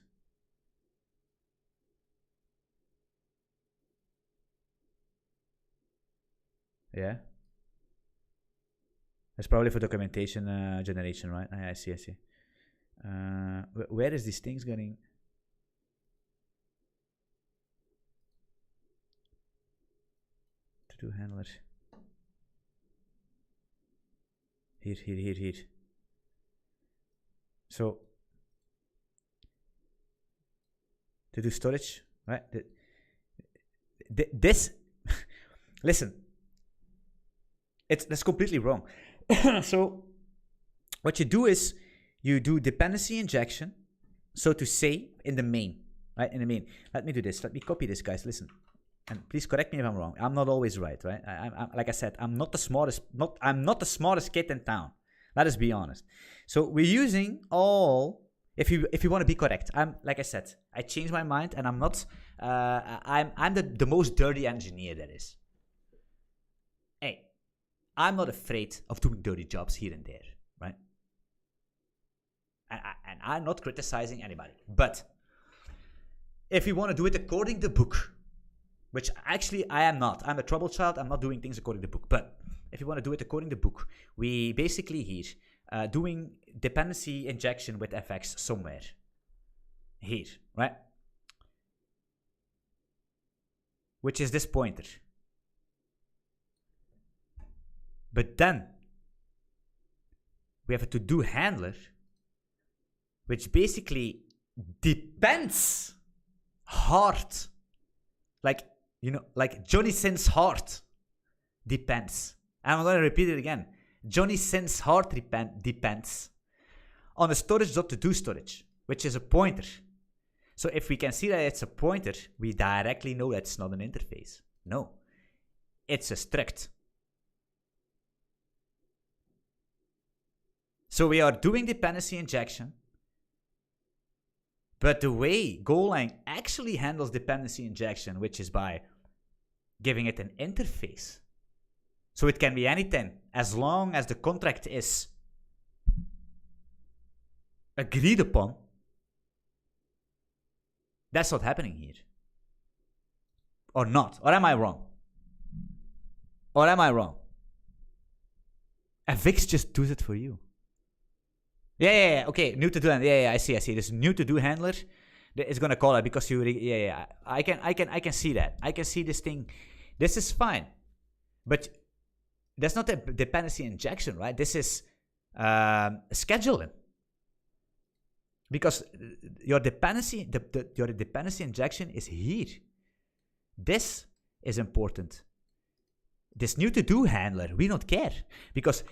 Yeah. That's probably for documentation generation, right? I see. Where is these things going? To-do handler. Here. So, to-do storage, right? This, listen, that's completely wrong. So what you do is you do dependency injection, so to say, in the main, right? In the main. Let me do this. Let me copy this, guys. Listen, and please correct me if I'm wrong. I'm not always right, right? I'm like I said, I'm not the smartest. I'm not the smartest kid in town. Let us be honest. So we're using all. If you want to be correct, I'm like I said, I changed my mind, and I'm not. I'm the most dirty engineer there is. Hey, I'm not afraid of doing dirty jobs here and there, right? And I'm not criticizing anybody. But if you want to do it according to the book, which actually I am not. I'm a trouble child. I'm not doing things according to the book. But if you want to do it according to the book, we basically here doing dependency injection with fx somewhere. Here, right? Which is this pointer. But then we have a to-do handler, which basically depends hard. Like, you know, like Johnny Sins heart depends. And I'm going to repeat it again. Johnny Sins heart depends on the storage.to-do storage, which is a pointer. So if we can see that it's a pointer, we directly know that it's not an interface. No, it's a struct. So we are doing dependency injection, but the way Golang actually handles dependency injection, which is by giving it an interface. So it can be anything, as long as the contract is agreed upon. That's not happening here. Or not. Or am I wrong? Avix just does it for you. Yeah. Okay, new to do handler. Yeah. I see. This new to do handler is gonna call it because you. Yeah. I can see that. I can see this thing. This is fine, but that's not a dependency injection, right? This is scheduling. Because your dependency, your dependency injection is here. This is important. This new to do handler, we don't care because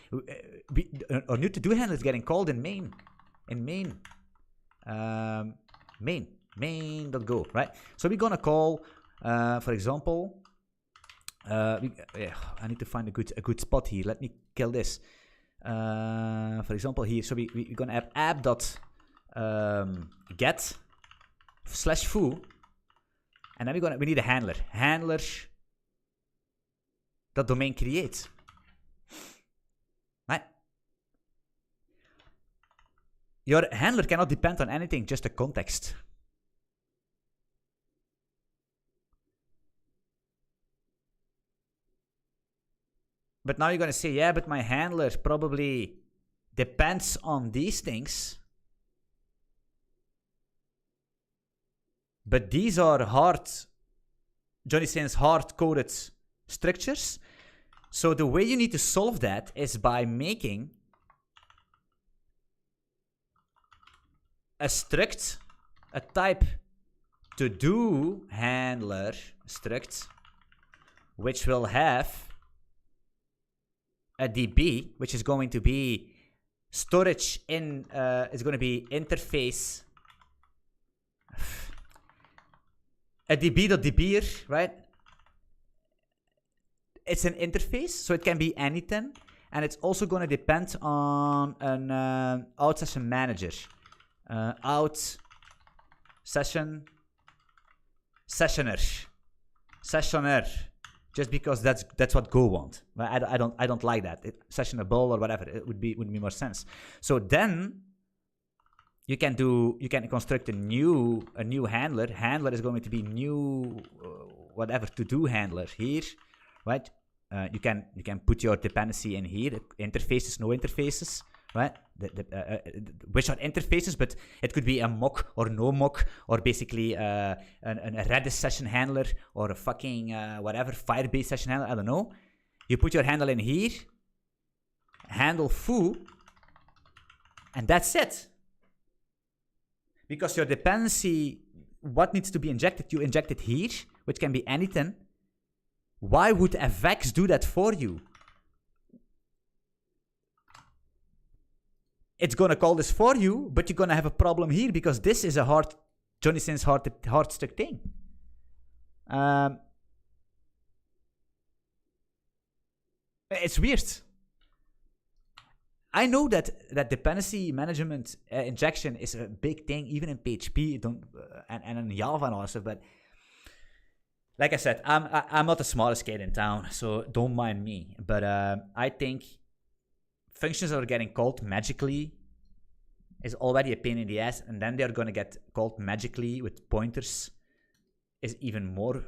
our new to do handler is getting called in main, main.go, right? So we're gonna call, for example, I need to find a good spot here. Let me kill this. For example, here, so we're gonna have app.get /foo, and then we need a handler. That domain creates. Right? Your handler cannot depend on anything, just a context. But now you're going to say, yeah, but my handler probably depends on these things. But these are Johnny Sins hard-coded structures. So the way you need to solve that is by making a struct, a type to do handler struct, which will have a DB, which is going to be storage in, it's going to be interface, a DB.db'er, right? It's an interface, so it can be anything, and it's also going to depend on an out session manager. Out sessioner, just because that's what Go want. I don't like that. Sessionable or whatever, it would be more sense. So then you can construct a new handler. Handler is going to be new whatever to do handler here, right? You can put your dependency in here. Interfaces, no interfaces, right? Which are interfaces, but it could be a mock or no mock, or basically a Redis session handler, or a fucking whatever Firebase session handler. I don't know. You put your handle in here, handle foo, and that's it. Because your dependency, what needs to be injected, you inject it here, which can be anything. Why would fx do that for you? It's going to call this for you, but you're going to have a problem here because this is a Johnny Sins hard stuck thing. It's weird. I know that dependency management injection is a big thing, even in PHP and in Java and all that stuff. But like I said, I'm not the smartest kid in town, so don't mind me. But I think functions that are getting called magically is already a pain in the ass, and then they're going to get called magically with pointers is even more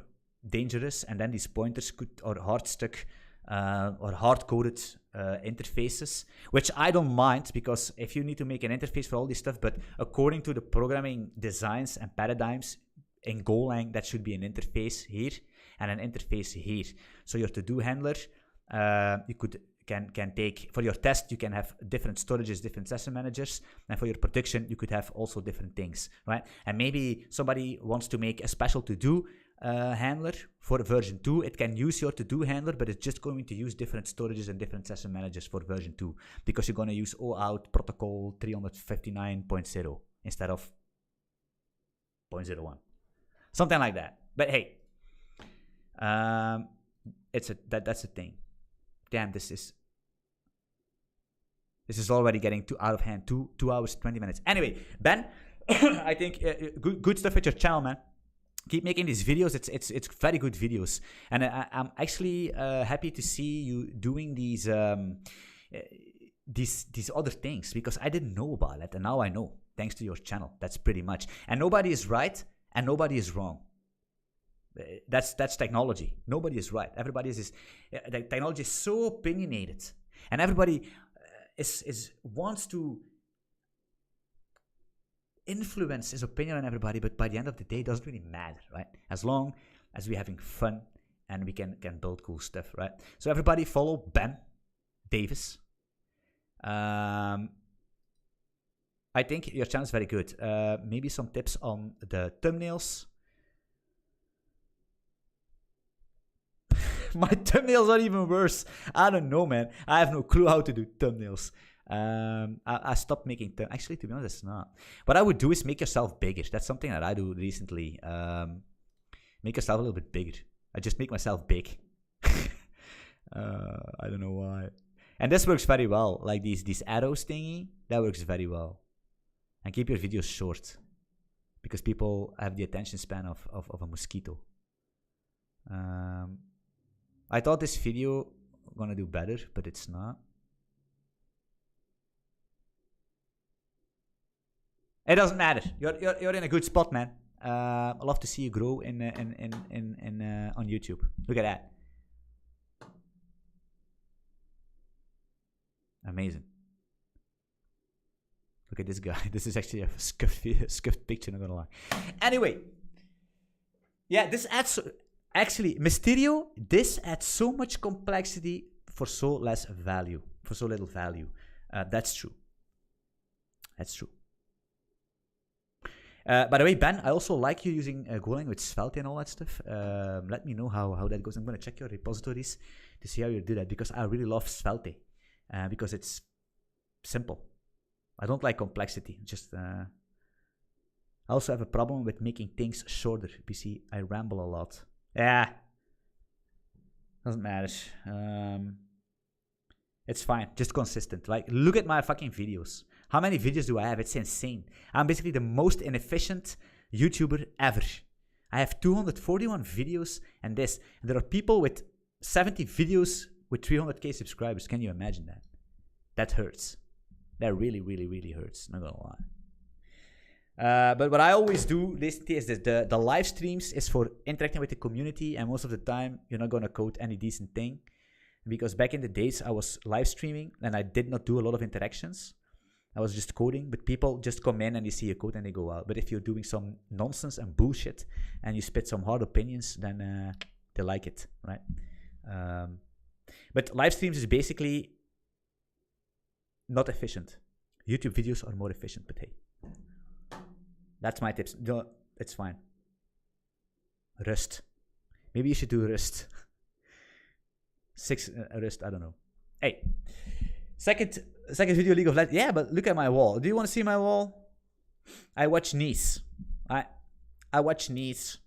dangerous. And then these pointers are hard stuck or hard-coded interfaces, which I don't mind, because if you need to make an interface for all this stuff, but according to the programming designs and paradigms in Golang, that should be an interface here and an interface here. So your to-do handler, you can take, for your test, you can have different storages, different session managers, and for your production, you could have also different things, right? And maybe somebody wants to make a special to-do handler for version 2. It can use your to-do handler, but it's just going to use different storages and different session managers for version 2, because you're going to use OAuth protocol 359.0 instead of 0.01. Something like that. But hey, that's a thing. Damn, this is already getting too out of hand. 2 hours, 20 minutes. Anyway, Ben, I think good stuff with your channel, man. Keep making these videos. It's very good videos, and I'm actually happy to see you doing these other things, because I didn't know about it, and now I know thanks to your channel. That's pretty much. And nobody is right and nobody is wrong. That's technology. Nobody is right. Everybody is. The technology is so opinionated, and everybody wants to influence his opinion on everybody. But by the end of the day, it doesn't really matter, right? As long as we're having fun and we can build cool stuff, right? So everybody follow Ben Davis. I think your channel is very good. Maybe some tips on the thumbnails. My thumbnails are even worse. I don't know, man. I have no clue how to do thumbnails. I stopped making them. Actually, to be honest, it's not. What I would do is make yourself bigger. That's something that I do recently. Make yourself a little bit bigger. I just make myself big. I don't know why. And this works very well. Like these arrows thingy, that works very well. And keep your videos short, because people have the attention span of a mosquito. I thought this video gonna do better, but it's not. It doesn't matter. You're in a good spot, man. I love to see you grow in on YouTube. Look at that. Amazing. Look at this guy. This is actually a scuffed picture, not gonna lie. Anyway. Yeah, this adds... Actually, Mysterio, this adds so much complexity for so less value. For so little value. That's true. That's true. By the way, Ben, I also like you using Golang with Svelte and all that stuff. Let me know how that goes. I'm going to check your repositories to see how you do that, because I really love Svelte. Because it's simple. I don't like complexity. Just... I also have a problem with making things shorter. You see, I ramble a lot. Yeah. Doesn't matter. It's fine. Just consistent. Like, look at my fucking videos. How many videos do I have? It's insane. I'm basically the most inefficient YouTuber ever. I have 241 videos and this. And there are people with 70 videos with 300k subscribers. Can you imagine that? That hurts. That really, really, really hurts. Not gonna lie. But what I always do basically is this. The live streams is for interacting with the community, and most of the time you're not gonna code any decent thing, because back in the days I was live streaming and I did not do a lot of interactions. I was just coding, but people just come in and they see a code and they go out. But if you're doing some nonsense and bullshit and you spit some hard opinions, then they like it, right? But live streams is basically not efficient. YouTube videos are more efficient, but hey. That's my tips. No, it's fine. Rust. Maybe you should do Rust. 6 Rust, I don't know. Hey. Second video, League of Legends. Yeah, but look at my wall. Do you want to see my wall? I watch Nice. I watch Nice.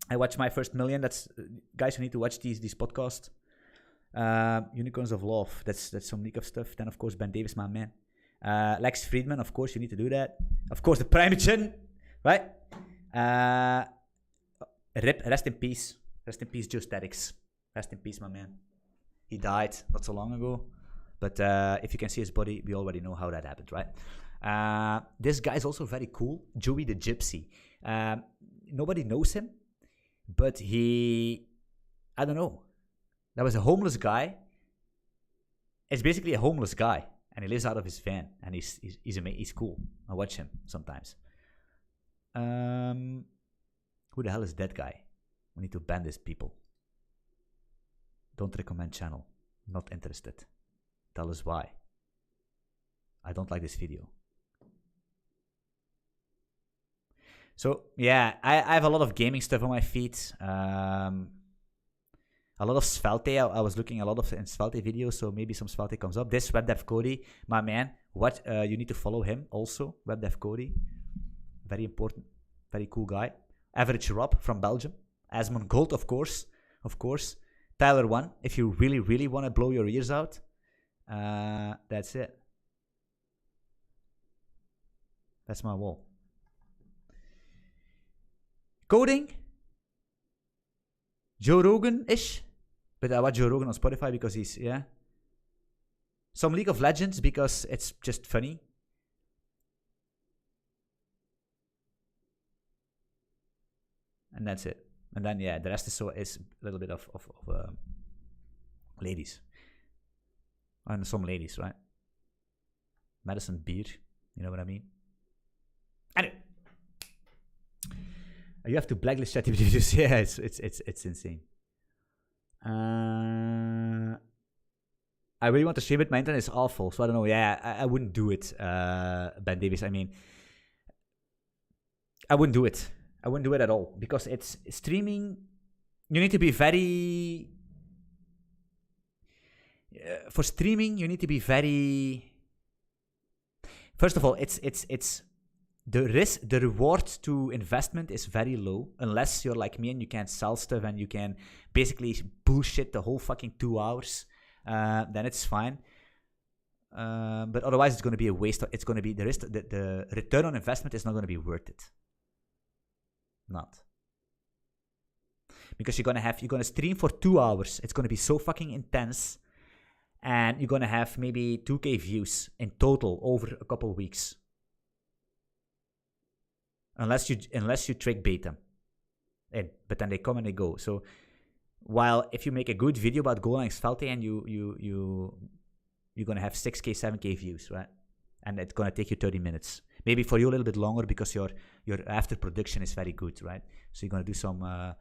I watch My First Million. That's guys, you need to watch these podcasts. Unicorns of Love. That's some League of stuff. Then of course Ben Davis, my man. Lex Friedman, of course, you need to do that. Of course, the Primogen, right? Rip, rest in peace. Rest in peace, Joe Statics. Rest in peace, my man. He died not so long ago. But if you can see his body, we already know how that happened, right? This guy's also very cool. Joey the Gypsy. Nobody knows him. But I don't know. That was a homeless guy. It's basically a homeless guy. And he lives out of his van, and he's cool. I watch him sometimes. Who the hell is that guy? We need to ban these people. Don't recommend channel. Not interested. Tell us why. I don't like this video. So yeah, I have a lot of gaming stuff on my feed. A lot of Svelte. I was looking a lot of in Svelte videos, so maybe some Svelte comes up. This WebDev Cody, my man. You need to follow him also. WebDev Cody, very important, very cool guy. Average Rob from Belgium. Asmon Gold, of course. Tyler One, if you really, really want to blow your ears out. That's it. That's my wall. Coding. Joe Rogan-ish. But I watch Joe Rogan on Spotify because he's, yeah. Some League of Legends because it's just funny. And that's it. And then, yeah, the rest is a little bit of ladies. And some ladies, right? Madison Beer. You know what I mean? Anyway. You have to blacklist ChatGPT videos. Yeah, it's insane. I really want to stream it. My internet is awful, so I don't know. Yeah, I wouldn't do it, Ben Davis. I mean, I wouldn't do it. I wouldn't do it at all because it's streaming. You need to be very. For streaming, you need to be very. First of all, it's. The reward to investment is very low unless you're like me and you can sell stuff and you can basically bullshit the whole fucking 2 hours. Then it's fine. But otherwise, it's going to be a waste. It's going to be the return on investment is not going to be worth it. Not. Because you're going to stream for 2 hours. It's going to be so fucking intense. And you're going to have maybe 2k views in total over a couple of weeks. Unless you trick bait them. But then they come and they go. So while if you make a good video about Golang Svelte and you you're gonna have 6K, 7K views, right? And it's gonna take you 30 minutes. Maybe for you a little bit longer because your after production is very good, right? So you're gonna do some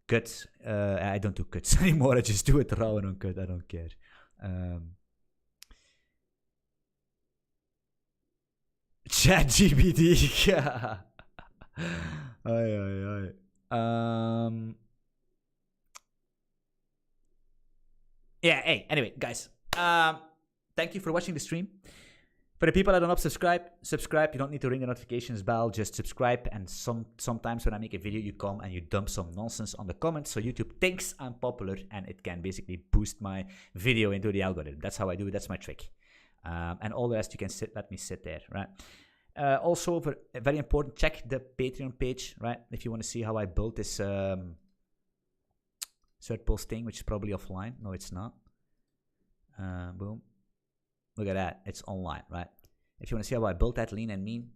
cuts. I don't do cuts anymore. I just do it raw and uncut. I don't care. Chat GPT. Yeah, hey, anyway, guys. Thank you for watching the stream. For the people that don't subscribe. You don't need to ring the notifications bell. Just subscribe. And sometimes when I make a video, you come and you dump some nonsense on the comments. So YouTube thinks I'm popular and it can basically boost my video into the algorithm. That's how I do it. That's my trick. And all the rest, you can let me sit there, right? Also, very important, check the Patreon page, right? If you want to see how I built this third post thing, which is probably offline. No, it's not. Boom. Look at that. It's online, right? If you want to see how I built that lean and mean,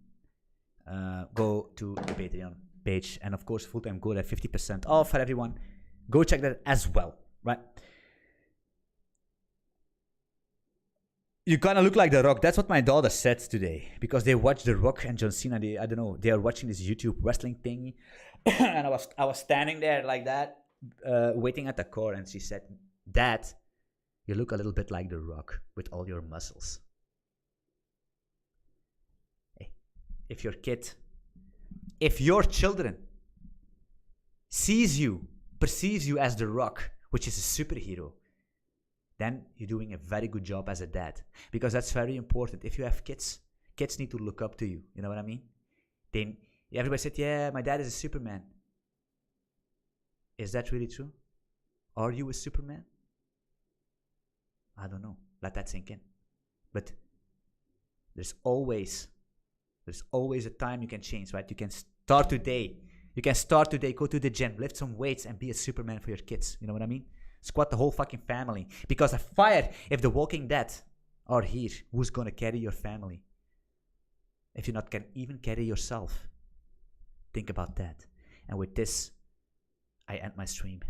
go to the Patreon page. And of course, full-time goal at 50% off for everyone. Go check that as well, right? You kind of look like The Rock. That's what my daughter said today. Because they watched The Rock and John Cena. I don't know. They are watching this YouTube wrestling thing. And I was standing there like that, waiting at the car. And she said, Dad, you look a little bit like The Rock with all your muscles. Hey, if your children perceives you as The Rock, which is a superhero, then you're doing a very good job as a dad. Because that's very important. If you have kids need to look up to you. You know what I mean? Everybody said, yeah, my dad is a Superman. Is that really true? Are you a Superman? I don't know. Let that sink in. But there's always a time you can change, right? You can start today. Go to the gym, lift some weights, and be a Superman for your kids. You know what I mean? Squat the whole fucking family. Because if the Walking Dead are here, who's gonna carry your family? If you not can even carry yourself. Think about that. And with this, I end my stream.